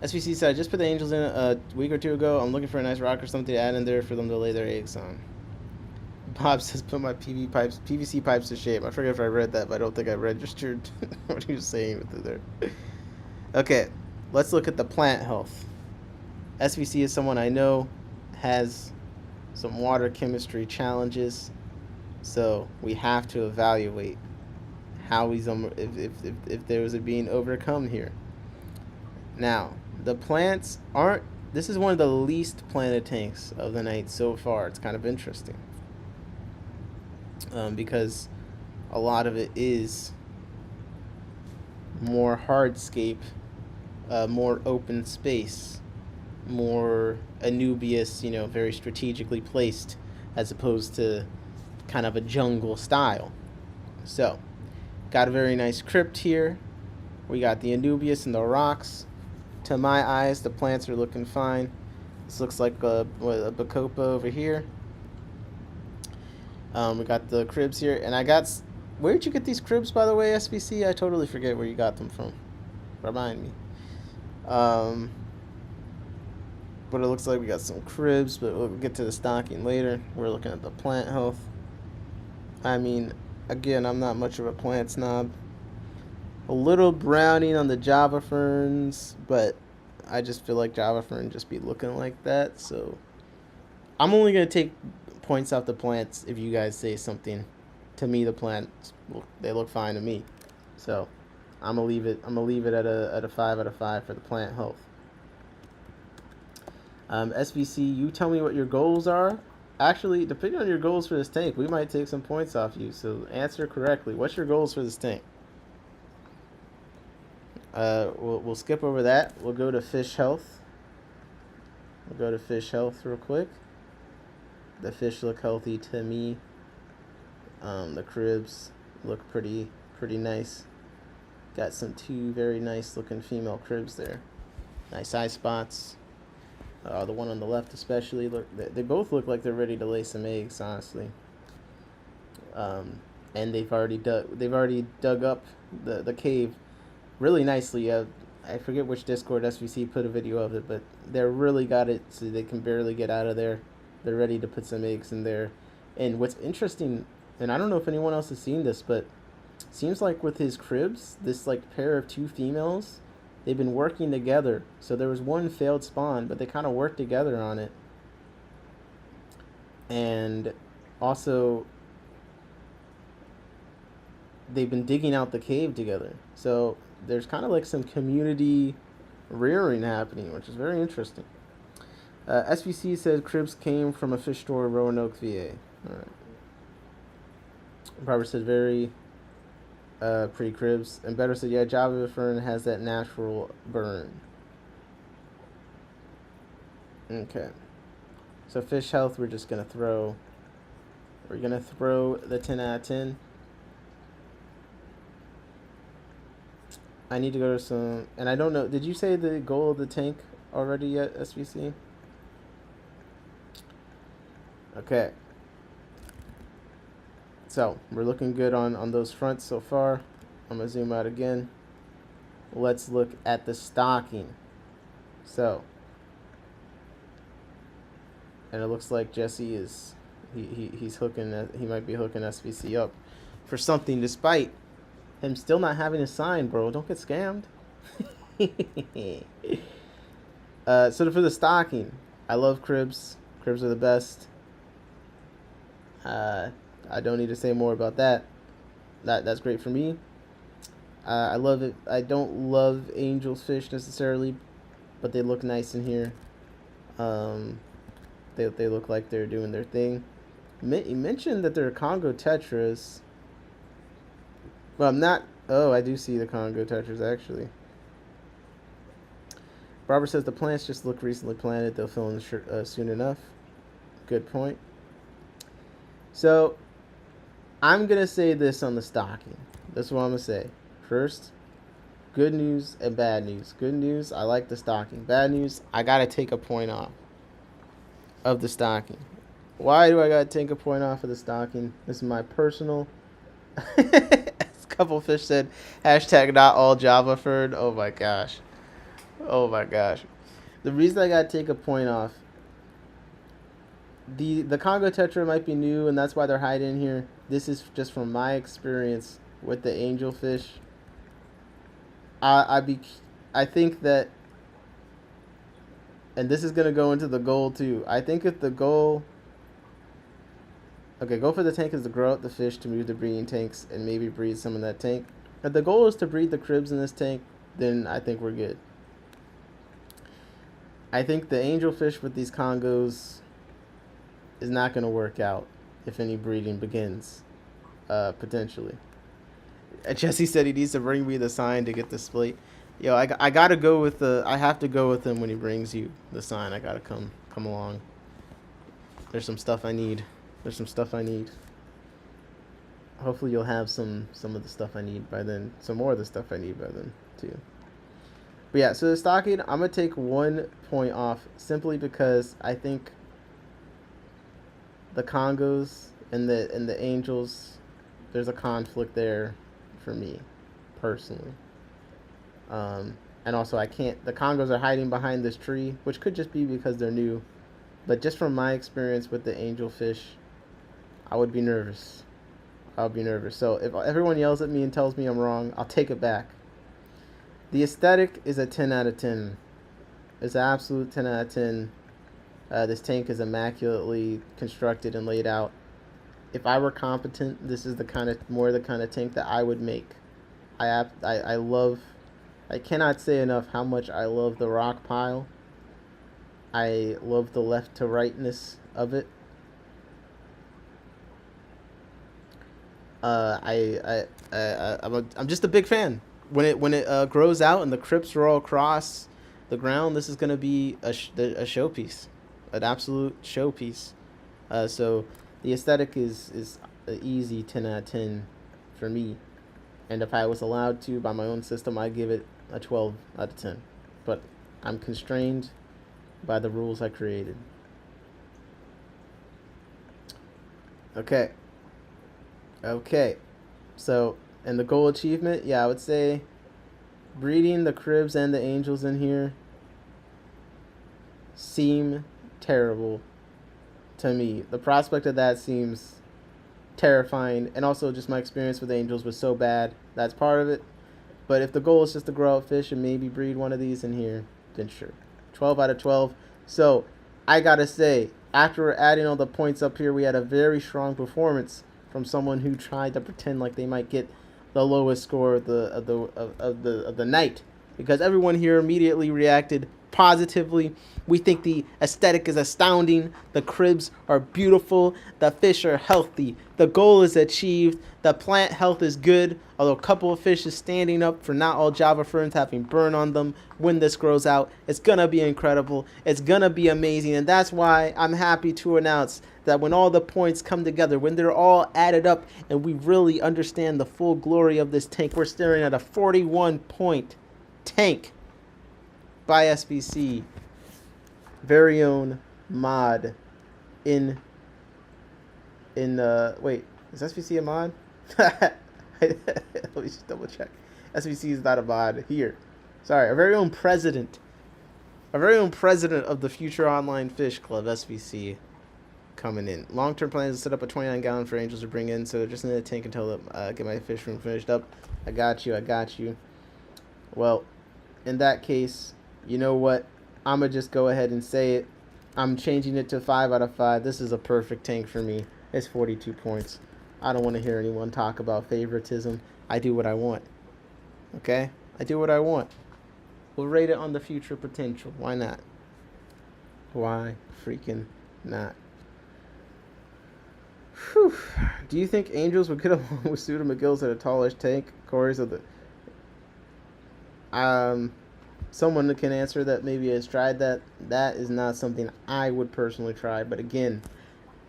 SVC said, I just put the angels in a week or two ago. I'm looking for a nice rock or something to add in there for them to lay their eggs on. Bob says, put my PVC pipes to shame. I forget if I read that, but I don't think I registered what he was saying with it there. Okay, let's look at the plant health. SVC is someone I know has some water chemistry challenges, so we have to evaluate how he's if there was a being overcome here. Now, the plants aren't. This is one of the least planted tanks of the night so far. It's kind of interesting because a lot of it is more hardscape, more open space, more Anubius, very strategically placed, as opposed to kind of a jungle style. So, got a very nice crypt here. We got the Anubius and the rocks. To my eyes, the plants are looking fine. This looks like a Bacopa over here. We got the cribs here, and I got. Where did you get these cribs, by the way, SBC? I totally forget where you got them from. Remind me. But it looks like we got some cribs, but we'll get to the stocking later. We're looking at the plant health. I mean, again, I'm not much of a plant snob. A little browning on the Java ferns, but I just feel like Java fern just be looking like that. So I'm only going to take points off the plants if you guys say something. To me, the plants, they look fine to me. So I'm going to leave it at a 5 out of 5 for the plant health. SVC, you tell me what your goals are. Actually, depending on your goals for this tank, we might take some points off you. So answer correctly. What's your goals for this tank? We'll skip over that. We'll go to fish health. Real quick. The fish look healthy to me. The cribs look pretty nice. Got some two very nice looking female cribs there. Nice eye spots. The one on the left especially, they both look like they're ready to lay some eggs, honestly. And they've already dug up the cave really nicely. I forget which Discord SVC put a video of it, but they really got it so they can barely get out of there. They're ready to put some eggs in there. And what's interesting, and I don't know if anyone else has seen this, but seems like with his cribs, this like pair of two females, they've been working together. So there was one failed spawn, but they kind of worked together on it. And also, they've been digging out the cave together. So there's kind of like some community rearing happening, which is very interesting. SVC said cribs came from a fish store in Roanoke, VA. All right. Barbara said very pretty cribs. And Better said, yeah, Java Fern has that natural burn. Okay. So fish health, we're just going to throw. We're going to throw the 10 out of 10. I need to go to some... And I don't know. Did you say the goal of the tank already yet, SVC? Okay. So, we're looking good on those fronts so far. I'm going to zoom out again. Let's look at the stocking. So. And it looks like Jesse is... He's hooking... He might be hooking SVC up for something despite him still not having a sign, bro. Don't get scammed. So for the stocking, I love cribs. Cribs are the best. I don't need to say more about that. That's great for me. I love it. I don't love Angel's fish necessarily, but they look nice in here. They look like they're doing their thing. You mentioned that they're Congo Tetras. Well, I'm not... Oh, I do see the Congo Tetras, actually. Barbara says the plants just look recently planted. They'll fill in soon enough. Good point. So, I'm going to say this on the stocking. That's what I'm going to say. First, good news and bad news. Good news, I like the stocking. Bad news, I got to take a point off of the stocking. Why do I got to take a point off of the stocking? This is my personal... Couple fish said hashtag not all Java Fern. Oh my gosh. Oh my gosh. The reason I gotta take a point off, the Congo Tetra might be new and that's why they're hiding here. This is just from my experience with the angelfish. I think that, and this is gonna go into the goal too. I think if the goal... Okay, goal for the tank is to grow out the fish to move the breeding tanks and maybe breed some in that tank. If the goal is to breed the cribs in this tank, then I think we're good. I think the angelfish with these Congos is not going to work out if any breeding begins, potentially. Jesse said he needs to bring me the sign to get the split. Yo, I got to go with the... I have to go with him when he brings you the sign. I got to come along. There's some stuff I need. Hopefully you'll have some of the stuff I need by then. Some more of the stuff I need by then, too. But yeah, so the stocking, I'm going to take 1 point off simply because I think the Congos and the Angels, there's a conflict there for me, personally. And also I can't... The Congos are hiding behind this tree, which could just be because they're new. But just from my experience with the angelfish, I would be nervous. I'll be nervous. So if everyone yells at me and tells me I'm wrong, I'll take it back. The aesthetic is a 10 out of 10. It's an absolute 10 out of 10. This tank is immaculately constructed and laid out. If I were competent, this is the kind of tank that I would make. I cannot say enough how much I love the rock pile. I love the left to rightness of it. I'm just a big fan. When it grows out and the crypts are all across the ground, this is gonna be a showpiece, an absolute showpiece. So the aesthetic is an easy 10 out of 10 for me. And if I was allowed to by my own system, I'd give it a 12 out of 10. But I'm constrained by the rules I created. Okay. So, and the goal achievement, yeah, I would say breeding the cribs and the angels in here seem terrible to me. The prospect of that seems terrifying, and also just my experience with angels was so bad. That's part of it. But if the goal is just to grow out fish and maybe breed one of these in here, then sure. 12 out of 12. So I gotta say, after adding all the points up here, we had a very strong performance from someone who tried to pretend like they might get the lowest score of the night, because everyone here immediately reacted positively. We think the aesthetic is astounding. The cribs are beautiful. The fish are healthy. The goal is achieved. The plant health is good, although a couple of fish is standing up for not all Java ferns having burn on them when this grows out. It's going to be incredible. It's going to be amazing. And that's why I'm happy to announce that when all the points come together, when they're all added up and we really understand the full glory of this tank, we're staring at a 41-point tank by SBC, very own mod in wait, is SBC a mod? Let me just double check. SBC is not a mod here. Sorry, our very own president of the Future Online Fish Club, SBC, coming in. Long-term plan is to set up a 29-gallon for angels to bring in, so just in the tank until I get my fish room finished up. I got you. Well, in that case, you know what? I'm going to just go ahead and say it. I'm changing it to 5 out of 5. This is a perfect tank for me. It's 42 points. I don't want to hear anyone talk about favoritism. I do what I want. Okay? I do what I want. We'll rate it on the future potential. Why not? Why freaking not? Whew. Do you think angels would get along with Suda McGills at a tallish tank? Corey's of the... Someone that can answer that maybe has tried that. That is not something I would personally try. But again,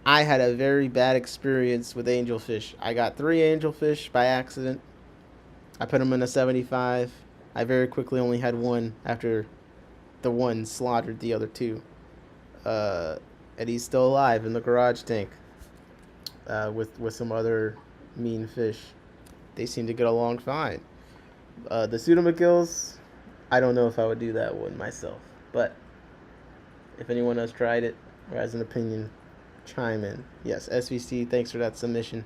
I had a very bad experience with angelfish. I got 3 angelfish by accident. I put them in a 75. I very quickly only had one after the one slaughtered the other 2. And he's still alive in the garage tank with some other mean fish. They seem to get along fine. The Pseudomacills, I don't know if I would do that one myself. But if anyone has tried it or has an opinion, chime in. Yes, SVC, thanks for that submission.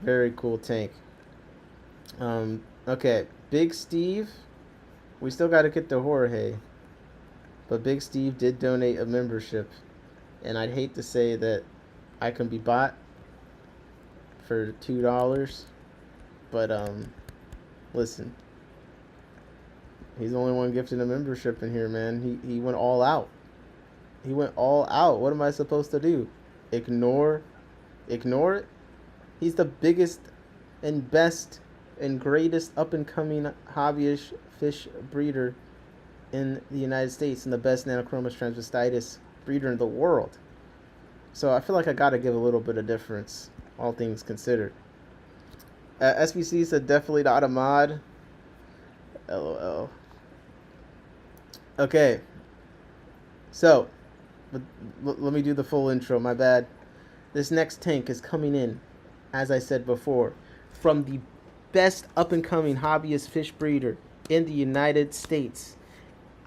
Very cool tank. Okay, Big Steve. We still got to get to Jorge. But Big Steve did donate a membership. And I'd hate to say that I can be bought for $2. But, listen. He's the only one gifting a membership in here, man. He went all out. He went all out. What am I supposed to do? Ignore it? He's the biggest and best and greatest up-and-coming hobbyish fish breeder in the United States and the best Nanochromis transvestitis breeder in the world. So I feel like I gotta give a little bit of difference, all things considered. SBC said definitely not a mod. LOL. Okay. So, let me do the full intro, my bad. This next tank is coming in, as I said before, from the best up-and-coming hobbyist fish breeder in the United States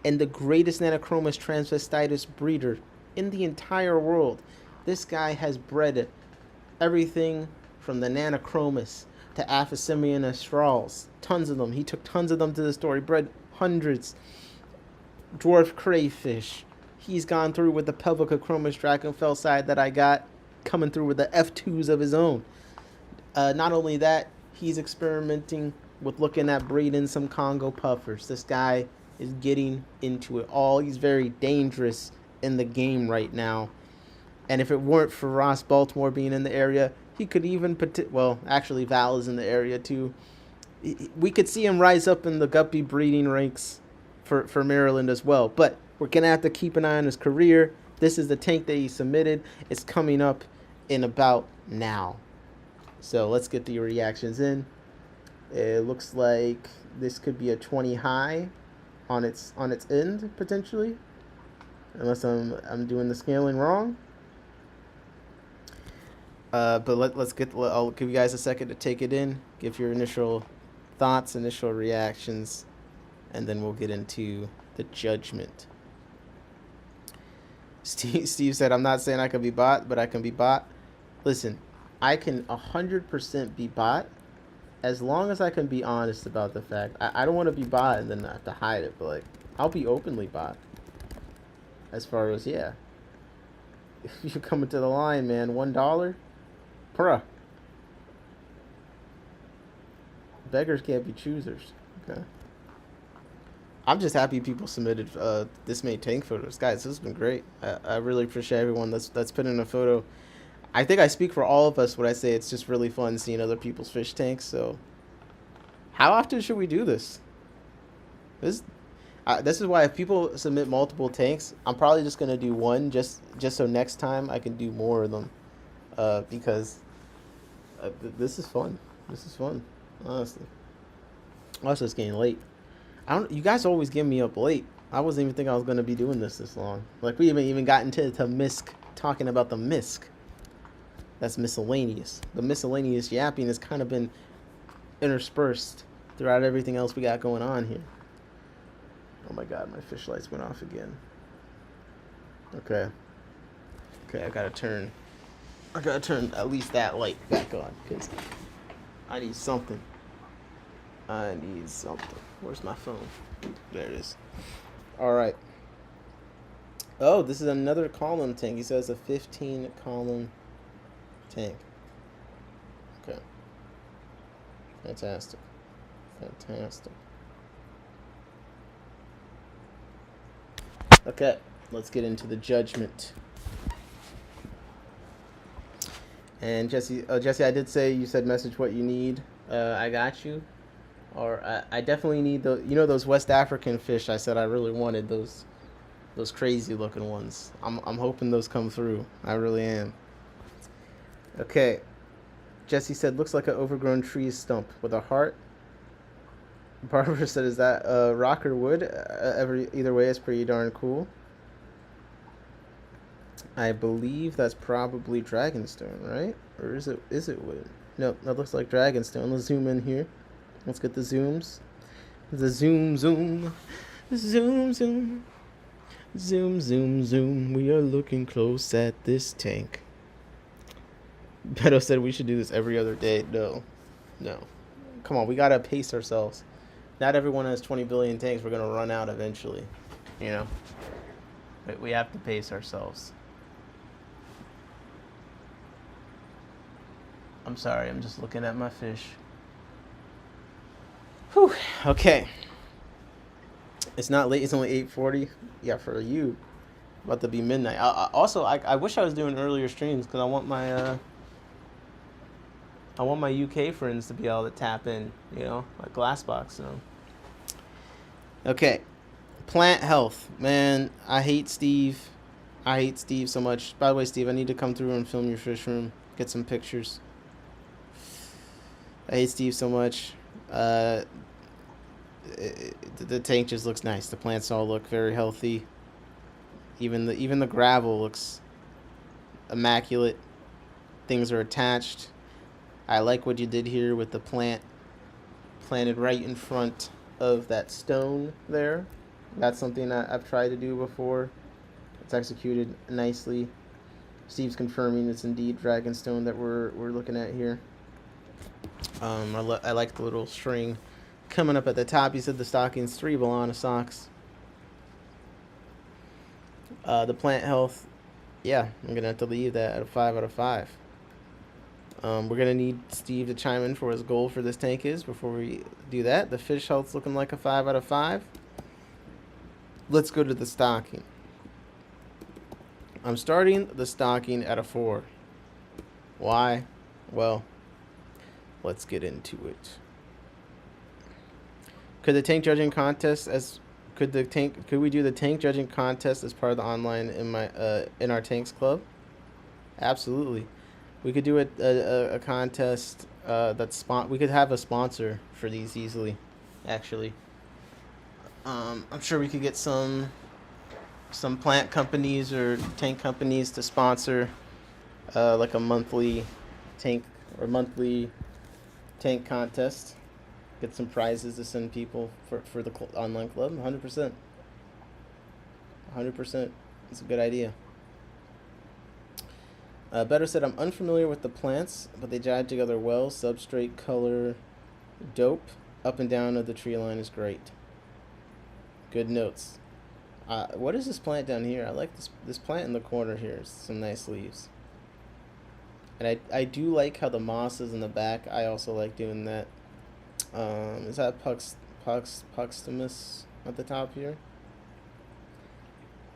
and the greatest Nanochromis transvestitis breeder in the entire world. This guy has bred everything from the Nanochromis to Aphysemian astrals. Tons of them. He took tons of them to the store. He bred hundreds. Dwarf crayfish. He's gone through with the Pelvicochromis Drakenfell side that I got, coming through with the F2s of his own. Not only that, he's experimenting with looking at breeding some Congo puffers. This guy is getting into it all. He's very dangerous in the game right now. And if it weren't for Ross Baltimore being in the area, he could even well, actually Val is in the area too. We could see him rise up in the guppy breeding ranks for Maryland as well. But we're going to have to keep an eye on his career. This is the tank that he submitted. It's coming up in about now. So let's get the reactions in. It looks like this could be a 20 high on its end, potentially. Unless I'm doing the scaling wrong. But I'll give you guys a second to take it in, give your initial thoughts, initial reactions, and then we'll get into the judgment. Steve said, I'm not saying I can be bought, but I can be bought. Listen, I can 100% be bought as long as I can be honest about the fact. I don't want to be bought and then have to hide it, but like, I'll be openly bought. As far as, yeah. If you're coming to the line, man, $1? Bruh. Beggars can't be choosers. Okay. I'm just happy people submitted this many tank photos, guys. This has been great. I really appreciate everyone that's put in a photo. I think I speak for all of us when I say it's just really fun seeing other people's fish tanks. So, how often should we do this? This is why if people submit multiple tanks, I'm probably just gonna do one just so next time I can do more of them. Because this is fun. This is fun, honestly. Also, it's getting late. I don't. You guys always give me up late. I wasn't even thinking I was gonna be doing this long. Like we haven't even gotten to Misc, talking about the Misc. That's miscellaneous. The miscellaneous yapping has kind of been interspersed throughout everything else we got going on here. Oh my god, my fish lights went off again. Okay. Okay, I gotta turn at least that light back on because I need something. I need something. Where's my phone? There it is. All right. Oh, this is another column tank. He says a 15 column tank. Okay. Fantastic. Fantastic. Okay, let's get into the judgment. And Jesse, I did say you said message what you need. I got you. Or I definitely need those West African fish. I said I really wanted those crazy looking ones. I'm hoping those come through. I really am. Okay. Jesse said looks like an overgrown tree stump with a heart. Barbara said, is that rock or wood? Either way, it's pretty darn cool. I believe that's probably dragonstone, right? Or is it wood? No, that looks like dragonstone. Let's zoom in here. Let's get the zooms. The zoom. Zoom, zoom. Zoom, zoom, zoom. We are looking close at this tank. Beto said we should do this every other day. No. Come on, we gotta pace ourselves. Not everyone has 20 billion tanks. We're gonna run out eventually. You know? But we have to pace ourselves. I'm sorry, I'm just looking at my fish. Whew, okay. It's not late, it's only 8:40. Yeah, for you, about to be midnight. I wish I was doing earlier streams because I want my UK friends to be able to tap in, like Glassbox. So. Okay, plant health. Man, I hate Steve. I hate Steve so much. By the way, Steve, I need to come through and film your fish room, get some pictures. I hate Steve so much. The tank just looks nice. The plants all look very healthy. Even the gravel looks immaculate. Things are attached. I like what you did here with the plant planted right in front of that stone there. That's something I've tried to do before. It's executed nicely. Steve's confirming it's indeed dragonstone that we're looking at here. I like the little string coming up at the top. You said the stocking's 3 Bolana socks. The plant health, yeah, I'm gonna have to leave that at a 5 out of 5. We're gonna need Steve to chime in for his goal for this tank is before we do that. The fish health's looking like a 5 out of 5. Let's go to the stocking. I'm starting the stocking at a 4. Why? Well, let's get into it. Could we do the tank judging contest as part of the online in our tanks club? Absolutely. We could do a contest we could have a sponsor for these easily, actually. I'm sure we could get some plant companies or tank companies to sponsor like a monthly tank contest. Get some prizes to send people for the online club. 100%. 100%. It's a good idea. Better said, I'm unfamiliar with the plants, but they jive together well. Substrate, color, dope. Up and down of the tree line is great. Good notes. What is this plant down here? I like this plant in the corner here. Some nice leaves. And I do like how the moss is in the back. I also like doing that. Is that Puxtimus at the top here?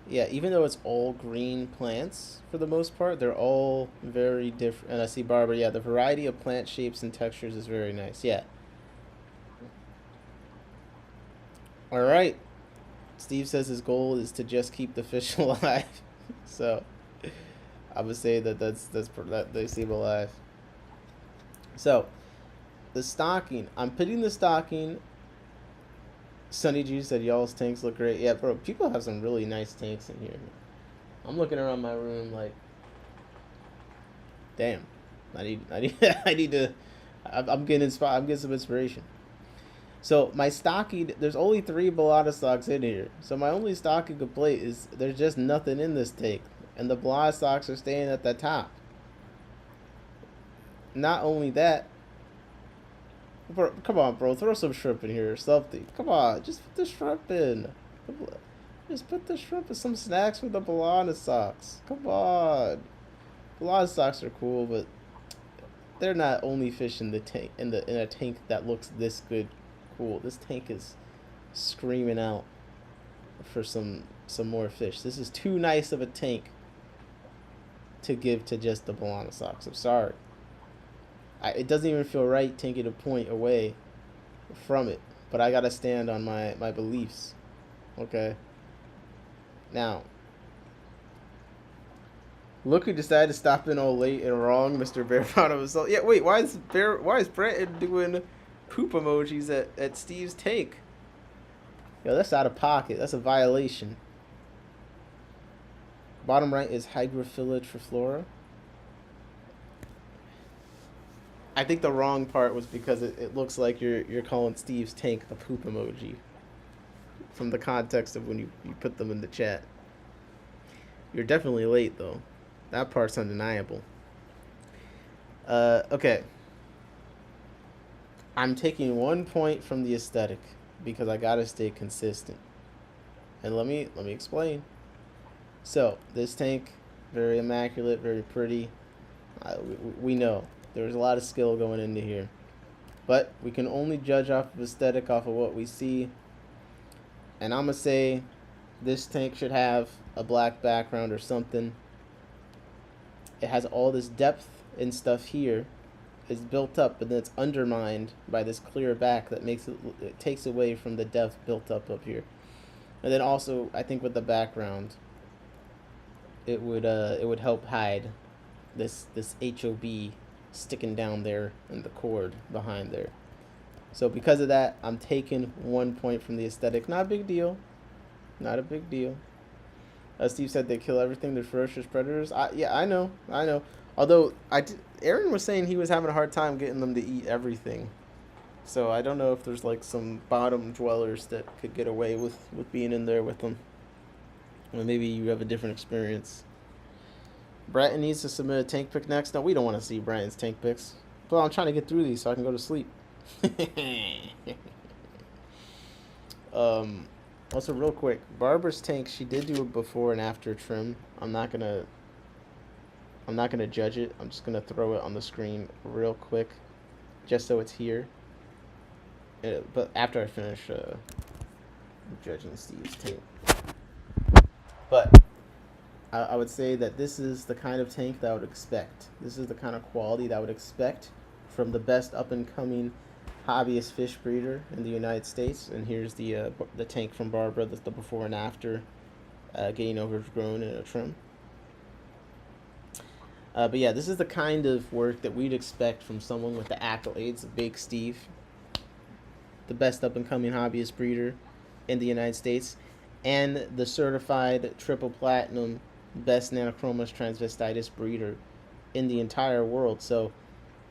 Yeah, even though it's all green plants for the most part, they're all very different. And I see Barbara, yeah, the variety of plant shapes and textures is very nice. Yeah. All right. Steve says his goal is to just keep the fish alive. So I would say that that they seem alive. So the stocking, I'm putting the stocking. Sunny G said y'all's tanks look great. Yeah, bro, people have some really nice tanks in here. I'm looking around my room like, damn, I need I need to. I'm getting inspired. I'm getting some inspiration. So my stocking, there's only 3 Balata stocks in here. So my only stocking complaint is there's just nothing in this tank, and the Balata stocks are staying at the top. Not only that, bro, come on, bro, throw some shrimp in here or something. Come on, just put the shrimp in. Just put the shrimp and some snacks with the Balata socks. Come on. Balata socks are cool, but they're not only fish in the tank in a tank that looks this good. Cool. This tank is screaming out for some more fish. This is too nice of a tank to give to just the Balata socks. I'm sorry. It doesn't even feel right taking a point away from it, but I gotta stand on my beliefs. Okay. Now, look who decided to stop in all late and wrong, Mr. Bear proud of himself. Yeah, wait, why is Brett doing poop emojis at Steve's tank? Yo, that's out of pocket. That's a violation. Bottom right is Hygrophila triflora. I think the wrong part was because it looks like you're calling Steve's tank the poop emoji. From the context of when you put them in the chat. You're definitely late though. That part's undeniable. Okay. I'm taking 1 point from the aesthetic because I gotta stay consistent. And let me explain. So this tank, very immaculate, very pretty. We know there's a lot of skill going into here, but we can only judge off of aesthetic, off of what we see. And I'm gonna say this tank should have a black background or something. It has all this depth and stuff here. It's built up, but then it's undermined by this clear back that makes it takes away from the depth built up here. And then also, I think with the background, it would help hide this HOB sticking down there and the cord behind there. So because of that, I'm taking 1 point from the aesthetic. Not a big deal. Not a big deal. Steve said they kill everything. They're ferocious predators. Yeah, I know. Although Aaron was saying he was having a hard time getting them to eat everything. So I don't know if there's like some bottom dwellers that could get away with being in there with them. Or maybe you have a different experience. Bratton needs to submit a tank pick next. No, we don't want to see Bratton's tank picks. But I'm trying to get through these so I can go to sleep. Also real quick, Barbara's tank, she did do a before and after trim. I'm not gonna judge it. I'm just gonna throw it on the screen real quick, just so it's here. But after I finish judging Steve's tank. But I would say that this is the kind of tank that I would expect. This is the kind of quality that I would expect from the best up-and-coming hobbyist fish breeder in the United States. And here's the tank from Barbara, the before and after, getting overgrown in a trim. But yeah, this is the kind of work that we'd expect from someone with the accolades of Big Steve, the best up-and-coming hobbyist breeder in the United States, and the certified triple platinum best Nanochromis transvestitis breeder in the entire world. So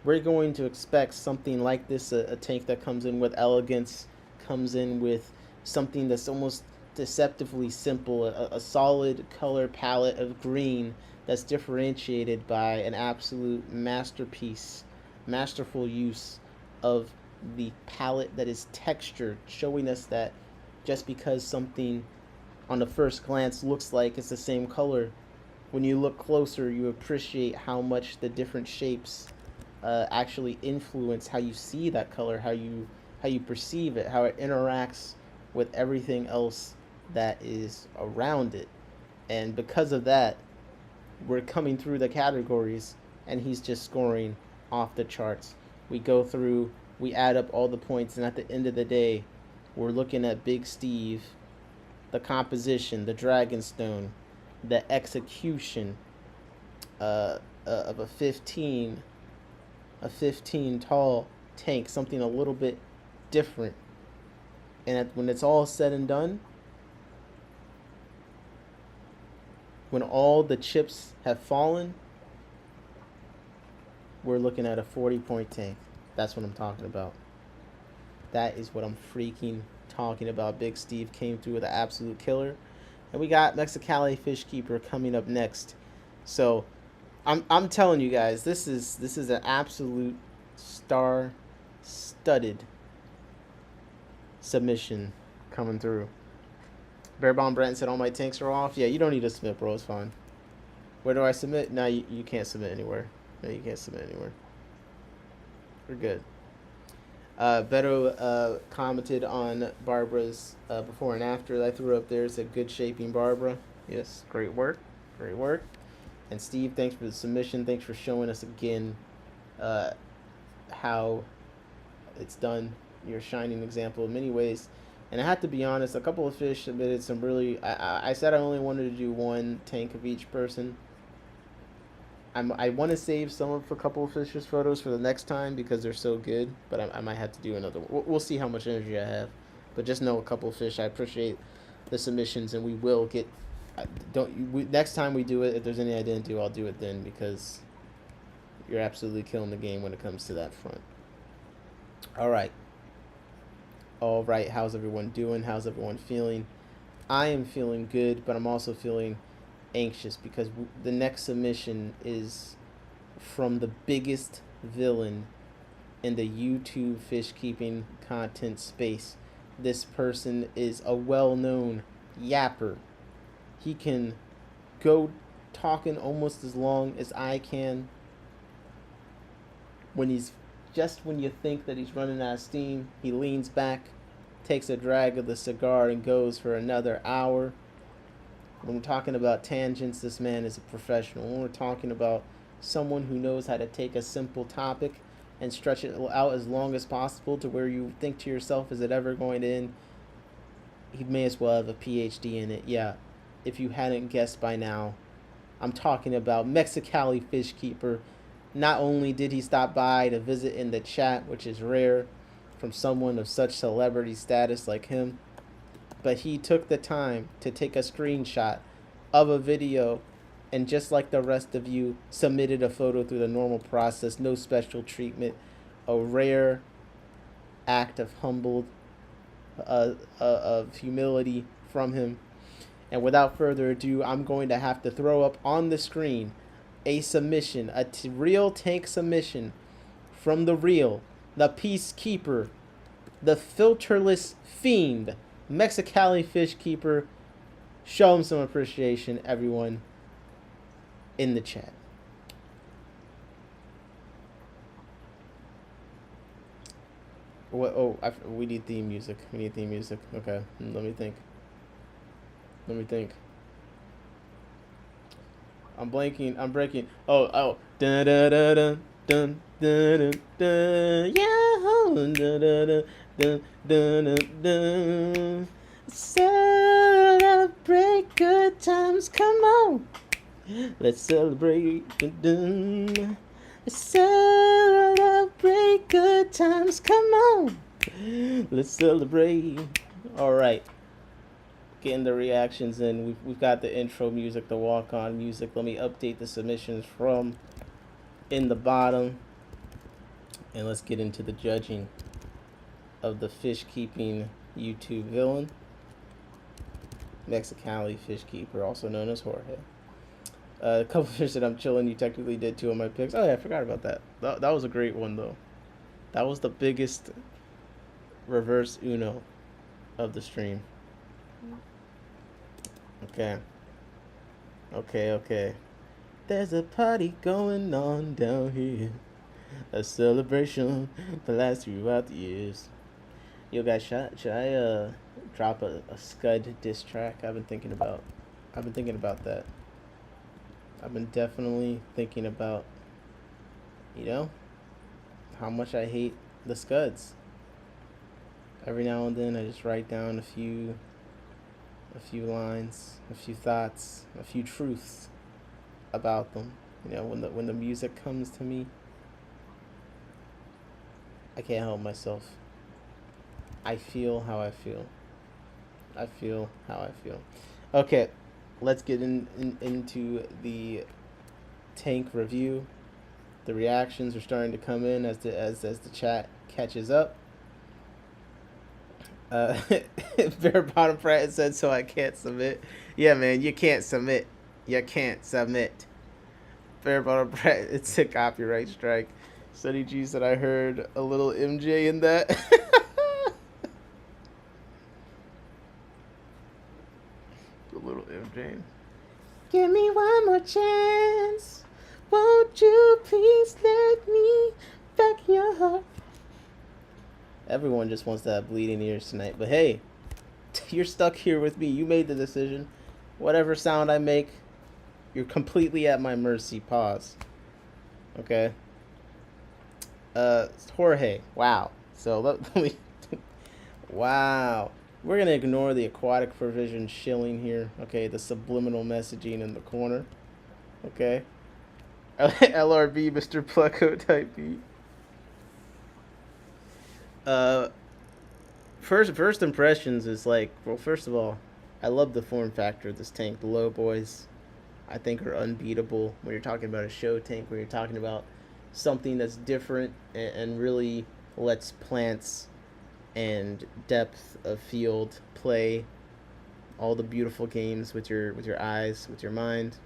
we're going to expect something like this, a tank that comes in with elegance, comes in with something that's almost deceptively simple, a solid color palette of green that's differentiated by an absolute masterpiece, masterful use of the palette that is textured, showing us that just because something on the first glance looks like it's the same color, when you look closer, you appreciate how much the different shapes actually influence how you see that color, how you perceive it, how it interacts with everything else that is around it. And because of that, we're coming through the categories, and he's just scoring off the charts. We go through, we add up all the points, and at the end of the day, we're looking at Big Steve, the composition, the Dragonstone, the execution of a 15 tall tank, something a little bit different. And when it's all said and done, when all the chips have fallen, we're looking at a 40-point tank. That's what I'm talking about. That is what I'm freaking talking about. Big Steve came through with an absolute killer. And we got Mexicali Fishkeeper coming up next. So I'm telling you guys, this is an absolute star-studded submission coming through. Bear Bomb Brent said all my tanks are off. Yeah, you don't need to submit, bro. It's fine. Where do I submit? No, you can't submit anywhere. No, you can't submit anywhere. We're good. Beto commented on Barbara's before and after that I threw up there. Said good shaping, Barbara. Yes, great work. Great work. And Steve, thanks for the submission. Thanks for showing us again how it's done. You're a shining example in many ways. And I have to be honest, a couple of fish submitted some really... I said I only wanted to do one tank of each person. I want to save some of a couple of fish's photos for the next time because they're so good. But I might have to do another one. We'll see how much energy I have. But just know a couple of fish. I appreciate the submissions, and we will get... next time we do it, if there's any I didn't do, I'll do it then because you're absolutely killing the game when it comes to that front. All right. All right, how's everyone doing? How's everyone feeling? I am feeling good, but I'm also feeling anxious because the next submission is from the biggest villain in the YouTube fish keeping content space. This person is a well-known yapper. He can go talking almost as long as I can. When you think that he's running out of steam, he leans back, takes a drag of the cigar, and goes for another hour. When we're talking about tangents, this man is a professional. When we're talking about someone who knows how to take a simple topic and stretch it out as long as possible to where you think to yourself, is it ever going to end? He may as well have a PhD in it. Yeah, if you hadn't guessed by now, I'm talking about Mexicali Fishkeeper. Not only did he stop by to visit in the chat, which is rare from someone of such celebrity status like him, but he took the time to take a screenshot of a video and just like the rest of you, submitted a photo through the normal process, no special treatment, a rare act of of humility from him. And without further ado, I'm going to have to throw up on the screen a submission, a real tank submission from the peacekeeper, the filterless fiend, Mexicali Fishkeeper. Show him some appreciation, everyone, in the chat. What? Oh, we need theme music. We need theme music. Okay, let me think. I'm blanking. I'm breaking. Oh. Dun dun dun dun dun dun dun. Yeah. Dun dun dun dun dun. Celebrate good times. Come on. Let's celebrate. Dun. Celebrate good times. Come on. Let's celebrate. All right. Getting the reactions in. We've got the intro music, the walk-on music. Let me update the submissions from in the bottom, and let's get into the judging of the fish keeping YouTube villain. Mexicali fish keeper, also known as Jorge. A couple fish that I'm chilling. You technically did two of my picks. Oh yeah, I forgot about that. That was a great one though. That was the biggest reverse Uno of the stream. Okay. Okay. There's a party going on down here. A celebration that lasts throughout the years. Yo guys, should I drop a Scud diss track? I've been thinking about that. I've been definitely thinking about, you know, how much I hate the Scuds. Every now and then I just write down a few lines, a few thoughts, a few truths about them. You know, when the music comes to me, I can't help myself. I feel how I feel. I feel how I feel. Okay, let's get into the tank review. The reactions are starting to come in as the chat catches up. Bare Bottom Pratt said, so I can't submit. Yeah, man, you can't submit. You can't submit. Bare Bottom Pratt, it's a copyright strike. Sunny G said, I heard a little MJ in that. A little MJ. Give me one more chance. Won't you please let me back your heart? Everyone just wants to have bleeding ears tonight. But hey, you're stuck here with me. You made the decision. Whatever sound I make, you're completely at my mercy. Pause. Okay. Jorge. Wow. So let me. Wow. We're going to ignore the aquatic provision shilling here. Okay. The subliminal messaging in the corner. Okay. LRB, Mr. Pleco type beat. First impressions is like, well, first of all, I love the form factor of this tank. The low boys, I think, are unbeatable when you're talking about a show tank, when you're talking about something that's different and really lets plants and depth of field play all the beautiful games with your eyes, with your mind.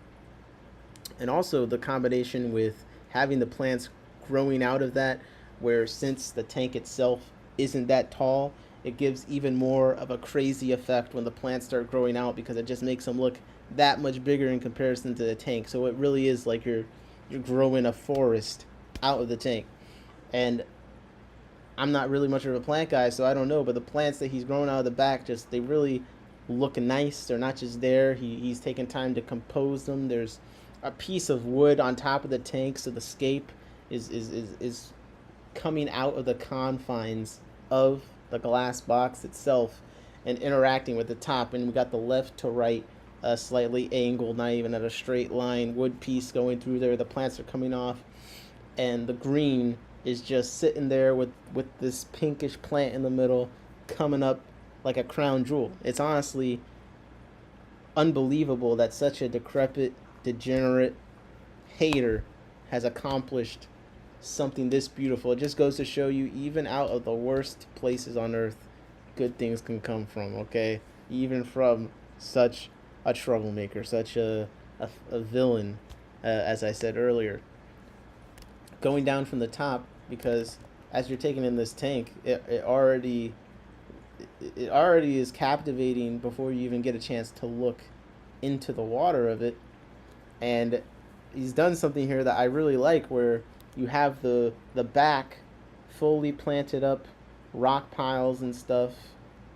And also the combination with having the plants growing out of that, where since the tank itself isn't that tall, it gives even more of a crazy effect when the plants start growing out, because it just makes them look that much bigger in comparison to the tank. So it really is like you're growing a forest out of the tank. And I'm not really much of a plant guy, so I don't know, but the plants that he's growing out of the back, just, they really look nice. They're not just there. He's taking time to compose them. There's a piece of wood on top of the tank, so the scape is coming out of the confines of the glass box itself and interacting with the top. And we got the left to right slightly angled, not even at a straight line, wood piece going through there. The plants are coming off, and the green is just sitting there with this pinkish plant in the middle coming up like a crown jewel. It's honestly unbelievable that such a decrepit, degenerate hater has accomplished something this beautiful. It just goes to show you, even out of the worst places on earth, good things can come from, okay? Even from such a troublemaker, such a villain, as I said earlier. Going down from the top, because as you're taking in this tank, it already is captivating before you even get a chance to look into the water of it. And he's done something here that I really like, where you have the back fully planted up, rock piles and stuff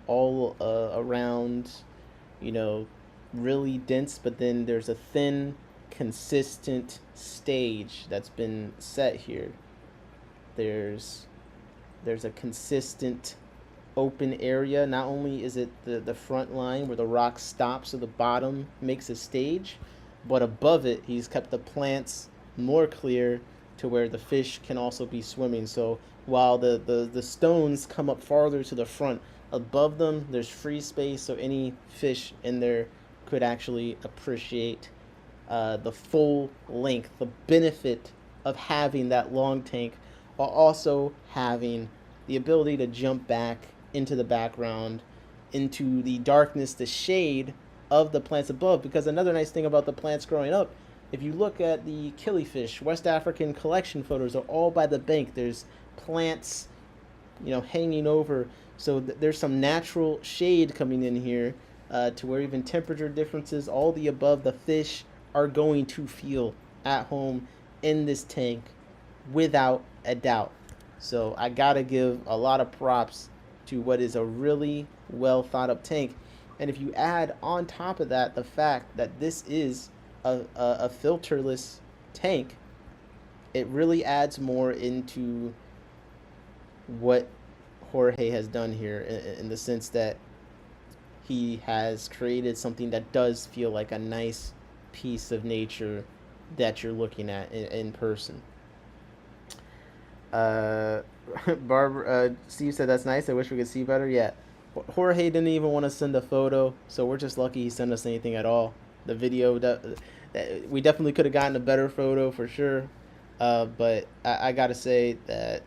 all around, you know, really dense, but then there's a thin, consistent stage that's been set here. There's a consistent open area. Not only is it the front line where the rock stops, so the bottom makes a stage, but above it he's kept the plants more clear to where the fish can also be swimming. So while the stones come up farther to the front, above them there's free space, so any fish in there could actually appreciate the full length, the benefit of having that long tank, while also having the ability to jump back into the background, into the darkness, the shade of the plants above. Because another nice thing about the plants growing up, if you look at the killifish West African collection photos, are all by the bank. There's plants, hanging over. So there's some natural shade coming in here, to where even temperature differences, all the above, the fish are going to feel at home in this tank without a doubt. So I gotta give a lot of props to what is a really well thought up tank. And if you add on top of that the fact that this is a filterless tank, it really adds more into what Jorge has done here, in the sense that he has created something that does feel like a nice piece of nature that you're looking at in person. Uh, Barbara, Steve said that's nice. I wish we could see better. Yeah, Jorge didn't even want to send a photo, so we're just lucky he sent us anything at all. The video that we definitely could have gotten a better photo for sure. But I gotta say that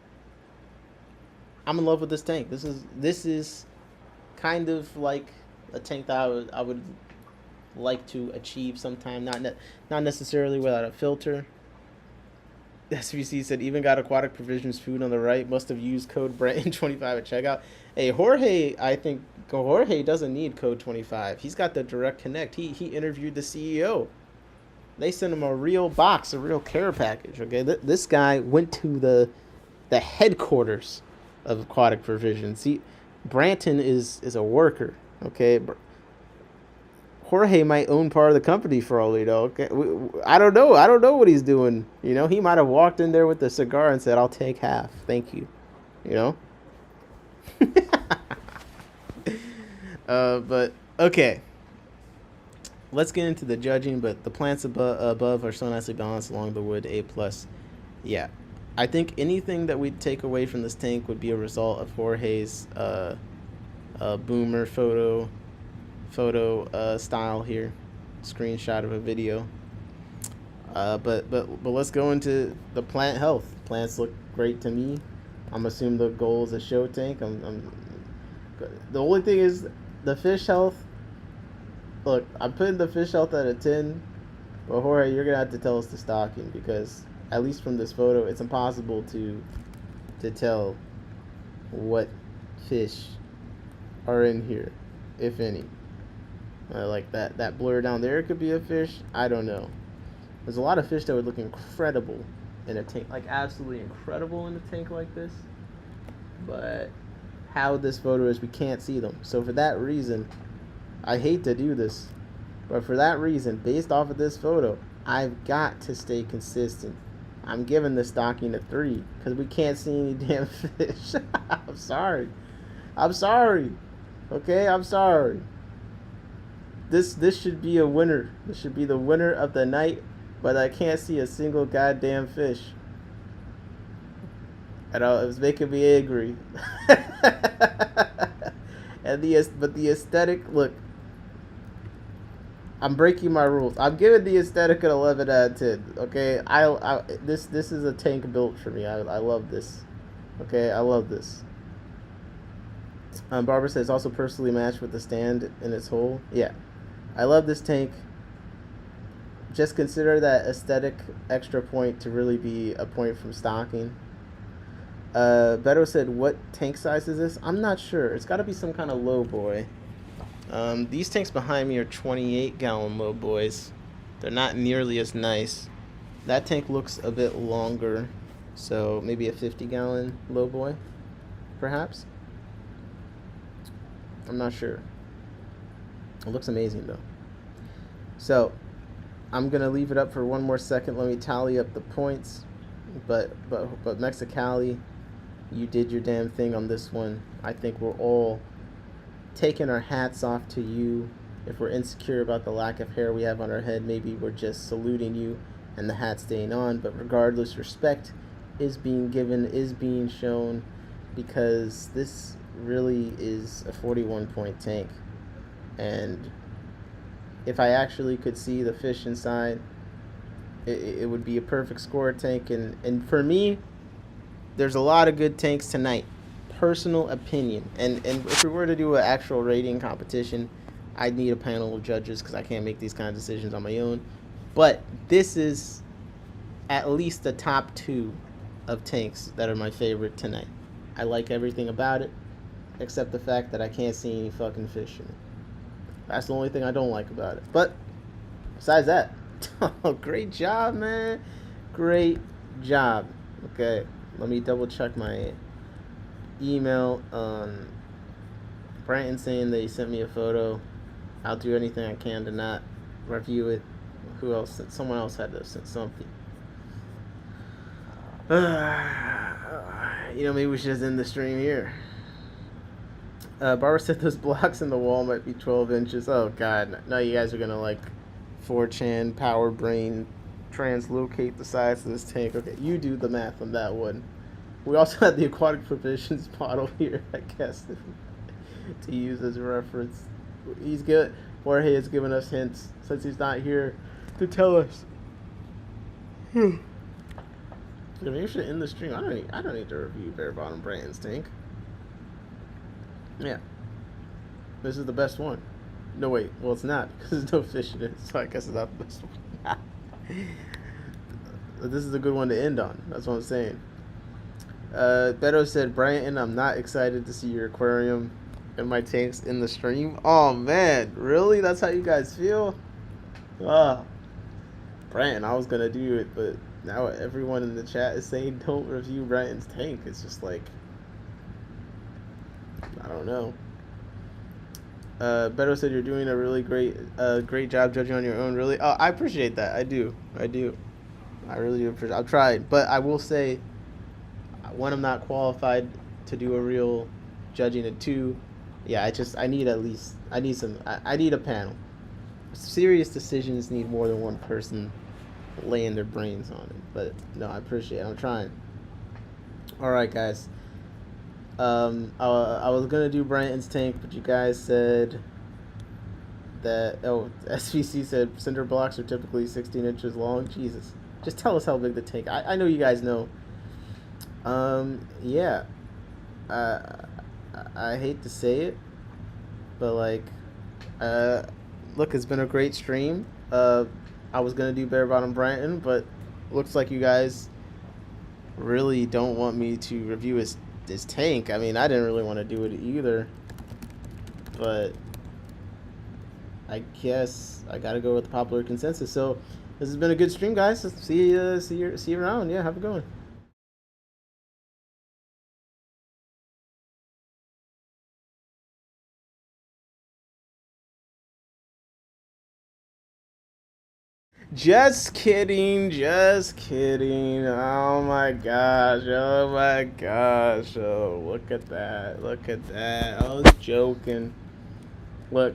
I'm in love with this tank. This is kind of like a tank that I would like to achieve sometime. Not necessarily without a filter. SVC said even got aquatic provisions food on the right. Must have used code Brand25 at checkout. Hey, I think Jorge doesn't need code 25. He's got the direct connect. He interviewed the CEO. They sent him a real box, a real care package. Okay, this guy went to the headquarters of aquatic provisions. Branton is a worker. Okay, Jorge might own part of the company for all we know. Okay, I don't know. I don't know what he's doing. He might have walked in there with a cigar and said, "I'll take half, thank you." But okay. Let's get into the judging. But the plants above are so nicely balanced along the wood. A+. Yeah, I think anything that we take away from this tank would be a result of Jorge's boomer photo style here, screenshot of a video. But let's go into the plant health. Plants look great to me. I'm assuming the goal is a show tank. The only thing is the fish health. Look, I'm putting the fish health at a 10, but Jorge, you're gonna have to tell us the stocking, because at least from this photo, it's impossible to tell what fish are in here, if any. Like that blur down there could be a fish. I don't know. There's a lot of fish that would look incredible in a tank, like absolutely incredible in a tank like this. But how this photo is, we can't see them. So for that reason, I hate to do this, but for that reason, based off of this photo, I've got to stay consistent. I'm giving the stocking a 3 because we can't see any damn fish. I'm sorry. Okay, I'm sorry. This should be a winner. This should be the winner of the night, but I can't see a single goddamn fish. It was making me angry. But the aesthetic, look, I'm breaking my rules. I'm giving the aesthetic an 11 out of 10. Okay, this is a tank built for me. I love this. Okay, I love this. Barbara says also personally matched with the stand in its hole. Yeah, I love this tank. Just consider that aesthetic extra point to really be a point from stocking. Beto said, what tank size is this? I'm not sure. It's got to be some kind of low boy. These tanks behind me are 28-gallon low boys. They're not nearly as nice. That tank looks a bit longer, so maybe a 50-gallon low boy, perhaps. I'm not sure. It looks amazing though. So I'm gonna leave it up for one more second. Let me tally up the points. But Mexicali, you did your damn thing on this one. I think we're all taking our hats off to you. If we're insecure about the lack of hair we have on our head, maybe we're just saluting you and the hat staying on. But regardless, respect is being given, is being shown, because this really is a 41-point tank. And if I actually could see the fish inside, it would be a perfect score tank. And for me, there's a lot of good tanks tonight. Personal opinion. And if we were to do an actual rating competition, I need a panel of judges because I can't make these kind of decisions on my own. But this is at least the top 2 of tanks that are my favorite tonight. I like everything about it, except the fact that I can't see any fucking fish in it. That's the only thing I don't like about it. But besides that, great job, man. Great job. Okay, let me double check my email. Brandon saying they sent me a photo. I'll do anything I can to not review it. Who else? Someone else had to send something. Maybe we should just end the stream here. Barbara said those blocks in the wall might be 12 inches. Oh, God. No, you guys are going to, like, 4chan, power brain, translocate the size of this tank. Okay, you do the math on that one. We also had the aquatic provisions bottle here, I guess, to use as a reference. He's good. Jorge has given us hints since he's not here to tell us. Maybe we should end the stream. I don't need to review Bare Bottom Brandon's tank. Yeah. This is the best one. No, wait. Well, it's not because there's no fish in it, so I guess it's not the best one. But this is a good one to end on. That's what I'm saying. Beto said, Brandon, I'm not excited to see your aquarium and my tanks in the stream. Oh, man. Really? That's how you guys feel? Brandon, I was going to do it, but now everyone in the chat is saying don't review Brandon's tank. It's just like, I don't know. Beto said you're doing a really great job judging on your own. Really? Oh, I appreciate that. I do. I really do appreciate. I've tried, but I will say, one, I'm not qualified to do a real judging. And 2, yeah, I need a panel. Serious decisions need more than one person laying their brains on it. But no, I appreciate it. I'm trying. All right, guys. I was gonna do Brandon's tank, but you guys said that SVC said cinder blocks are typically 16 inches long. Jesus, just tell us how big the tank. I know you guys know. Yeah. I hate to say it, but like, look, it's been a great stream. I was gonna do Bare Bottom Brandon, but looks like you guys really don't want me to review his tank. I mean, I didn't really want to do it either, but I guess I gotta go with the popular consensus. So this has been a good stream, guys. See you around. Yeah, have a good one. Just kidding. Oh my gosh. Oh, look at that. I was joking. Look,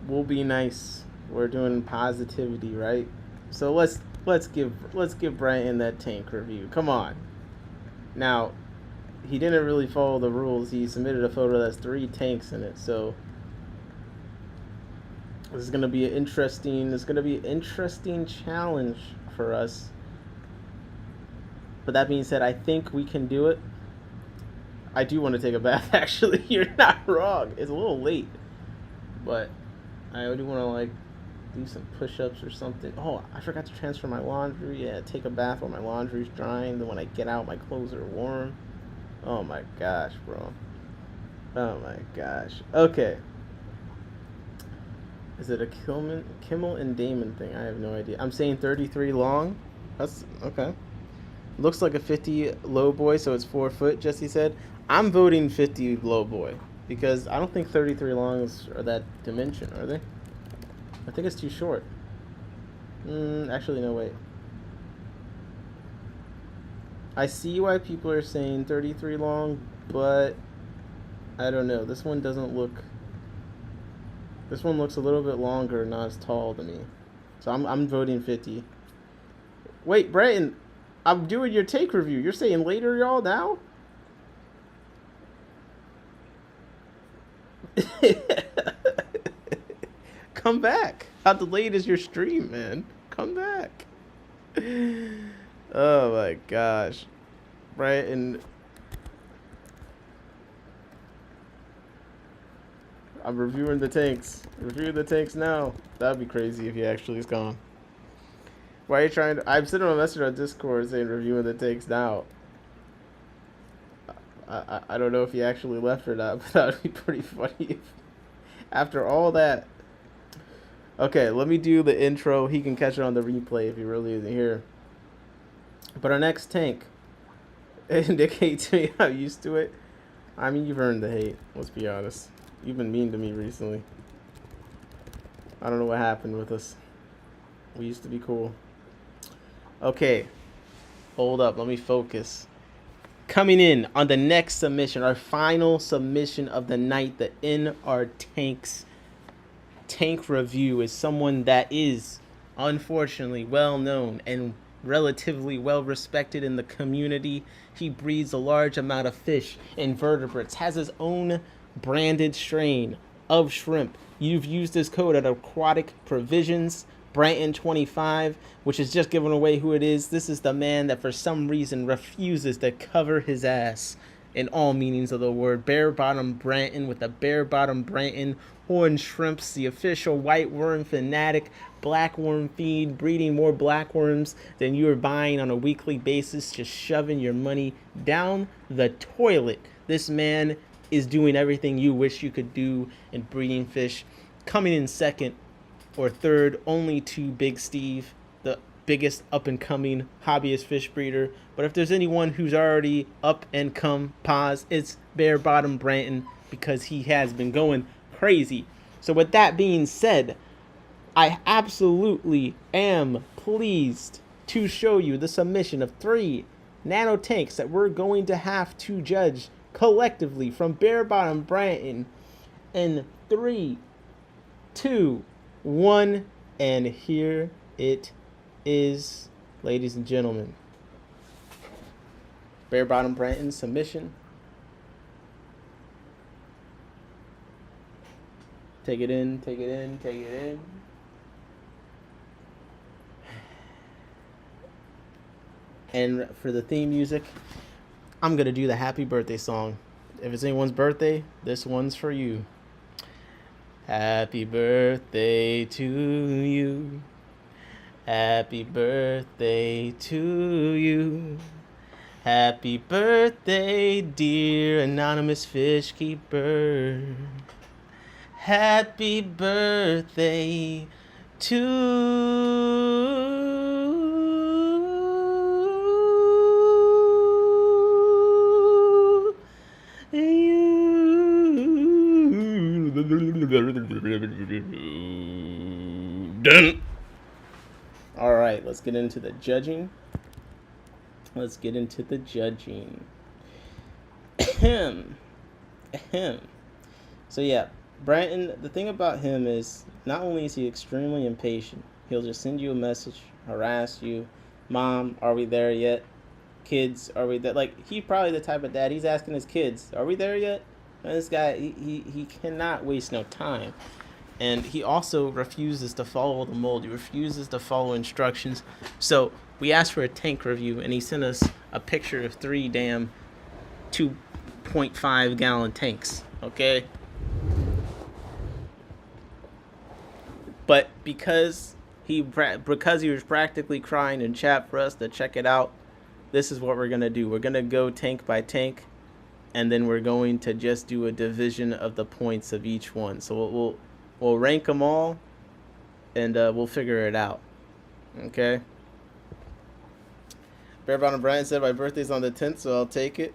we'll be nice. We're doing positivity, right? So let's give Brian that tank review. Come on. Now, he didn't really follow the rules. He submitted a photo that's 3 tanks in it, so this is gonna be an interesting challenge for us. But that being said, I think we can do it. I do want to take a bath, actually. You're not wrong. It's a little late, but I do want to like do some push-ups or something. Oh, I forgot to transfer my laundry. Yeah, take a bath while my laundry's drying. Then when I get out, my clothes are warm. Oh my gosh, bro. Oh my gosh. Okay. Is it a Kimmel and Damon thing? I have no idea. I'm saying 33 long. That's okay. Looks like a 50 low boy, so it's 4 foot, Jesse said. I'm voting 50 low boy because I don't think 33 longs are that dimension, are they? I think it's too short. Actually, no, wait. I see why people are saying 33 long, but I don't know. This one doesn't look... This one looks a little bit longer, not as tall to me. So I'm voting 50. Wait, Brayton, I'm doing your take review. You're saying later, y'all, now? Come back. How delayed is your stream, man? Come back. Oh my gosh. Brayton. I'm reviewing the tanks. Review the tanks now. That'd be crazy if he actually is gone. Why are you trying to... I'm sending him a message on Discord saying reviewing the tanks now. I don't know if he actually left or not, but that would be pretty funny if, after all that. Okay, let me do the intro. He can catch it on the replay if he really isn't here. But our next tank indicates to me I'm used to it. I mean, you've earned the hate. Let's be honest. You've been mean to me recently. I don't know what happened with us. We used to be cool. Okay. Hold up. Let me focus. Coming in on the next submission, our final submission of the night, the In Our Tanks tank review, is someone that is unfortunately well known and relatively well respected in the community. He breeds a large amount of fish, invertebrates, has his own branded strain of shrimp. You've used this code at Aquatic Provisions, Branton25, which is just giving away who it is. This is the man that for some reason refuses to cover his ass in all meanings of the word. Bare bottom Branton with the bare bottom Branton horn shrimps, the official white worm fanatic, black worm feed, breeding more black worms than you are buying on a weekly basis, just shoving your money down the toilet. This man is doing everything you wish you could do in breeding fish. Coming in second or third only to Big Steve, the biggest up-and-coming hobbyist fish breeder. But if there's anyone who's already up and come, pause, it's Bare Bottom Branton, because he has been going crazy. So with that being said, I absolutely am pleased to show you the submission of 3 nano tanks that we're going to have to judge collectively from Bare Bottom Branton in 3, 2, 1, and here it is, ladies and gentlemen. Bare Bottom Branton submission. Take it in, take it in, take it in. And for the theme music, I'm going to do the happy birthday song. If it's anyone's birthday, this one's for you. Happy birthday to you. Happy birthday to you. Happy birthday, dear anonymous fish keeper. Happy birthday to you. Done. All right, let's get into the judging. Let's get into the judging. Ahem. Ahem. So yeah, Branton, the thing about him is not only is he extremely impatient, he'll just send you a message, harass you. Mom, are we there yet? Kids, are we there? Like, he's probably the type of dad, he's asking his kids, are we there yet? And this guy, he cannot waste no time. And he also refuses to follow the mold. He refuses to follow instructions. So we asked for a tank review, and he sent us a picture of 3 damn 2.5 gallon tanks. Okay? But because he was practically crying in chat for us to check it out, this is what we're going to do. We're going to go tank by tank, and then we're going to just do a division of the points of each one. So we'll rank them all, and we'll figure it out. Okay? Bare Bottom Brian said my birthday's on the 10th, so I'll take it.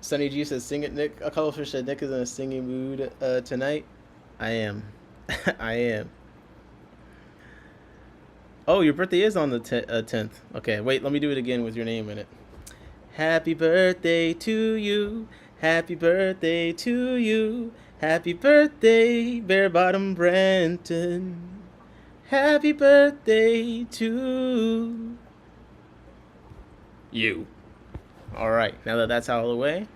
Sunny G says, sing it, Nick. A couple fish said Nick is in a singing mood tonight. I am. I am. Oh, your birthday is on the 10th. Okay, wait, let me do it again with your name in it. Happy birthday to you. Happy birthday to you. Happy birthday, Bare Bottom Branton. Happy birthday to you. All right, now that that's out of the way,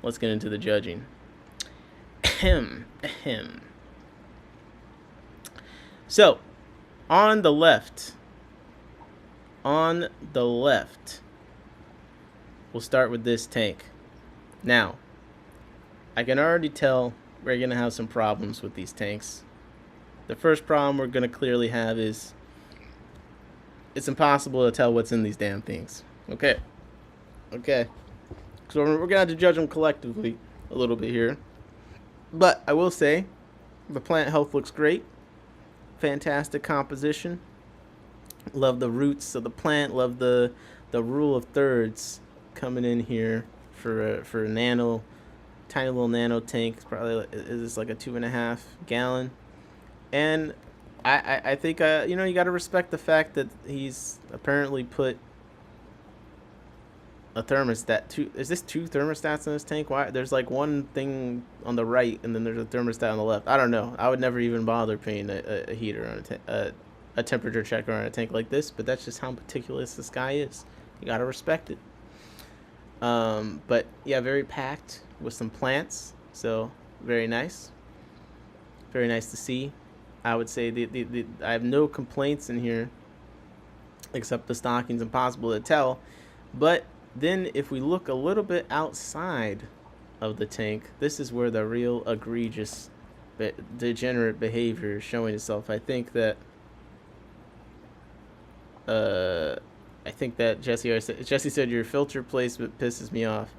let's get into the judging. Ahem, ahem. So, on the left, we'll start with this tank. Now, I can already tell we're gonna have some problems with these tanks. The first problem we're gonna clearly have is it's impossible to tell what's in these damn things. Okay. Okay. So we're gonna have to judge them collectively a little bit here. But I will say, the plant health looks great. Fantastic composition. Love the roots of the plant. Love the rule of thirds coming in here for a nano, tiny little nano tank. Probably is like a 2.5 gallon. And I think you know, you got to respect the fact that he's apparently put a thermostat. Is this two thermostats in this tank? Why there's like one thing on the right and then there's a thermostat on the left. I don't know. I would never even bother paying a heater on a temperature checker on a tank like this, but that's just how meticulous this guy is. You gotta respect it. But yeah, very packed with some plants, so very nice. Very nice to see. I would say I have no complaints in here, except the stocking's impossible to tell. But then if we look a little bit outside of the tank, this is where the real egregious degenerate behavior is showing itself. I think that Jesse said your filter placement pisses me off.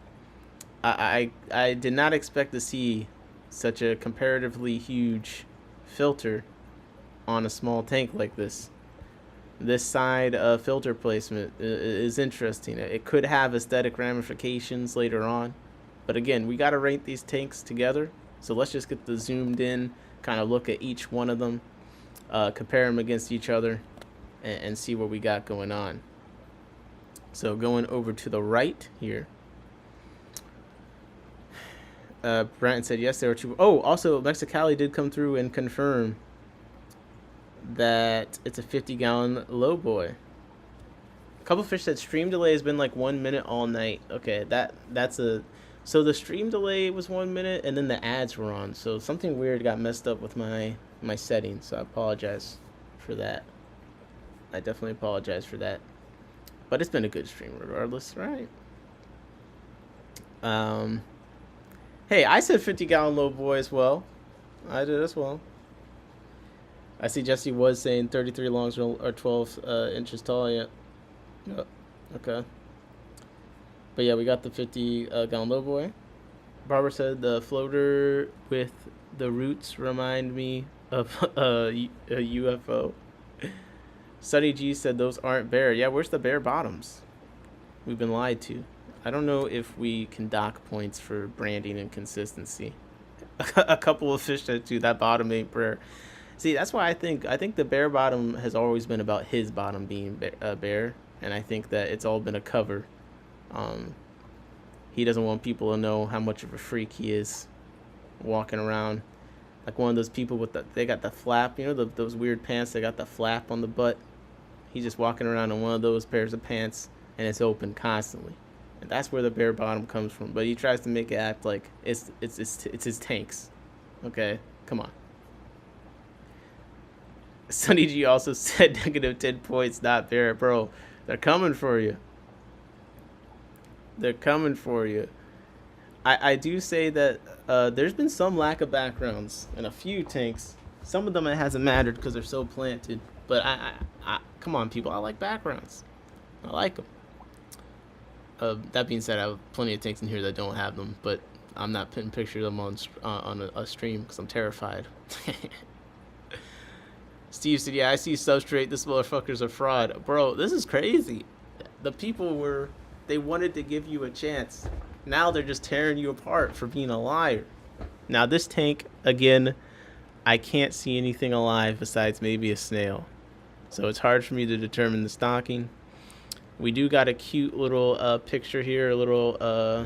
I did not expect to see such a comparatively huge filter on a small tank like this. This side filter placement is interesting. It could have aesthetic ramifications later on. But again, we got to rate these tanks together. So let's just get the zoomed in, kind of look at each one of them, compare them against each other, and see what we got going on. So going over to the right here. Brenton said, yes, there were two. Oh, also, Mexicali did come through and confirm that it's a 50-gallon low boy. A couple fish said stream delay has been like 1 minute all night. Okay, that's a... So the stream delay was 1 minute, and then the ads were on. So something weird got messed up with my settings, so I apologize for that. I definitely apologize for that. But it's been a good stream regardless, right? Hey, I said 50-gallon low boy as well. I did as well. I see Jesse was saying 33 longs or 12 inches tall. Yeah. Yep. Okay. But yeah, we got the 50-gallon low boy. Barbara said the floater with the roots remind me of a UFO. Sunny G said those aren't bare. Yeah, where's the bare bottoms? We've been lied to. I don't know if we can dock points for branding and consistency. A couple of fish that do that bottom ain't bare. See, that's why I think the bare bottom has always been about his bottom being bare, and I think that it's all been a cover. He doesn't want people to know how much of a freak he is, walking around like one of those people with they got the flap, you know, those weird pants. They got the flap on the butt. He's just walking around in one of those pairs of pants, and it's open constantly. And that's where the bare bottom comes from. But he tries to make it act like it's his tanks. Okay, come on. Sunny G also said negative 10 points, not bare, bro. They're coming for you. They're coming for you. I do say that there's been some lack of backgrounds in a few tanks. Some of them it hasn't mattered because they're so planted. But I come on, people. I like backgrounds. I like them. That being said, I have plenty of tanks in here that don't have them, but I'm not putting pictures of them on a stream because I'm terrified. Steve said, yeah, I see substrate. This motherfucker's a fraud. Bro, this is crazy. The people they wanted to give you a chance. Now they're just tearing you apart for being a liar. Now this tank, again, I can't see anything alive besides maybe a snail. So it's hard for me to determine the stocking. We do got a cute little picture here, a little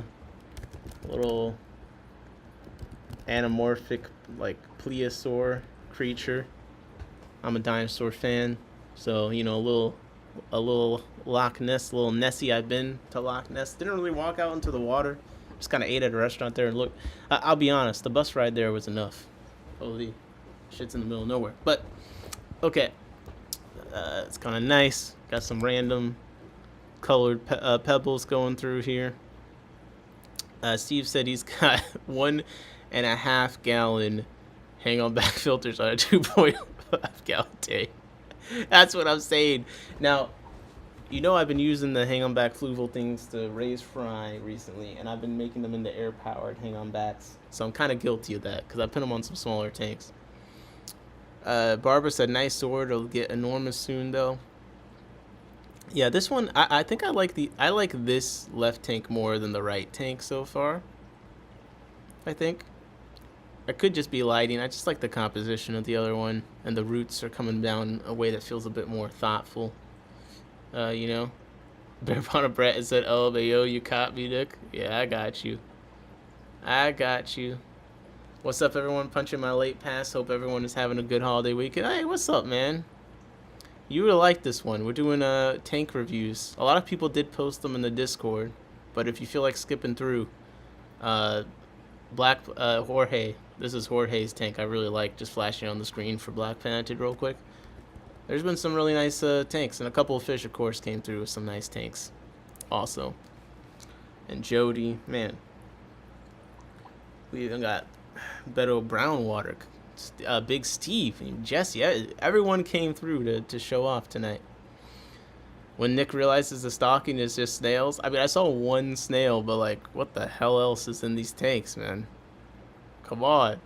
anamorphic, like plesiosaur creature. I'm a dinosaur fan, so you know, a little Loch Ness, a little Nessie. I've been to Loch Ness. Didn't really walk out into the water. Just kind of ate at a restaurant there and look. I'll be honest, the bus ride there was enough. Holy shit's in the middle of nowhere. But okay, it's kind of nice. Got some random colored pebbles going through here. Steve said he's got 1.5 gallon hang on back filters on a 2.5 gallon tank. That's what I'm saying. Now, I've been using the hang on back fluval things to raise fry recently, and I've been making them into air powered hang on backs. So I'm kind of guilty of that because I put them on some smaller tanks. Barbara said, nice sword. It'll get enormous soon, though. Yeah, this one, I think I like this left tank more than the right tank so far. I think. I could just be lighting. I just like the composition of the other one, and the roots are coming down a way that feels a bit more thoughtful. You know? Bearpon Brett has said, oh, but yo, you caught me, Nick. Yeah, I got you. I got you. What's up, everyone? Punching my late pass. Hope everyone is having a good holiday weekend. Hey, what's up, man? You would like this one. We're doing tank reviews. A lot of people did post them in the Discord, but if you feel like skipping through, Jorge. This is Jorge's tank. I really like, just flashing on the screen for Black Planeted real quick. There's been some really nice tanks, and a couple of fish, of course, came through with some nice tanks also. And Jody, man. We even got Beto Brownwater, Big Steve, and Jesse. Everyone came through to show off tonight. When Nick realizes the stocking is just snails. I mean, I saw one snail, but like, what the hell else is in these tanks, man? Come on.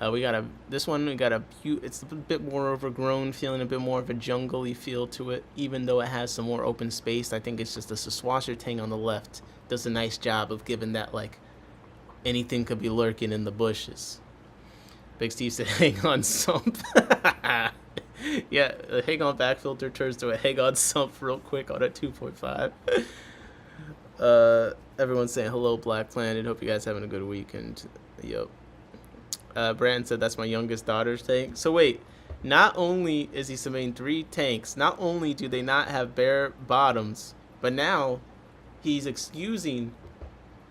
We got it's a bit more overgrown, feeling a bit more of a jungle-y feel to it, even though it has some more open space. I think it's just the Swasher tank on the left does a nice job of giving that, like, anything could be lurking in the bushes. Big Steve said, hang on, sump. Yeah, the hang on back filter turns to a hang on sump real quick on a 2.5. Everyone's saying hello, Black Planet. Hope you guys having a good weekend. Yep. Brandon said that's my youngest daughter's tank. So wait, not only is he submitting 3 tanks, not only do they not have bare bottoms, but now he's excusing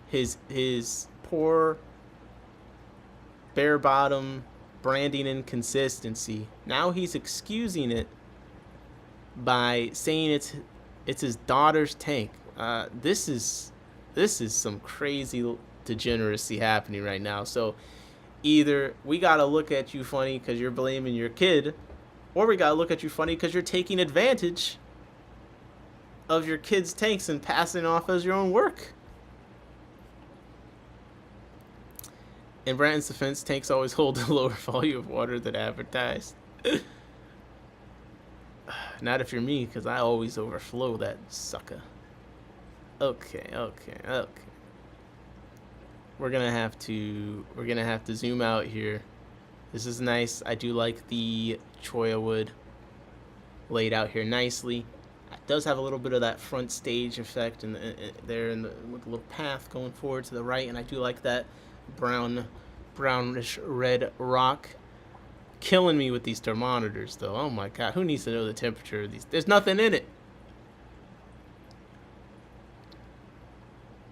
his poor bare bottom branding inconsistency. Now he's excusing it by saying it's his daughter's tank. This is some crazy degeneracy happening right now. So either we gotta look at you funny because you're blaming your kid, or we gotta look at you funny because you're taking advantage of your kid's tanks and passing off as your own work. In Brandon's defense, tanks always hold a lower volume of water than advertised. Not if you're me, because I always overflow that sucker. Okay. We're gonna have to zoom out here. This is nice. I do like the cholla wood laid out here nicely. It does have a little bit of that front stage effect with a little path going forward to the right, and I do like that brownish red rock. Killing me with these thermometers, though. Oh my god, who needs to know the temperature of these? There's nothing in it.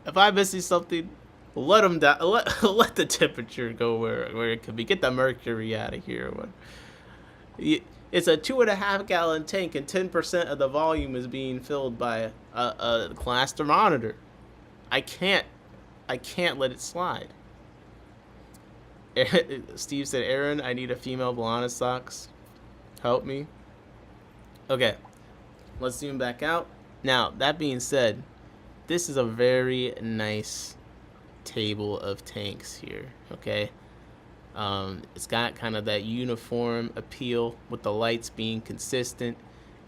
If I'm missing something, let them down. Let the temperature go where it could be. Get the mercury out of here. It's a 2.5 gallon tank, and 10% of the volume is being filled by a glass thermometer. I can't let it slide. Steve said, Aaron, I need a female Balana socks. Help me. Okay, let's zoom back out. Now, that being said, this is a very nice table of tanks here, okay? It's got kind of that uniform appeal with the lights being consistent.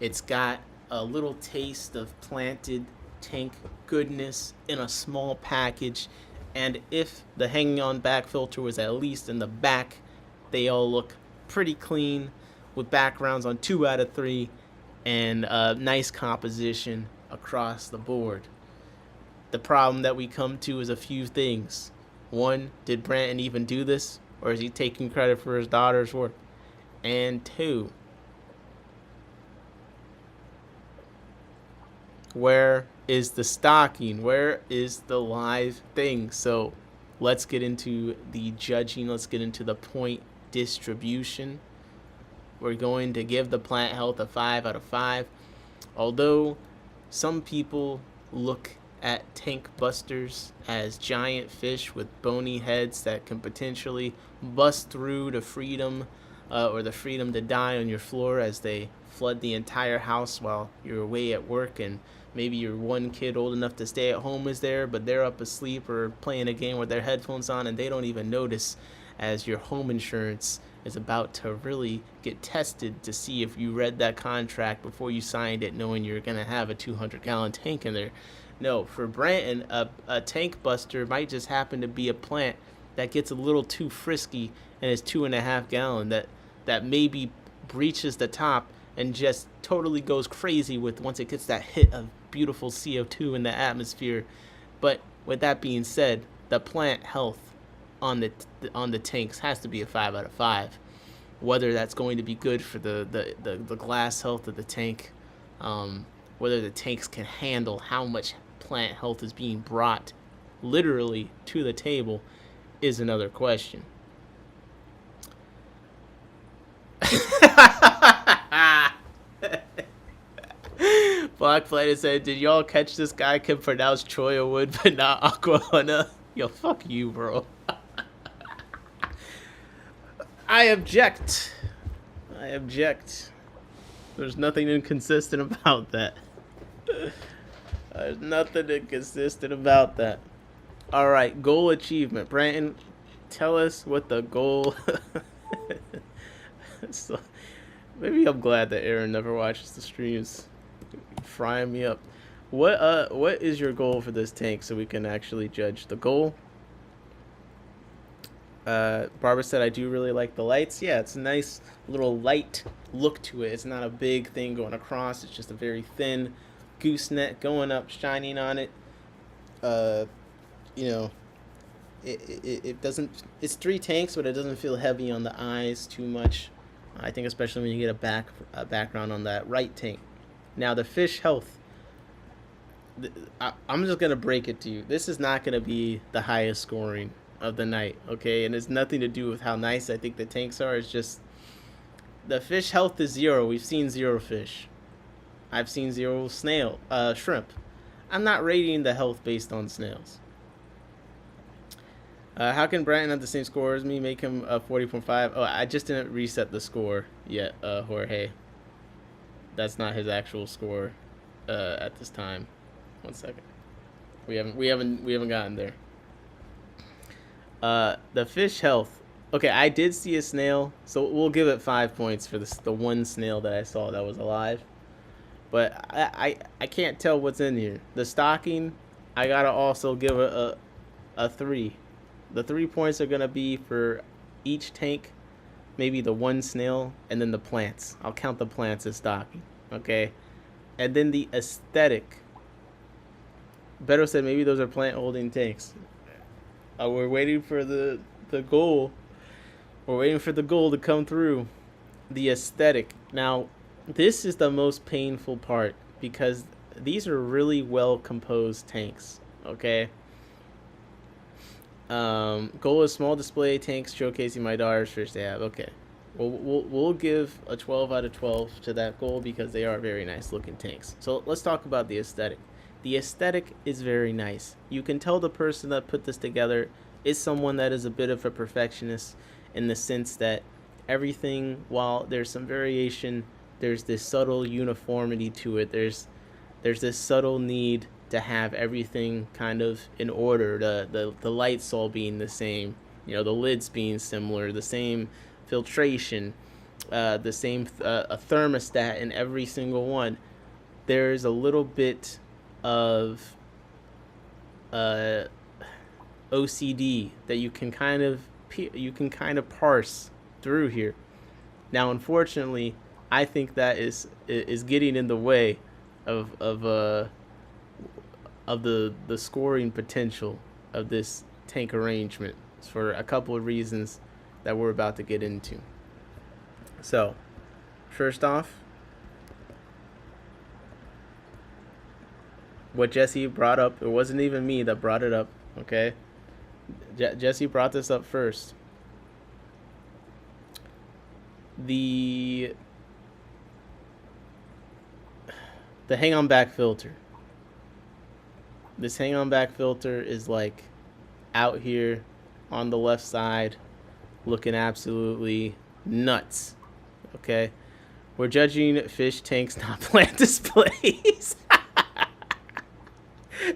It's got a little taste of planted tank goodness in a small package. And if the hanging on back filter was at least in the back, they all look pretty clean with backgrounds on 2 out of 3 and nice composition across the board. The problem that we come to is a few things. 1, did Branton even do this? Or is he taking credit for his daughter's work? And 2, where is the stocking? Where is the live thing? So let's get into the judging. Let's get into the point distribution. We're going to give the plant health a 5 out of 5. Although some people look at tank busters as giant fish with bony heads that can potentially bust through to freedom, or the freedom to die on your floor as they flood the entire house while you're away at work, and maybe your one kid old enough to stay at home is there, but they're up asleep or playing a game with their headphones on and they don't even notice, as your home insurance is about to really get tested to see if you read that contract before you signed it, knowing you're going to have a 200-gallon tank in there. No, for Branton, a tank buster might just happen to be a plant that gets a little too frisky and is 2.5 gallon, that maybe breaches the top and just totally goes crazy with once it gets that hit of beautiful CO2 in the atmosphere. But with that being said, the plant health on the tanks has to be a 5 out of 5. Whether that's going to be good for the glass health of the tank, whether the tanks can handle how much plant health is being brought literally to the table, is another question. Black Planet said, "Did y'all catch this guy can pronounce Choya but not Aquahana?" Yo, fuck you, bro. I object. I object. There's nothing inconsistent about that. There's nothing inconsistent about that. Alright, goal achievement. Brandon, tell us what the goal... So, maybe I'm glad that Aaron never watches the streams. Frying me up. What is your goal for this tank so we can actually judge the goal? Barbara said, I do really like the lights. Yeah, it's a nice little light look to it. It's not a big thing going across. It's just a very thin gooseneck going up, shining on it. You know, it doesn't... It's 3 tanks, but it doesn't feel heavy on the eyes too much. I think especially when you get a background on that right tank. Now, the fish health. I'm just going to break it to you. This is not going to be the highest scoring of the night, okay? And it's nothing to do with how nice I think the tanks are. It's just the fish health is 0. We've seen 0 fish. I've seen 0 shrimp. I'm not rating the health based on snails. How can Brian have the same score as me? Make him 40.5. Oh, I just didn't reset the score yet, Jorge. That's not his actual score at this time. 1 second. We haven't gotten there. The fish health. Okay, I did see a snail, so we'll give it 5 points for the one snail that I saw that was alive. But I can't tell what's in here. The stocking, I gotta also give it a 3. The 3 points are gonna be for each tank, maybe the one snail, and then the plants. I'll count the plants as stocking, okay? And then the aesthetic. Beto said maybe those are plant holding tanks. We're waiting for the goal. We're waiting for the goal to come through. The aesthetic. Now, this is the most painful part because these are really well composed tanks, okay? Goal is small display tanks showcasing my daughter's fish they have. Okay. We'll give a 12 out of 12 to that goal because they are very nice looking tanks. So let's talk about the aesthetic. The aesthetic is very nice. You can tell the person that put this together is someone that is a bit of a perfectionist in the sense that everything, while there's some variation, there's this subtle uniformity to it. There's this subtle need to have everything kind of in order. The lights all being the same, you know, the lids being similar, the same filtration, the same a thermostat in every single one. There's a little bit of OCD that you can kind of parse through here. Now, unfortunately, I think that is getting in the way of the scoring potential of this tank arrangement for a couple of reasons that we're about to get into. So, first off, what Jesse brought up, it wasn't even me that brought it up, okay? Jesse brought this up first. The hang on back filter. This hang on back filter is like out here on the left side looking absolutely nuts. Okay? We're judging fish tanks, not plant displays.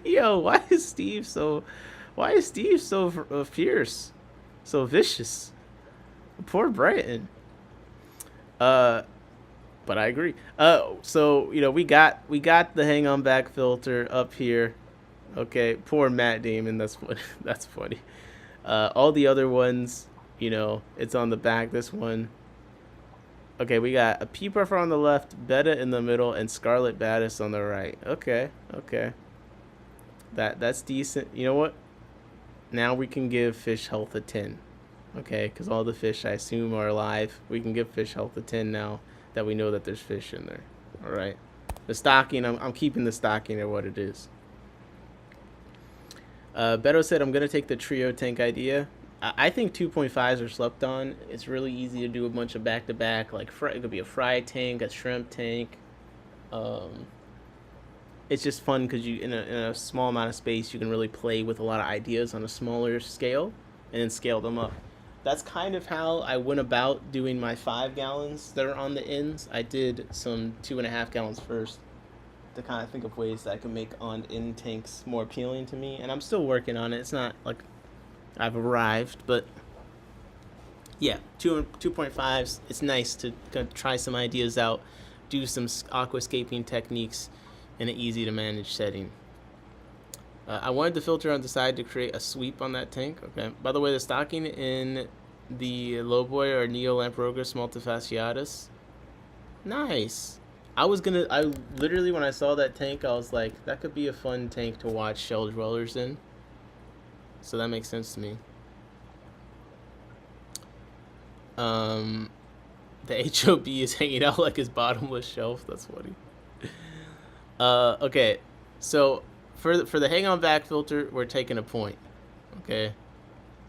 Yo, why is Steve so fierce? So vicious. Poor Brighton. But I agree. So we got the hang on back filter up here. Okay, poor Matt Damon. That's funny. That's funny. All the other ones, it's on the back. This one. Okay, we got a pea puffer on the left, Betta in the middle, and Scarlet Baddis on the right. Okay. That's decent. You know what? Now we can give fish health a 10. Okay, because all the fish I assume are alive. We can give fish health a 10 now that we know that there's fish in there. All right. The stocking, I'm keeping the stocking at what it is. Beto said, I'm going to take the trio tank idea. I think 2.5s are slept on. It's really easy to do a bunch of back-to-back. Like, it could be a fry tank, a shrimp tank. It's just fun because you in a small amount of space, you can really play with a lot of ideas on a smaller scale and then scale them up. That's kind of how I went about doing my 5 gallons that are on the ends. I did some 2.5 gallons first to kind of think of ways that I can make on-end tanks more appealing to me. And I'm still working on it. It's not like I've arrived, but yeah, 2.5s. It's nice to try some ideas out, do some aquascaping techniques in an easy-to-manage setting. I wanted the filter on the side to create a sweep on that tank. Okay. By the way, the stocking in the Lowboy are Neolamprogus multifasciatus. Nice. I literally, when I saw that tank, I was like, that could be a fun tank to watch shell dwellers in. So that makes sense to me. The HOB is hanging out like his bottomless shelf. That's funny. Okay. So for the hang on back filter, we're taking a point. Okay.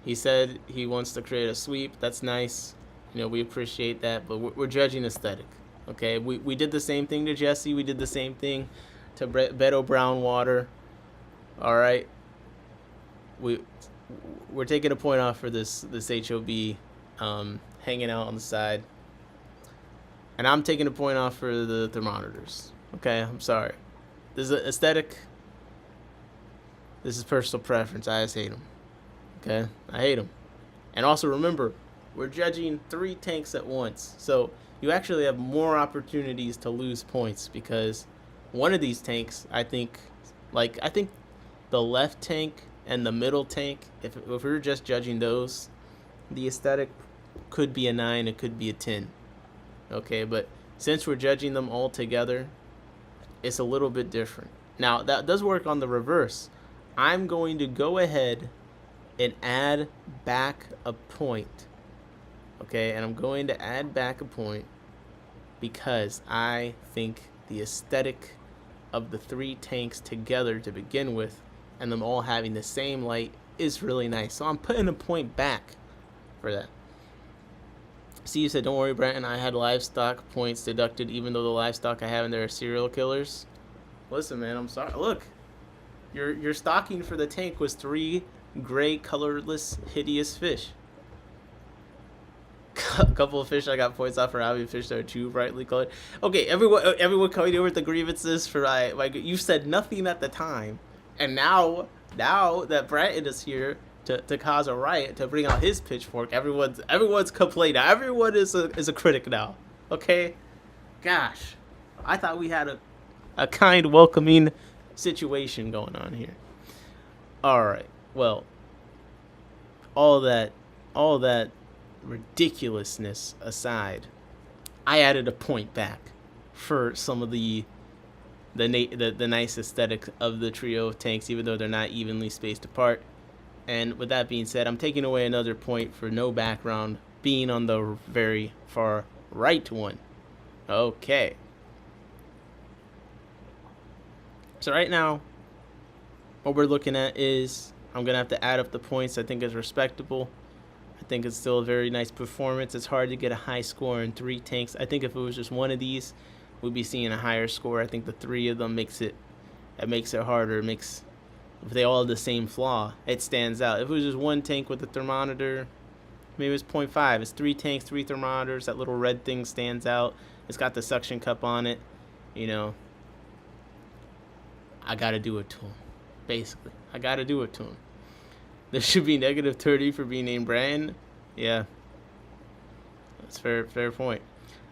He said he wants to create a sweep. That's nice. We appreciate that, but we're judging aesthetic. Okay. We did the same thing to Jesse. We did the same thing to Beto Brownwater. All right. We're taking a point off for this HOB hanging out on the side. And I'm taking a point off for the thermometers. Okay, I'm sorry. This is aesthetic. This is personal preference. I just hate them. Okay, I hate them. And also remember, we're judging 3 tanks at once. So you actually have more opportunities to lose points because one of these tanks, I think the left tank and the middle tank, if we're just judging those, the aesthetic could be a 9, it could be a 10. Okay, but since we're judging them all together, it's a little bit different. Now, that does work on the reverse. I'm going to go ahead and add back a point. Okay, and I'm going to add back a point because I think the aesthetic of the 3 tanks together to begin with and them all having the same light is really nice. So I'm putting a point back for that. Steve said, don't worry, Brenton, I had livestock points deducted even though the livestock I have in there are serial killers. Listen, man, I'm sorry. Look, your stocking for the tank was 3 gray, colorless, hideous fish. A couple of fish I got points off for having fish that are too brightly colored. Okay, everyone coming over with the grievances for you said nothing at the time, and now that Brenton is here to cause a riot, to bring out his pitchfork, everyone's complaining. Everyone is a critic now. Okay, gosh, I thought we had a kind, welcoming situation going on here. All right, well, all that ridiculousness aside, I added a point back for some of the nice aesthetic of the trio of tanks, even though they're not evenly spaced apart. And with that being said, I'm taking away another point for no background being on the very far right one. Okay. So right now, what we're looking at is I'm going to have to add up the points. I think it's respectable. I think it's still a very nice performance. It's hard to get a high score in 3 tanks. I think if it was just one of these, we'd be seeing a higher score. I think the 3 of them makes it harder. It makes if they all have the same flaw, it stands out. If it was just one tank with a thermometer, maybe it's 0.5. It's 3 tanks, 3 thermometers. That little red thing stands out. It's got the suction cup on it. You know, I got to do it to him. Basically, I got to do it to him. There should be negative 30 for being named Brandon. Yeah, that's fair point.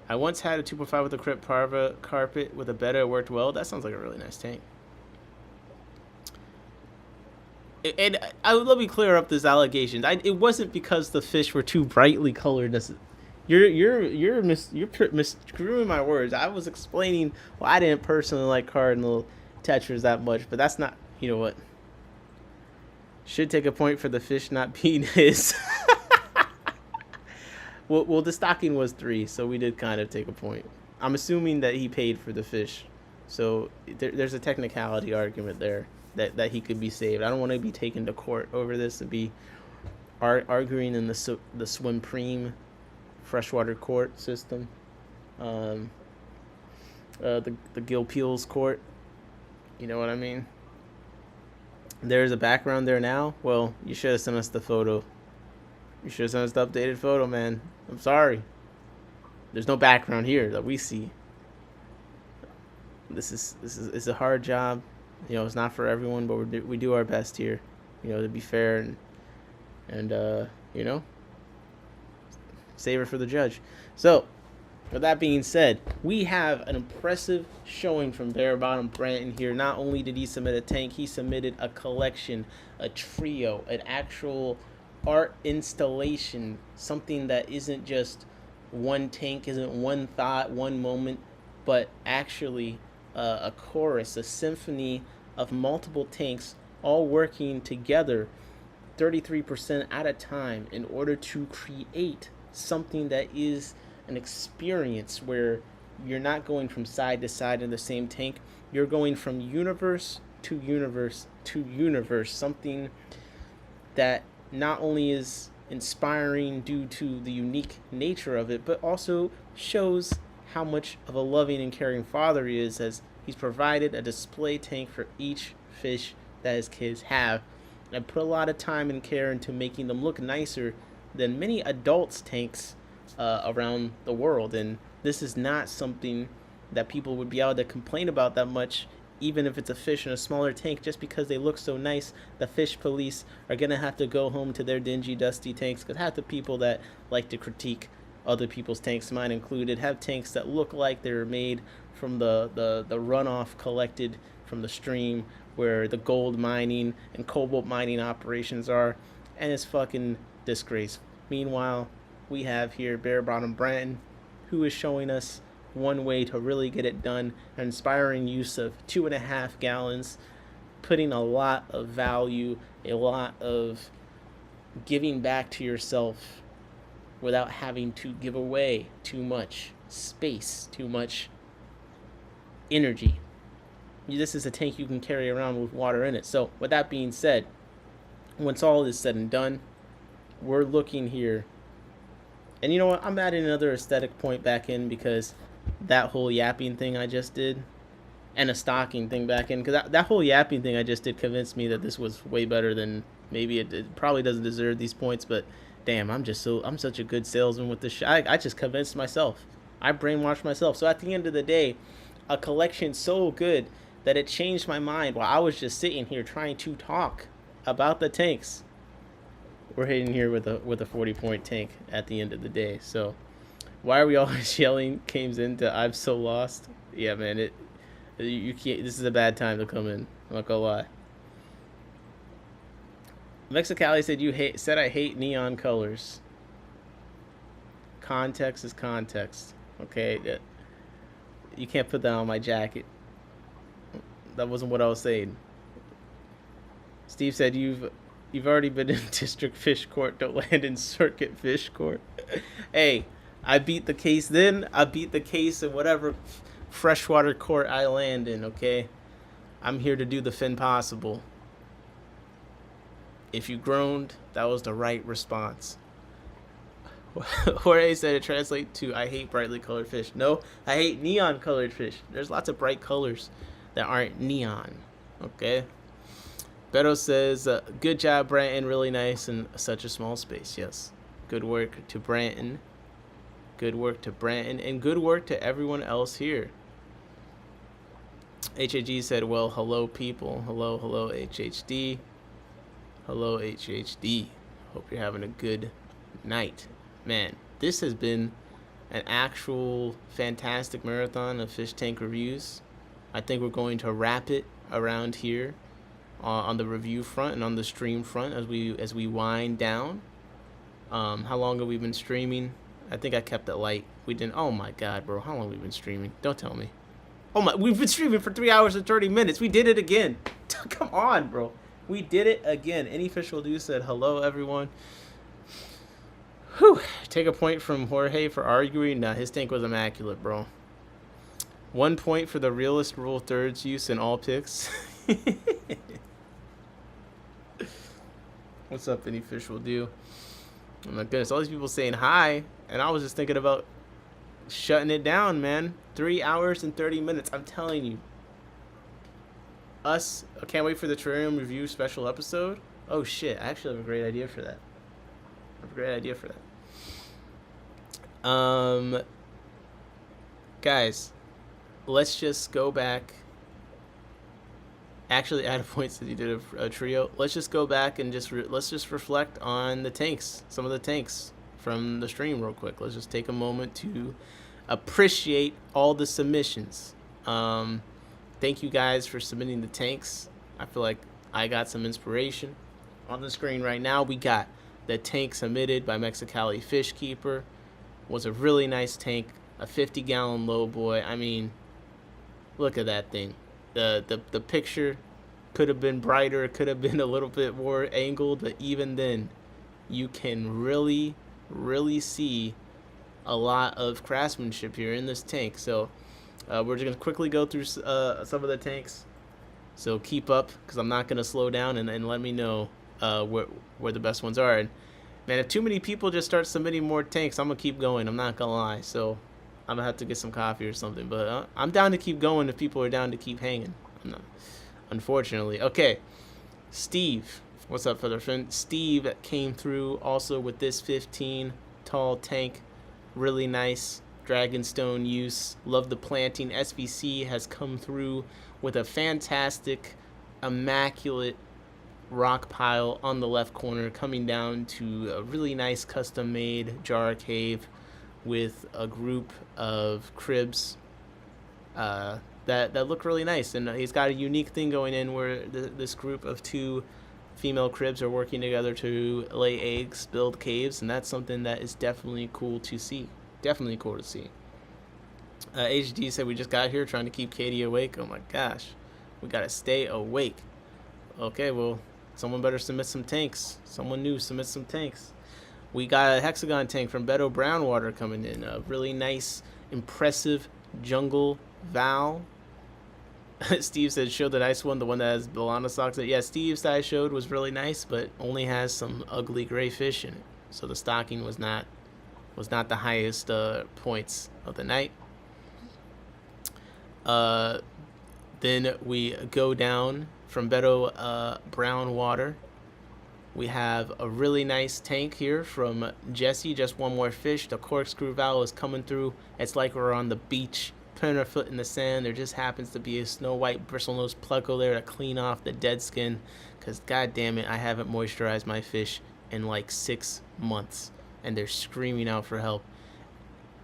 I once had a 2.5 with a Crypt Parva carpet with a betta. It worked well. That sounds like a really nice tank. And let me clear up this allegation. It wasn't because the fish were too brightly colored. You're misconstruing my words. I was explaining. Well, I didn't personally like cardinal tetras that much, but that's not. You know what? Should take a point for the fish not being his. Well, the stocking was 3, so we did kind of take a point. I'm assuming that he paid for the fish, so there's a technicality argument there that he could be saved. I don't want to be taken to court over this and be arguing in the Swimpreme freshwater court system, the Gil Peels court. You know what I mean? There's a background there now. Well, you should have sent us the photo. You should have sent us the updated photo, man. I'm sorry. There's no background here that we see. This is a hard job. You know, it's not for everyone, but we do our best here. You know, to be fair and you know, save it for the judge. So, with that being said, we have an impressive showing from Bare Bottom Brandon here. Not only did he submit a tank, he submitted a collection, a trio, an actual art installation, something that isn't just one tank, isn't one thought, one moment, but actually a chorus, a symphony of multiple tanks all working together 33% at a time in order to create something that is an experience where you're not going from side to side in the same tank. You're going from universe to universe to universe, something that not only is inspiring due to the unique nature of it, but also shows how much of a loving and caring father he is, as he's provided a display tank for each fish that his kids have, and put a lot of time and care into making them look nicer than many adults' tanks around the world. And this is not something that people would be able to complain about that much, even if it's a fish in a smaller tank. Just because they look so nice, the fish police are going to have to go home to their dingy, dusty tanks, because half the people that like to critique other people's tanks, mine included, have tanks that look like they're made from the runoff collected from the stream where the gold mining and cobalt mining operations are, and it's fucking disgraceful. Meanwhile, we have here Bare Bottom Brandon, who is showing us one way to really get it done, an inspiring use of 2.5 gallons, putting a lot of value, a lot of giving back to yourself without having to give away too much space, too much energy. This is a tank you can carry around with water in it. So with that being said, once all is said and done, we're looking here, and you know what, I'm adding another aesthetic point back in, because that whole yapping thing I just did, and a stocking thing back in, because that whole yapping thing I just did convinced me that this was way better than, maybe it probably doesn't deserve these points, but damn, I'm such a good salesman with this shit. I just convinced myself. I brainwashed myself. So at the end of the day, a collection so good that it changed my mind while I was just sitting here trying to talk about the tanks. We're hitting here with a 40-point tank at the end of the day. So why are we always yelling? Cames into I'm so lost. Yeah, man, you can't. This is a bad time to come in. I'm not gonna lie. Mexicali said I hate neon colors. Context is context. Okay, you can't put that on my jacket. That wasn't what I was saying. Steve said you've already been in district fish court. Don't land in circuit fish court. Hey, I beat the case then. I beat the case in whatever freshwater court I land in, okay? I'm here to do the fin possible. If you groaned, that was the right response. Jorge said it translates to I hate brightly colored fish. No, I hate neon colored fish. There's lots of bright colors that aren't neon, okay? Beto says, good job, Branton. Really nice in such a small space. Yes. Good work to Branton. Good work to Branton. And good work to everyone else here. HHD said, well, hello, people. Hello, hello, HHD. Hello, HHD. Hope you're having a good night. Man, this has been an actual fantastic marathon of fish tank reviews. I think we're going to wrap it around here on the review front and on the stream front as we wind down. How long have we been streaming? I think I kept it light. We didn't. Oh my god, bro! How long have we been streaming? Don't tell me. Oh my, we've been streaming for 3 hours and 30 minutes. We did it again. Come on, bro. We did it again. Any fish will do said hello, everyone. Whew. Take a point from Jorge for arguing. Nah, his tank was immaculate, bro. 1 point for the realist rule thirds use in all picks. What's up, any fish will do? Oh my goodness, all these people saying hi, and I was just thinking about shutting it down, man. 3 hours and 30 minutes. I'm telling you. I can't wait for the terrarium review special episode. Oh shit, I actually have a great idea for that. Guys, let's just go back. Actually, add a point since you did a trio. Let's just go back and let's just reflect on the tanks, some of the tanks from the stream real quick. Let's just take a moment to appreciate all the submissions. Thank you guys for submitting the tanks. I feel like I got some inspiration. On the screen right now, we got the tank submitted by Mexicali Fishkeeper. Was a really nice tank, a 50-gallon low boy. I mean, look at that thing. The picture could have been brighter, could have been a little bit more angled, but even then, you can really, really see a lot of craftsmanship here in this tank. So we're just gonna quickly go through some of the tanks. So keep up, because I'm not gonna slow down, and let me know where the best ones are. And man, if too many people just start submitting more tanks, I'm gonna keep going. I'm not gonna lie. So I'm gonna have to get some coffee or something. But I'm down to keep going if people are down to keep hanging. I'm not, unfortunately. Okay, Steve, what's up, feather friend? Steve came through also with this 15 tall tank. Really nice Dragonstone use. Love the planting. SVC has come through with a fantastic, immaculate rock pile on the left corner, coming down to a really nice custom-made jar cave with a group of cribs that look really nice. And he's got a unique thing going in where this group of 2 female cribs are working together to lay eggs, build caves, and that's something that is definitely cool to see. Definitely cool to see. HD said, we just got here trying to keep Katie awake. Oh my gosh. We gotta stay awake. Okay, well, someone better submit some tanks. Someone new submit some tanks. We got a hexagon tank from Beto Brownwater coming in. A really nice, impressive jungle Val. Steve said, show the nice one, the one that has Bolana socks. Yeah, Steve's that I showed was really nice, but only has some ugly gray fish in it. So the stocking was not the highest points of the night. Then we go down from Beto Brownwater. We have a really nice tank here from Jesse. Just one more fish. The corkscrew valve is coming through. It's like we're on the beach, putting our foot in the sand. There just happens to be a snow white bristlenose pleco there to clean off the dead skin. Because, god damn it, I haven't moisturized my fish in like 6 months. And they're screaming out for help.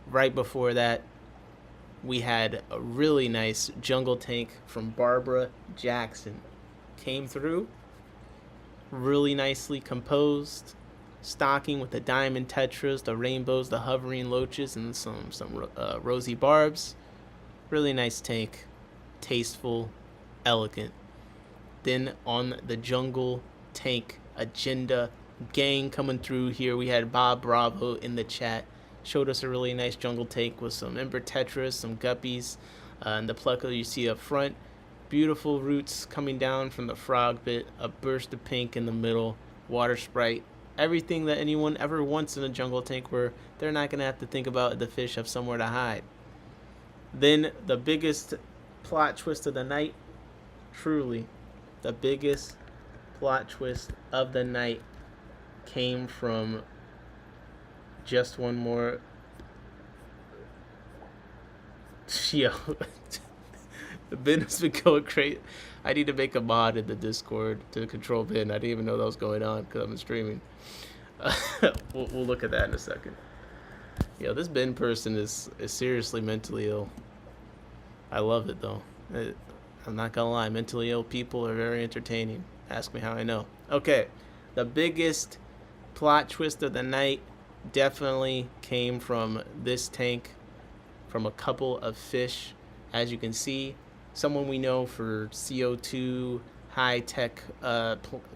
Right before that, we had a really nice jungle tank from Barbara Jackson. Came through. Really nicely composed, stocking with the diamond tetras, the rainbows, the hovering loaches, and some rosy barbs. Really nice tank, tasteful, elegant. Then on the jungle tank agenda, gang coming through here. We had Bob Bravo in the chat, showed us a really nice jungle tank with some ember tetras, some guppies, and the pleco you see up front. Beautiful roots coming down from the frog bit, a burst of pink in the middle, water sprite, everything that anyone ever wants in a jungle tank where they're not going to have to think about the fish have somewhere to hide. Then the biggest plot twist of the night, truly, the biggest plot twist of the night came from just one more. Yo, the bin has been going crazy. I need to make a mod in the Discord to control bin. I didn't even know that was going on because I'm streaming. We'll look at that in a second. Yo, this bin person is seriously mentally ill. I love it though. I'm not gonna lie, mentally ill people are very entertaining. Ask me how I know. Okay, the biggest plot twist of the night definitely came from this tank, from a couple of fish. As you can see, someone we know for CO2, high-tech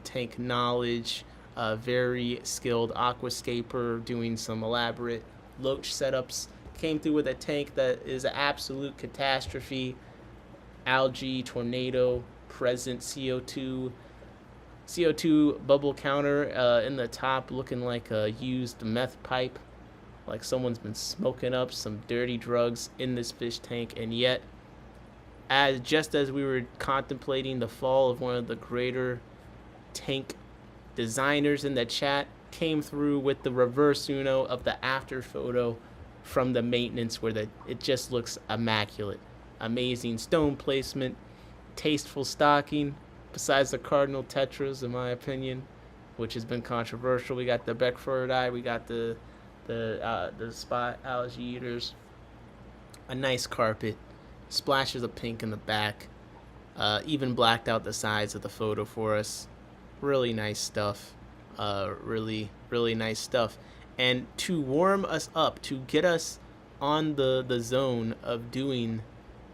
tank knowledge, very skilled aquascaper doing some elaborate loach setups, came through with a tank that is an absolute catastrophe. Algae, tornado, present CO2 bubble counter in the top looking like a used meth pipe, like someone's been smoking up some dirty drugs in this fish tank. And yet, just as we were contemplating the fall of one of the greater tank designers in the chat, came through with the reverse Uno of the after photo from the maintenance, where it just looks immaculate. Amazing stone placement, tasteful stocking, besides the cardinal tetras, in my opinion, which has been controversial. We got the Beckford eye, we got the spot algae eaters, a nice carpet, splashes of pink in the back, even blacked out the sides of the photo for us. Really nice stuff. Really nice stuff. And to warm us up, to get us on the zone of doing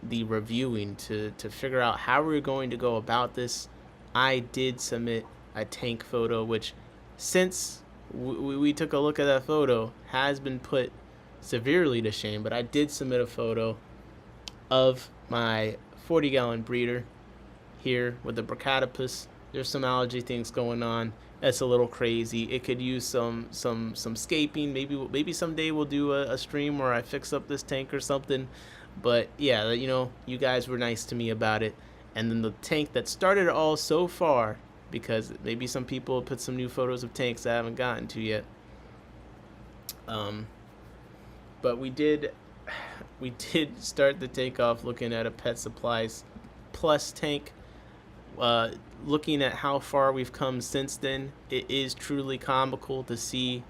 the reviewing, to figure out how we're going to go about this, I did submit a tank photo, which, since we took a look at that photo, has been put severely to shame. But I did submit a photo of my 40-gallon breeder here with the Brachytopus. There's some algae things going on. That's a little crazy. It could use some scaping. Maybe someday we'll do a stream where I fix up this tank or something. But yeah, you guys were nice to me about it. And then the tank that started it all so far, because maybe some people put some new photos of tanks I haven't gotten to yet. But we did start the tank off looking at a Pet Supplies Plus tank. Looking at how far we've come since then, it is truly comical to see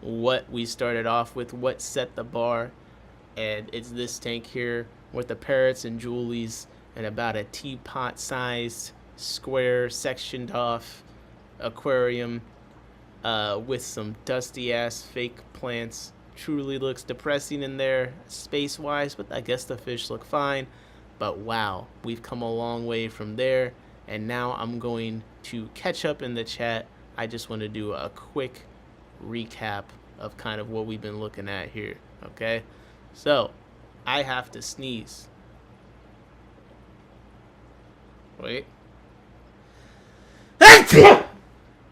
what we started off with, what set the bar. And it's this tank here with the parrots and Julies and about a teapot sized square sectioned off aquarium with some dusty ass fake plants. Truly looks depressing in there space wise, but I guess the fish look fine. But wow, we've come a long way from there. And now I'm going to catch up in the chat. I just want to do a quick recap of kind of what we've been looking at here. Okay, so I have to sneeze. Wait.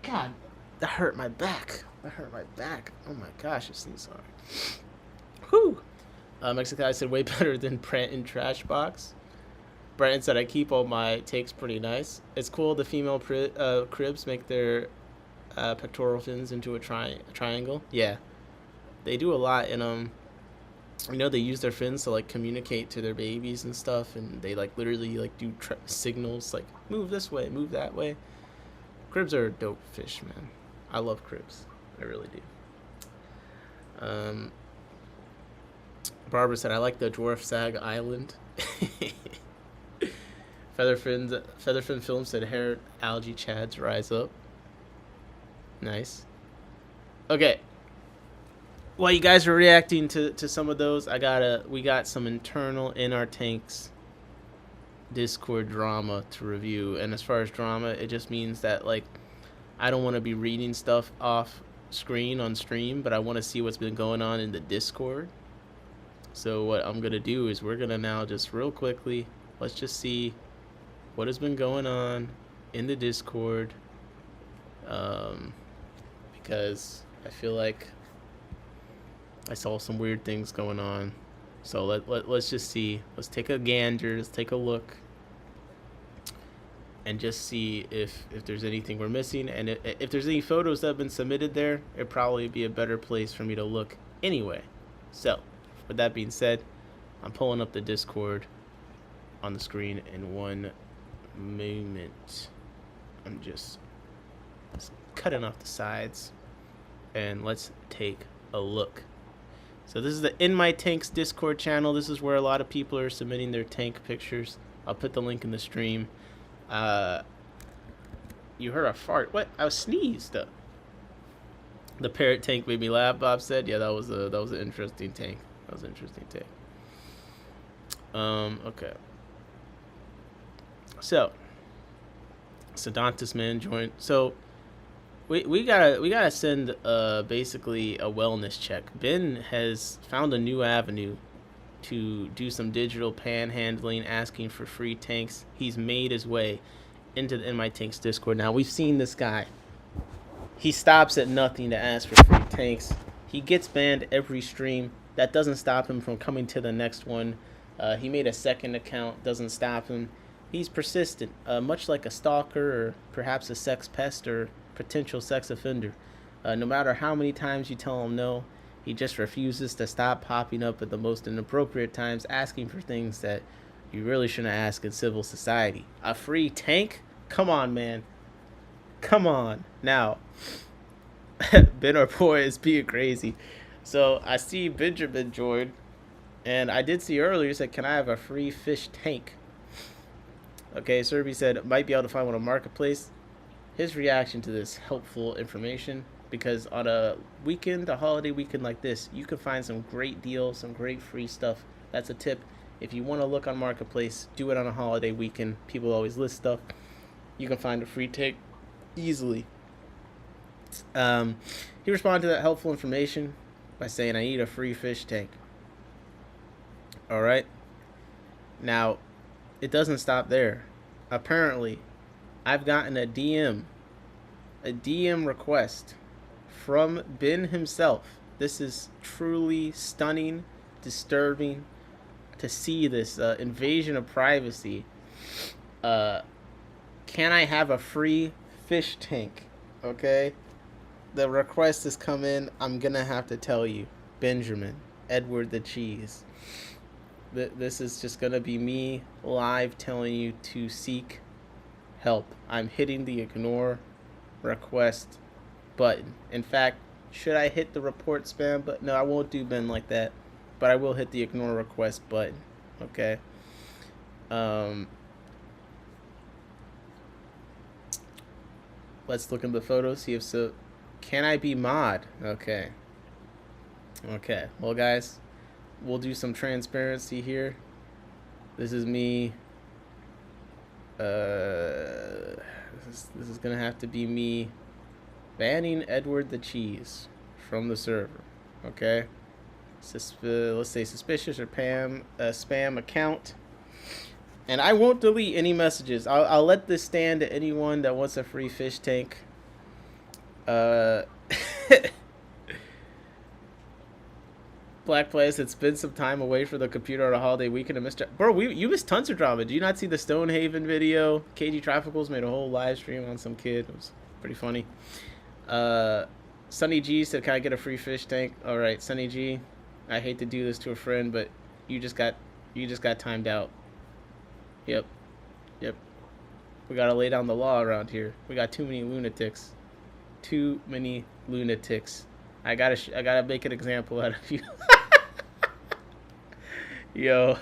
God, that hurt my back. Oh my gosh, I sneezed hard. Whew. Mexico said way better than Brent in Trash Box. Brandon said, I keep all my takes pretty nice. It's cool the female cribs make their pectoral fins into a triangle. Yeah, they do a lot. And they use their fins to like communicate to their babies and stuff, and they like literally like do signals like move this way, move that way. Cribs are a dope fish, man. I love cribs. I really do. Barbara said, I like the Dwarf Sag Island. Featherfin Film said, hair algae chads rise up. Nice. Okay. While you guys are reacting to some of those, we got some internal in our tanks Discord drama to review. And as far as drama, it just means that like I don't want to be reading stuff off screen on stream, but I want to see what's been going on in the Discord. So what I'm gonna do is we're gonna now just real quickly, let's just see what has been going on in the Discord, because I feel like I saw some weird things going on. So let's just see. Let's take a gander. Let's take a look. and just see if there's anything we're missing. And if there's any photos that have been submitted there, it'd probably be a better place for me to look anyway. So, with that being said, I'm pulling up the Discord on the screen in one moment. I'm just cutting off the sides, and let's take a look. So this is the In My Tanks Discord channel. This is where a lot of people are submitting their tank pictures. I'll put the link in the stream. You heard a fart. What? I was sneezed. The parrot tank made me laugh, Bob said. Yeah, that was an interesting tank. That was an interesting tank. Okay. So, Sedantis man joined. So, we gotta send basically a wellness check. Ben has found a new avenue to do some digital panhandling, asking for free tanks. He's made his way into the In My Tanks Discord. Now we've seen this guy. He stops at nothing to ask for free tanks. He gets banned every stream. That doesn't stop him from coming to the next one. He made a second account. Doesn't stop him. He's persistent, much like a stalker or perhaps a sex pest or potential sex offender. No matter how many times you tell him no, he just refuses to stop popping up at the most inappropriate times, asking for things that you really shouldn't ask in civil society. A free tank? Come on, man. Come on. Now, Ben, our boy, is being crazy. So I see Benjamin joined, and I did see earlier, he said, can I have a free fish tank? Okay, Serby said, might be able to find one on Marketplace. His reaction to this helpful information, because on a weekend, a holiday weekend like this, you can find some great deals, some great free stuff. That's a tip. If you want to look on Marketplace, do it on a holiday weekend. People always list stuff. You can find a free tank easily. He responded to that helpful information by saying, I need a free fish tank. All right. Now, it doesn't stop there. Apparently, I've gotten a DM request from Ben himself. This is truly stunning, disturbing to see this invasion of privacy. Can I have a free fish tank? Okay. The request has come in. I'm gonna have to tell you, Benjamin, Edward the Cheese. This is just gonna be me live telling you to seek help. I'm hitting the ignore request button. In fact, should I hit the report spam button? No, I won't do Ben like that, but I will hit the ignore request button. Okay. Let's look in the photos, see if so. Can I be mod? Okay. Okay. Well, guys, we'll do some transparency here. This is me. This is gonna have to be me banning Edward the Cheese from the server. Okay. Let's say suspicious or spam account. And I won't delete any messages. I'll let this stand to anyone that wants a free fish tank. Black Place, it's been some time away for the computer on a holiday weekend. I missed it. Bro, you missed tons of drama. Do you not see the Stonehaven video? KG Tropicals made a whole live stream on some kid. It was pretty funny. Sunny G said, can I get a free fish tank? Alright, Sunny G. I hate to do this to a friend, but you just got timed out. Yep. We gotta lay down the law around here. We got too many lunatics. Too many lunatics. I gotta make an example out of you. Yo.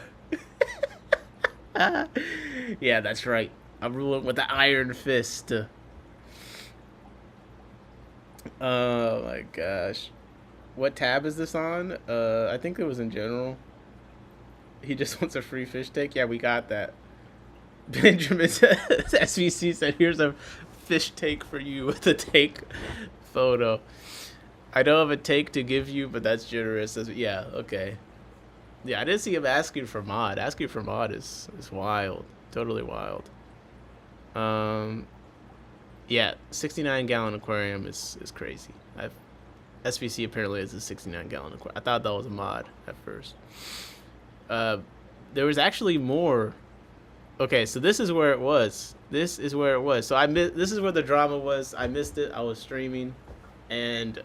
Yeah, that's right. I'm ruling with the iron fist. Oh my gosh. What tab is this on? I think it was in general. He just wants a free fish tank. Yeah, we got that. Benjamin's SVC said, here's a fish tank for you with a tank photo. I don't have a tank to give you, but that's generous. Yeah, okay. Yeah, I didn't see him asking for mod. Asking for mod is wild. Totally wild. Yeah, 69-gallon aquarium is crazy. SVC apparently is a 69-gallon aquarium. I thought that was a mod at first. There was actually more Okay, so this is where it was. This is where it was. So this is where the drama was. I missed it. I was streaming, and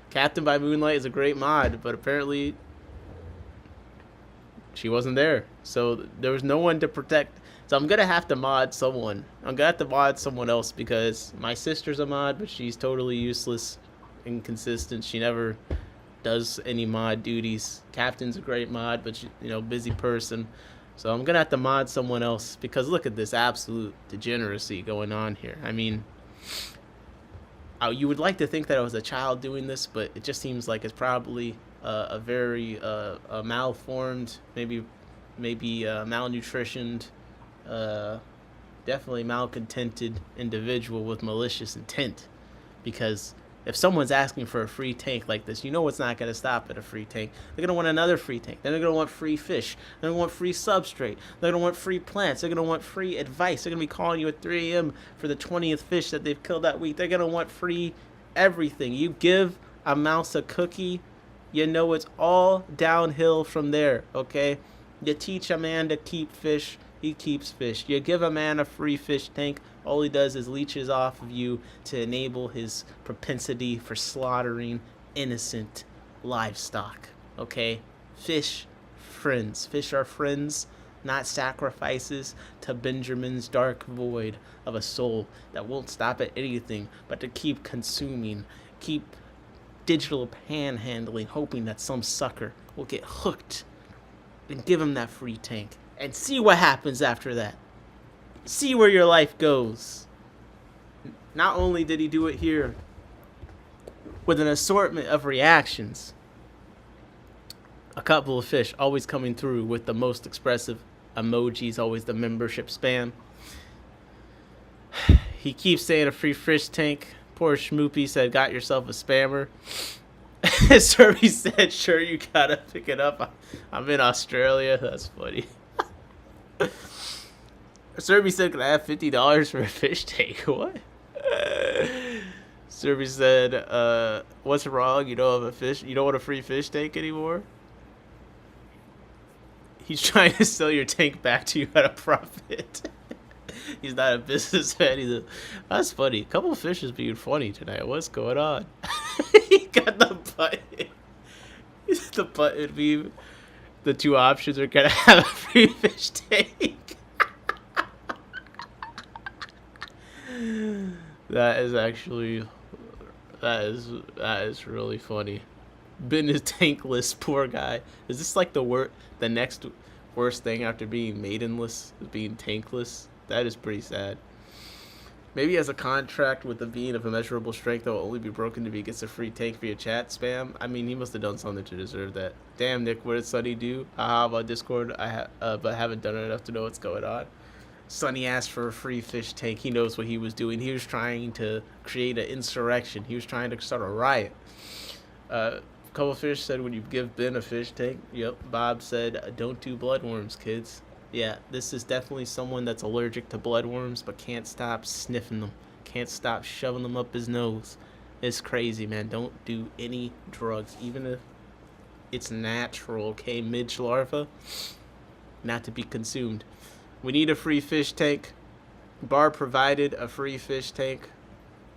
Captain by Moonlight is a great mod, but apparently she wasn't there. So there was no one to protect. So I'm gonna have to mod someone. I'm gonna have to mod someone else because my sister's a mod, but she's totally useless, inconsistent. She never does any mod duties. Captain's a great mod, but busy person. So I'm gonna have to mod someone else because look at this absolute degeneracy going on here. I mean, you would like to think that I was a child doing this, but it just seems like it's probably a very malformed, maybe malnutritioned, definitely malcontented individual with malicious intent. Because if someone's asking for a free tank like this, it's not going to stop at a free tank. They're going to want another free tank. Then they're going to want free fish. They're going to want free substrate. They're going to want free plants. They're going to want free advice. They're going to be calling you at 3 a.m. for the 20th fish that they've killed that week. They're going to want free everything. You give a mouse a cookie, it's all downhill from there, okay? You teach a man to keep fish, he keeps fish. You give a man a free fish tank, all he does is leeches off of you to enable his propensity for slaughtering innocent livestock. Okay? Fish, friends. Fish are friends, not sacrifices to Benjamin's dark void of a soul that won't stop at anything but to keep consuming, keep digital panhandling, hoping that some sucker will get hooked and give him that free tank. And see what happens after that. See where your life goes. Not only did he do it here with an assortment of reactions, a couple of fish always coming through with the most expressive emojis, always the membership spam. He keeps saying a free fish tank. Poor Schmoopy said, got yourself a spammer. Serby said, sure, you gotta pick it up. I'm in Australia. That's funny. Serby said, can I have $50 for a fish tank? What? Serby said, what's wrong? You don't have a fish? You don't want a free fish tank anymore? He's trying to sell your tank back to you at a profit. He's not a businessman. That's funny. A couple of fish is being funny tonight. What's going on? He got the button. The button meme. The two options are gonna have a free fish tank. That is really funny. Ben is tankless, poor guy. Is this like the next worst thing after being maidenless is being tankless? That is pretty sad. Maybe he has a contract with a being of immeasurable strength that will only be broken if he gets a free tank via chat spam. I mean, he must have done something to deserve that. Damn, Nick, what did Sonny do? Haha, about Discord, but haven't done it enough to know what's going on. Sonny asked for a free fish tank. He knows what he was doing. He was trying to create an insurrection. He was trying to start a riot. Couple Fish said, would you give Ben a fish tank? Yep. Bob said, don't do bloodworms, kids. Yeah, this is definitely someone that's allergic to bloodworms but can't stop sniffing them. Can't stop shoving them up his nose. It's crazy, man. Don't do any drugs, even if it's natural, okay? Midge larva, not to be consumed. We need a free fish tank. Bar provided a free fish tank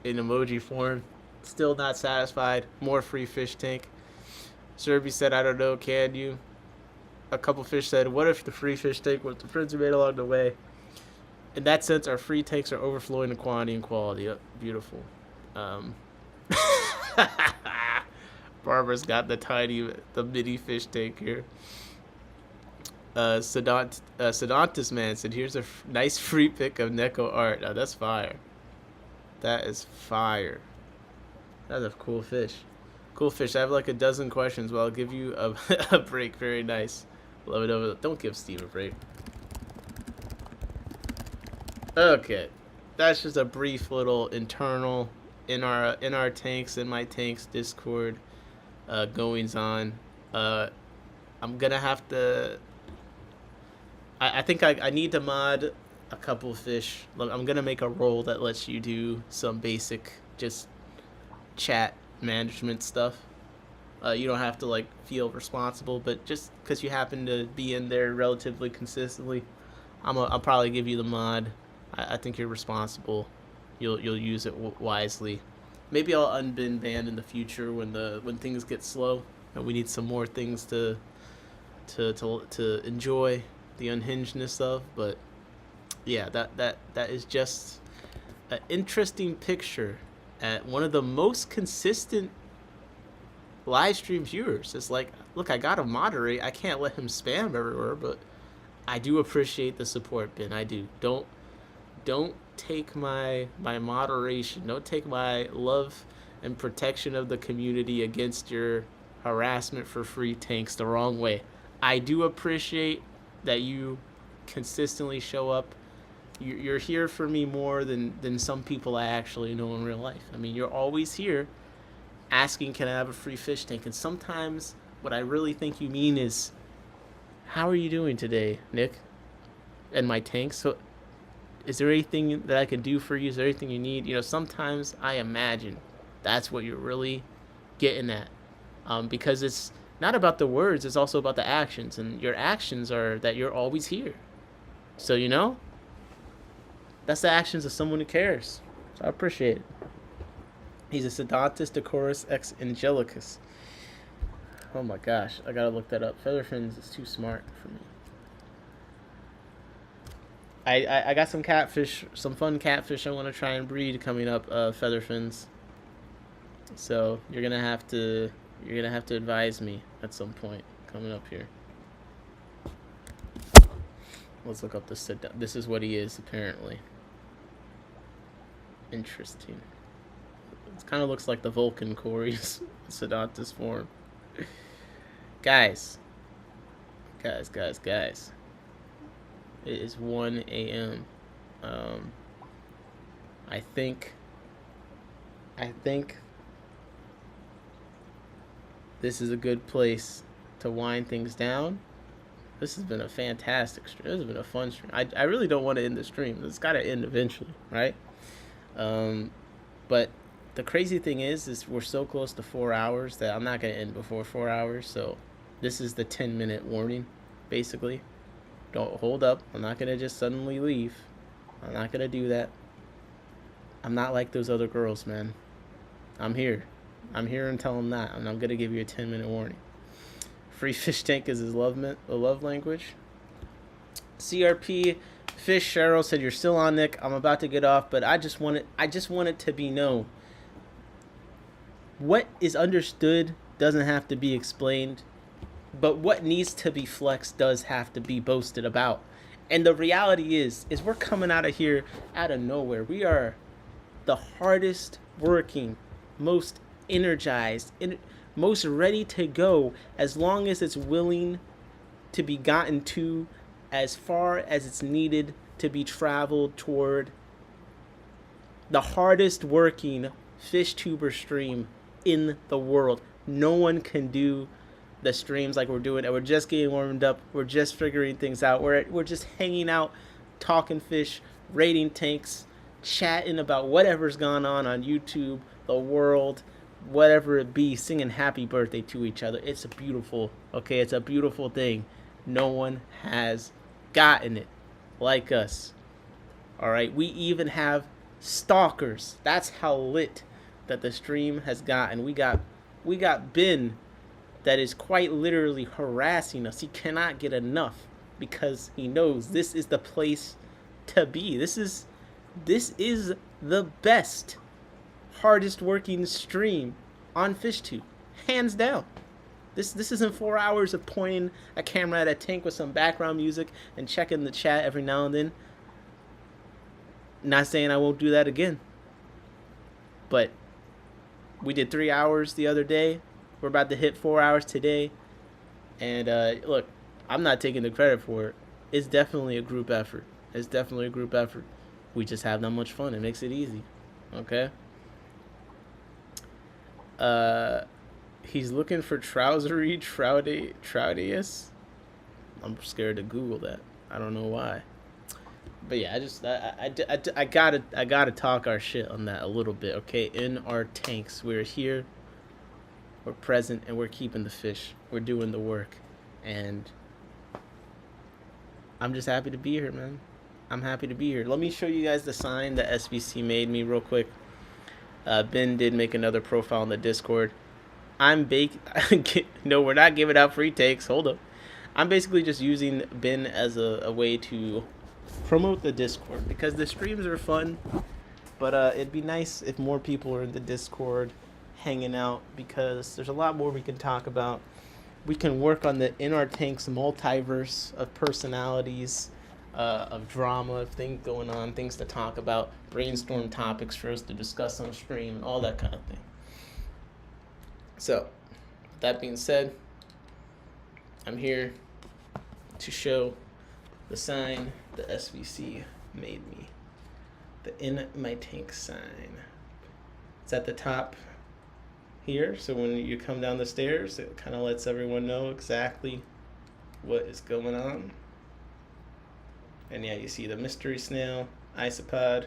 in emoji form. Still not satisfied. More free fish tank. Serby said, I don't know, can you? A couple fish said, what if the free fish tank was the friends we made along the way? In that sense, our free tanks are overflowing in quantity and quality. Yep, beautiful. Barbara's got the mini fish tank here. Sedantis man said, here's a nice free pick of Neko art. Oh, that's fire. That is fire. That's a cool fish. Cool fish. I have like a dozen questions, but I'll give you a break. Very nice. Love it over. Don't give Steve a break. Okay, that's just a brief little internal in our tanks, in my tanks Discord goings on. I'm gonna have to. I think I need to mod a couple fish. I'm gonna make a role that lets you do some basic just chat management stuff. You don't have to feel responsible, but just because you happen to be in there relatively consistently, I'll probably give you the mod. I think you're responsible. You'll use it wisely. Maybe I'll unbin ban in the future when things get slow and we need some more things to enjoy the unhingedness of. But yeah, that is just an interesting picture at one of the most consistent live stream viewers. It's like, look, I gotta moderate. I can't let him spam everywhere, but I do appreciate the support, Ben. I do. Don't take my moderation. Don't take my love and protection of the community against your harassment for free tanks the wrong way. I do appreciate that you consistently show up. You're here for me more than some people I actually know in real life. I mean, you're always here asking, can I have a free fish tank? And sometimes what I really think you mean is, how are you doing today, Nick? And my tank. So is there anything that I can do for you? Is there anything you need? Sometimes I imagine that's what you're really getting at. Because it's not about the words, it's also about the actions. And your actions are that you're always here. So, that's the actions of someone who cares. So I appreciate it. He's a Sedantus decorus ex angelicus. Oh my gosh, I gotta look that up. Featherfins is too smart for me. I got some catfish, some fun catfish I want to try and breed coming up, Featherfins. So you're gonna have to advise me at some point coming up here. Let's look up this. This is what he is apparently. Interesting. It kind of looks like the Vulcan Corey's Sedantus form. Guys. It is 1 a.m. I think this is a good place to wind things down. This has been a fantastic stream. This has been a fun stream. I really don't want to end the stream. It's got to end eventually, right? But the crazy thing is we're so close to 4 hours that I'm not going to end before 4 hours. So this is the 10-minute warning, basically. Don't hold up. I'm not going to just suddenly leave. I'm not going to do that. I'm not like those other girls, man. I'm here until I'm not. And I'm going to give you a 10-minute warning. Free fish tank is his love language. CRP Fish Cheryl said, you're still on, Nick. I'm about to get off, but I just want it to be known. What is understood doesn't have to be explained, but what needs to be flexed does have to be boasted about. And the reality is we're coming out of here out of nowhere. We are the hardest working, most energized, most ready to go, as long as it's willing to be gotten to as far as it's needed to be traveled toward. The hardest working fish tuber stream in the world. No one can do the streams like we're doing, and we're just getting warmed up. We're just figuring things out. We're just hanging out, talking fish, rating tanks, chatting about whatever's gone on YouTube, the world, whatever it be, singing happy birthday to each other. It's a beautiful thing. No one has gotten it like us. All right, we even have stalkers. That's how lit that the stream has gotten. We got Ben that is quite literally harassing us. He cannot get enough because he knows this is the place to be. This is the best, hardest working stream on FishTube, hands down. This isn't 4 hours of pointing a camera at a tank with some background music and checking the chat every now and then. Not saying I won't do that again, but we did 3 hours the other day. We're about to hit 4 hours today. And look, I'm not taking the credit for it. It's definitely a group effort. We just have that much fun. It makes it easy. Okay? He's looking for trousery troudius. I'm scared to Google that. I don't know why. But yeah, I gotta talk our shit on that a little bit, okay? In our tanks, we're here, we're present, and we're keeping the fish. We're doing the work, and I'm just happy to be here, man. I'm happy to be here. Let me show you guys the sign that SBC made me real quick. Ben did make another profile in the Discord. I'm No, we're not giving out free takes. Hold up. I'm basically just using Ben as a way to promote the Discord because the streams are fun. But it'd be nice if more people are in the Discord hanging out because there's a lot more we can talk about. We can work on the In Our Tanks multiverse of personalities, of drama, of things going on, things to talk about, brainstorm topics for us to discuss on stream, and all that kind of thing. So, that being said, I'm here to show the sign the SVC made me. The In My Tank sign. It's at the top here, so when you come down the stairs, it kind of lets everyone know exactly what is going on. And yeah, you see the mystery snail, isopod,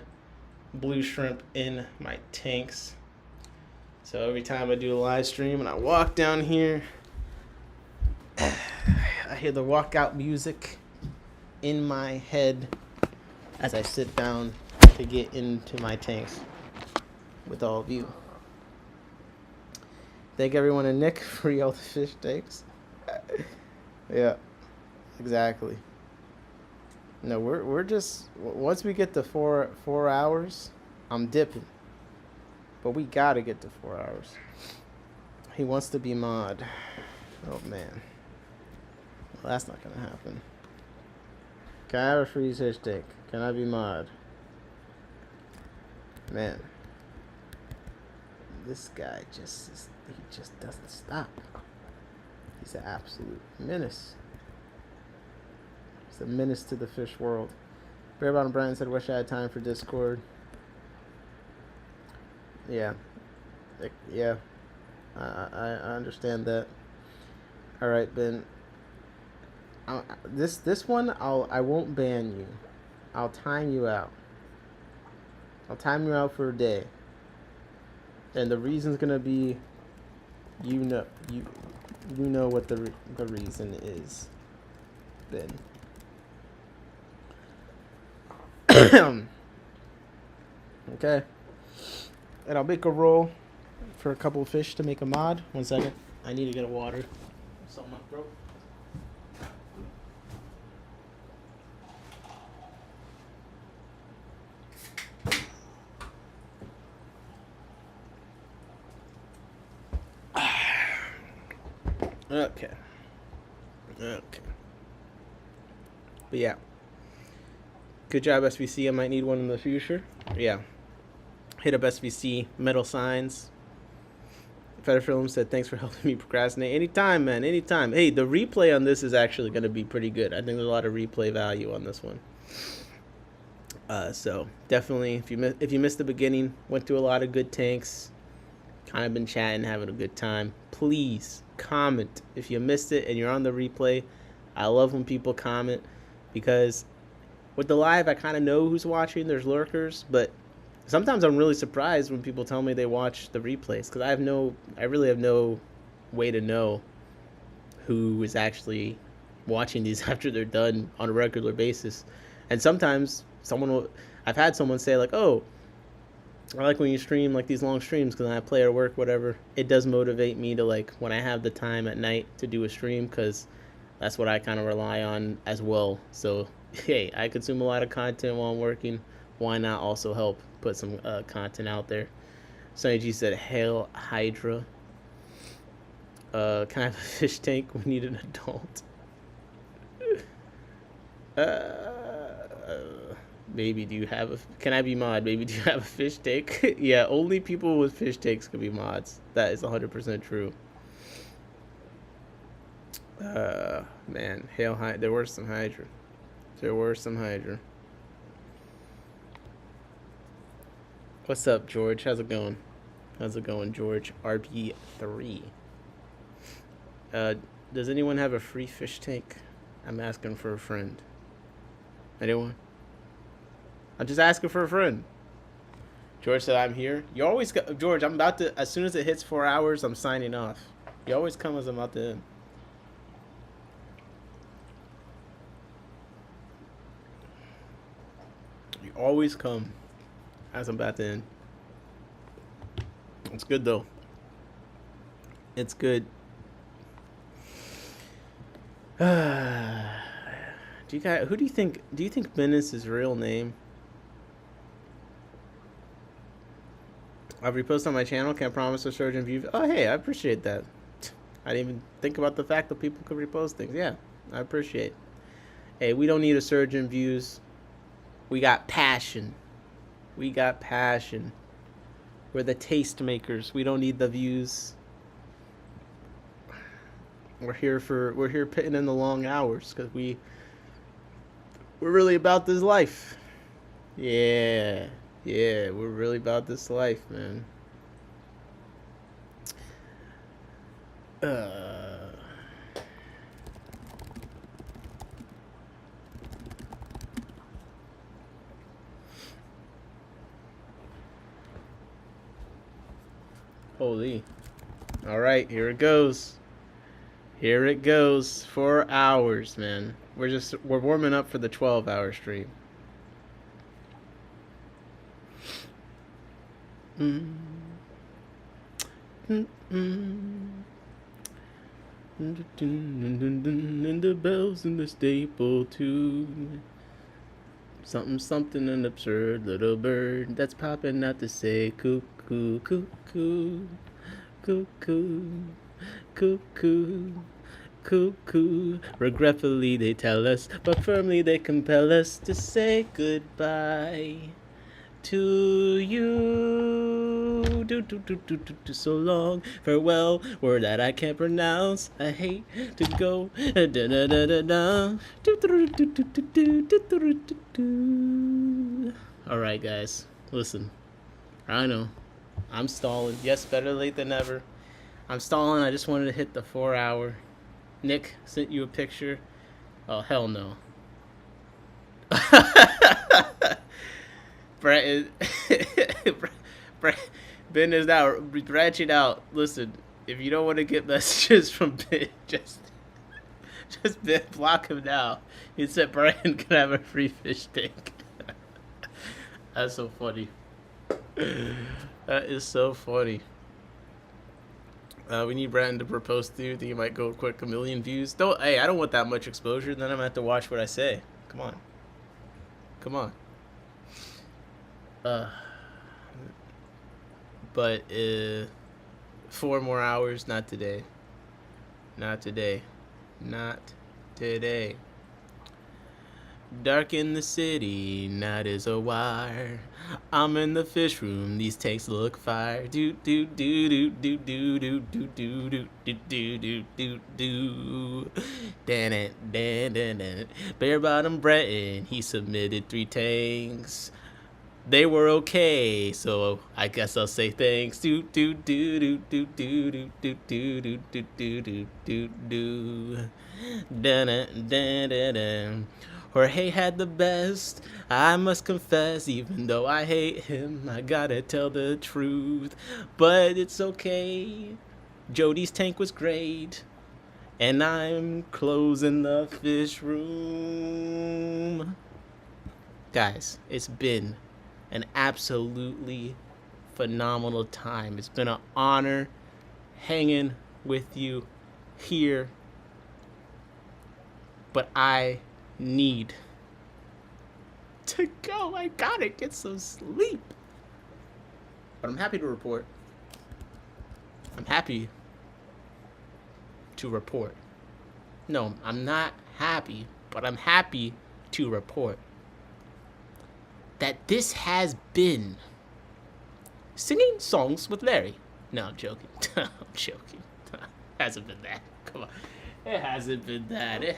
blue shrimp in my tanks. So every time I do a live stream and I walk down here, I hear the walkout music in my head as I sit down to get into my tanks with all of you. Thank everyone and Nick for all the fish takes. Yeah, exactly. No, we're just, once we get to four hours, I'm dipping. But we gotta get to 4 hours. He wants to be mod. Oh man. Well, that's not gonna happen. Can I have a free fish tank? Can I be mod? Man. This guy he just doesn't stop. He's an absolute menace. He's a menace to the fish world. Bear Bottom Brian said, wish I had time for Discord. Yeah. Yeah. I understand that. Alright, Ben. This one I won't ban you. I'll time you out. I'll time you out for a day. And the reason's gonna be, you know what the reason is, Ben. Okay. And I'll make a roll for a couple of fish to make a mod. 1 second. I need to get a water. Something up, bro. Okay. But yeah. Good job, SVC. I might need one in the future. Yeah. Hit up SVC. Metal Signs. Feather Film said, thanks for helping me procrastinate. Anytime, man. Anytime. Hey, the replay on this is actually going to be pretty good. I think there's a lot of replay value on this one. So definitely, if you missed the beginning, went through a lot of good tanks, kind of been chatting, having a good time, please comment if you missed it and you're on the replay. I love when people comment because with the live, I kind of know who's watching. There's lurkers, but sometimes I'm really surprised when people tell me they watch the replays because I really have no way to know who is actually watching these after they're done on a regular basis. And sometimes I've had someone say like, oh, I like when you stream like these long streams because I play or work, whatever. It does motivate me to like when I have the time at night to do a stream because that's what I kind of rely on as well. So, hey, I consume a lot of content while I'm working. Why not also help put some content out there? Sonny G said, hail Hydra. Can I have a fish tank? We need an adult. Baby, can I be mod? Baby, do you have a fish tank? Yeah, only people with fish tanks can be mods. That is 100% true. Man, hail Hydra. There were some Hydra. What's up, George? How's it going, George? RP3. Does anyone have a free fish tank? I'm asking for a friend. Anyone? I'm just asking for a friend. George said, I'm here. You always George, I'm about to, as soon as it hits 4 hours, I'm signing off. You always come as I'm about to end. always come as I'm about to end. It's good though. It's good. Do you guys? Who do you think? Do you think Ben is his real name? I've reposted on my channel. Can't promise a surge in views. Oh, hey, I appreciate that. I didn't even think about the fact that people could repost things. Yeah, I appreciate. Hey, we don't need a surge in views. We got passion. We got passion. We're the taste makers. We don't need the views. We're here putting in the long hours because we're really about this life. Yeah, we're really about this life, man. Holy. All right, here it goes. Here it goes. 4 hours, man. We're warming up for the 12-hour stream. And the bells in the staple tune. Something an absurd little bird that's popping out to say cuckoo, cuckoo, cuckoo, cuckoo, cuckoo. Regretfully they tell us, but firmly they compel us to say goodbye to you. Do so long, farewell, word that I can't pronounce. I hate to go. All right, guys, listen. I know I'm stalling. Yes, better late than never. I'm stalling. I just wanted to hit the 4 hour. Nick sent you a picture. Oh, hell no. Ben is now branching out. Listen, if you don't want to get messages from Ben, just Ben, block him now. He said Brian can have a free fish tank. That's so funny. That is so funny. We need Brandon to propose to you. Think he might go quick 1 million views. I don't want that much exposure. Then I'm gonna have to watch what I say. Come on. But 4 more hours. Not today. Dark in the city, night is a wire. I'm in the fish room, these tanks look fire. Do do do do do do do do do do do do do do. Dan it. Bare bottom Breton, he submitted 3 tanks. They were okay, so I guess I'll say thanks. Do do do do do do do do do do do do do do. Dun. Jorge had the best, I must confess. Even though I hate him, I gotta tell the truth. But it's okay. Jody's tank was great, and I'm closing the fish room. Guys, it's been an absolutely phenomenal time. It's been an honor hanging with you here. But I need to go. I gotta get some sleep. But I'm happy to report. No, I'm not happy, but I'm happy to report that this has been Singing Songs with Larry. No, I'm joking. I'm joking. It hasn't been that. Come on. It hasn't been that.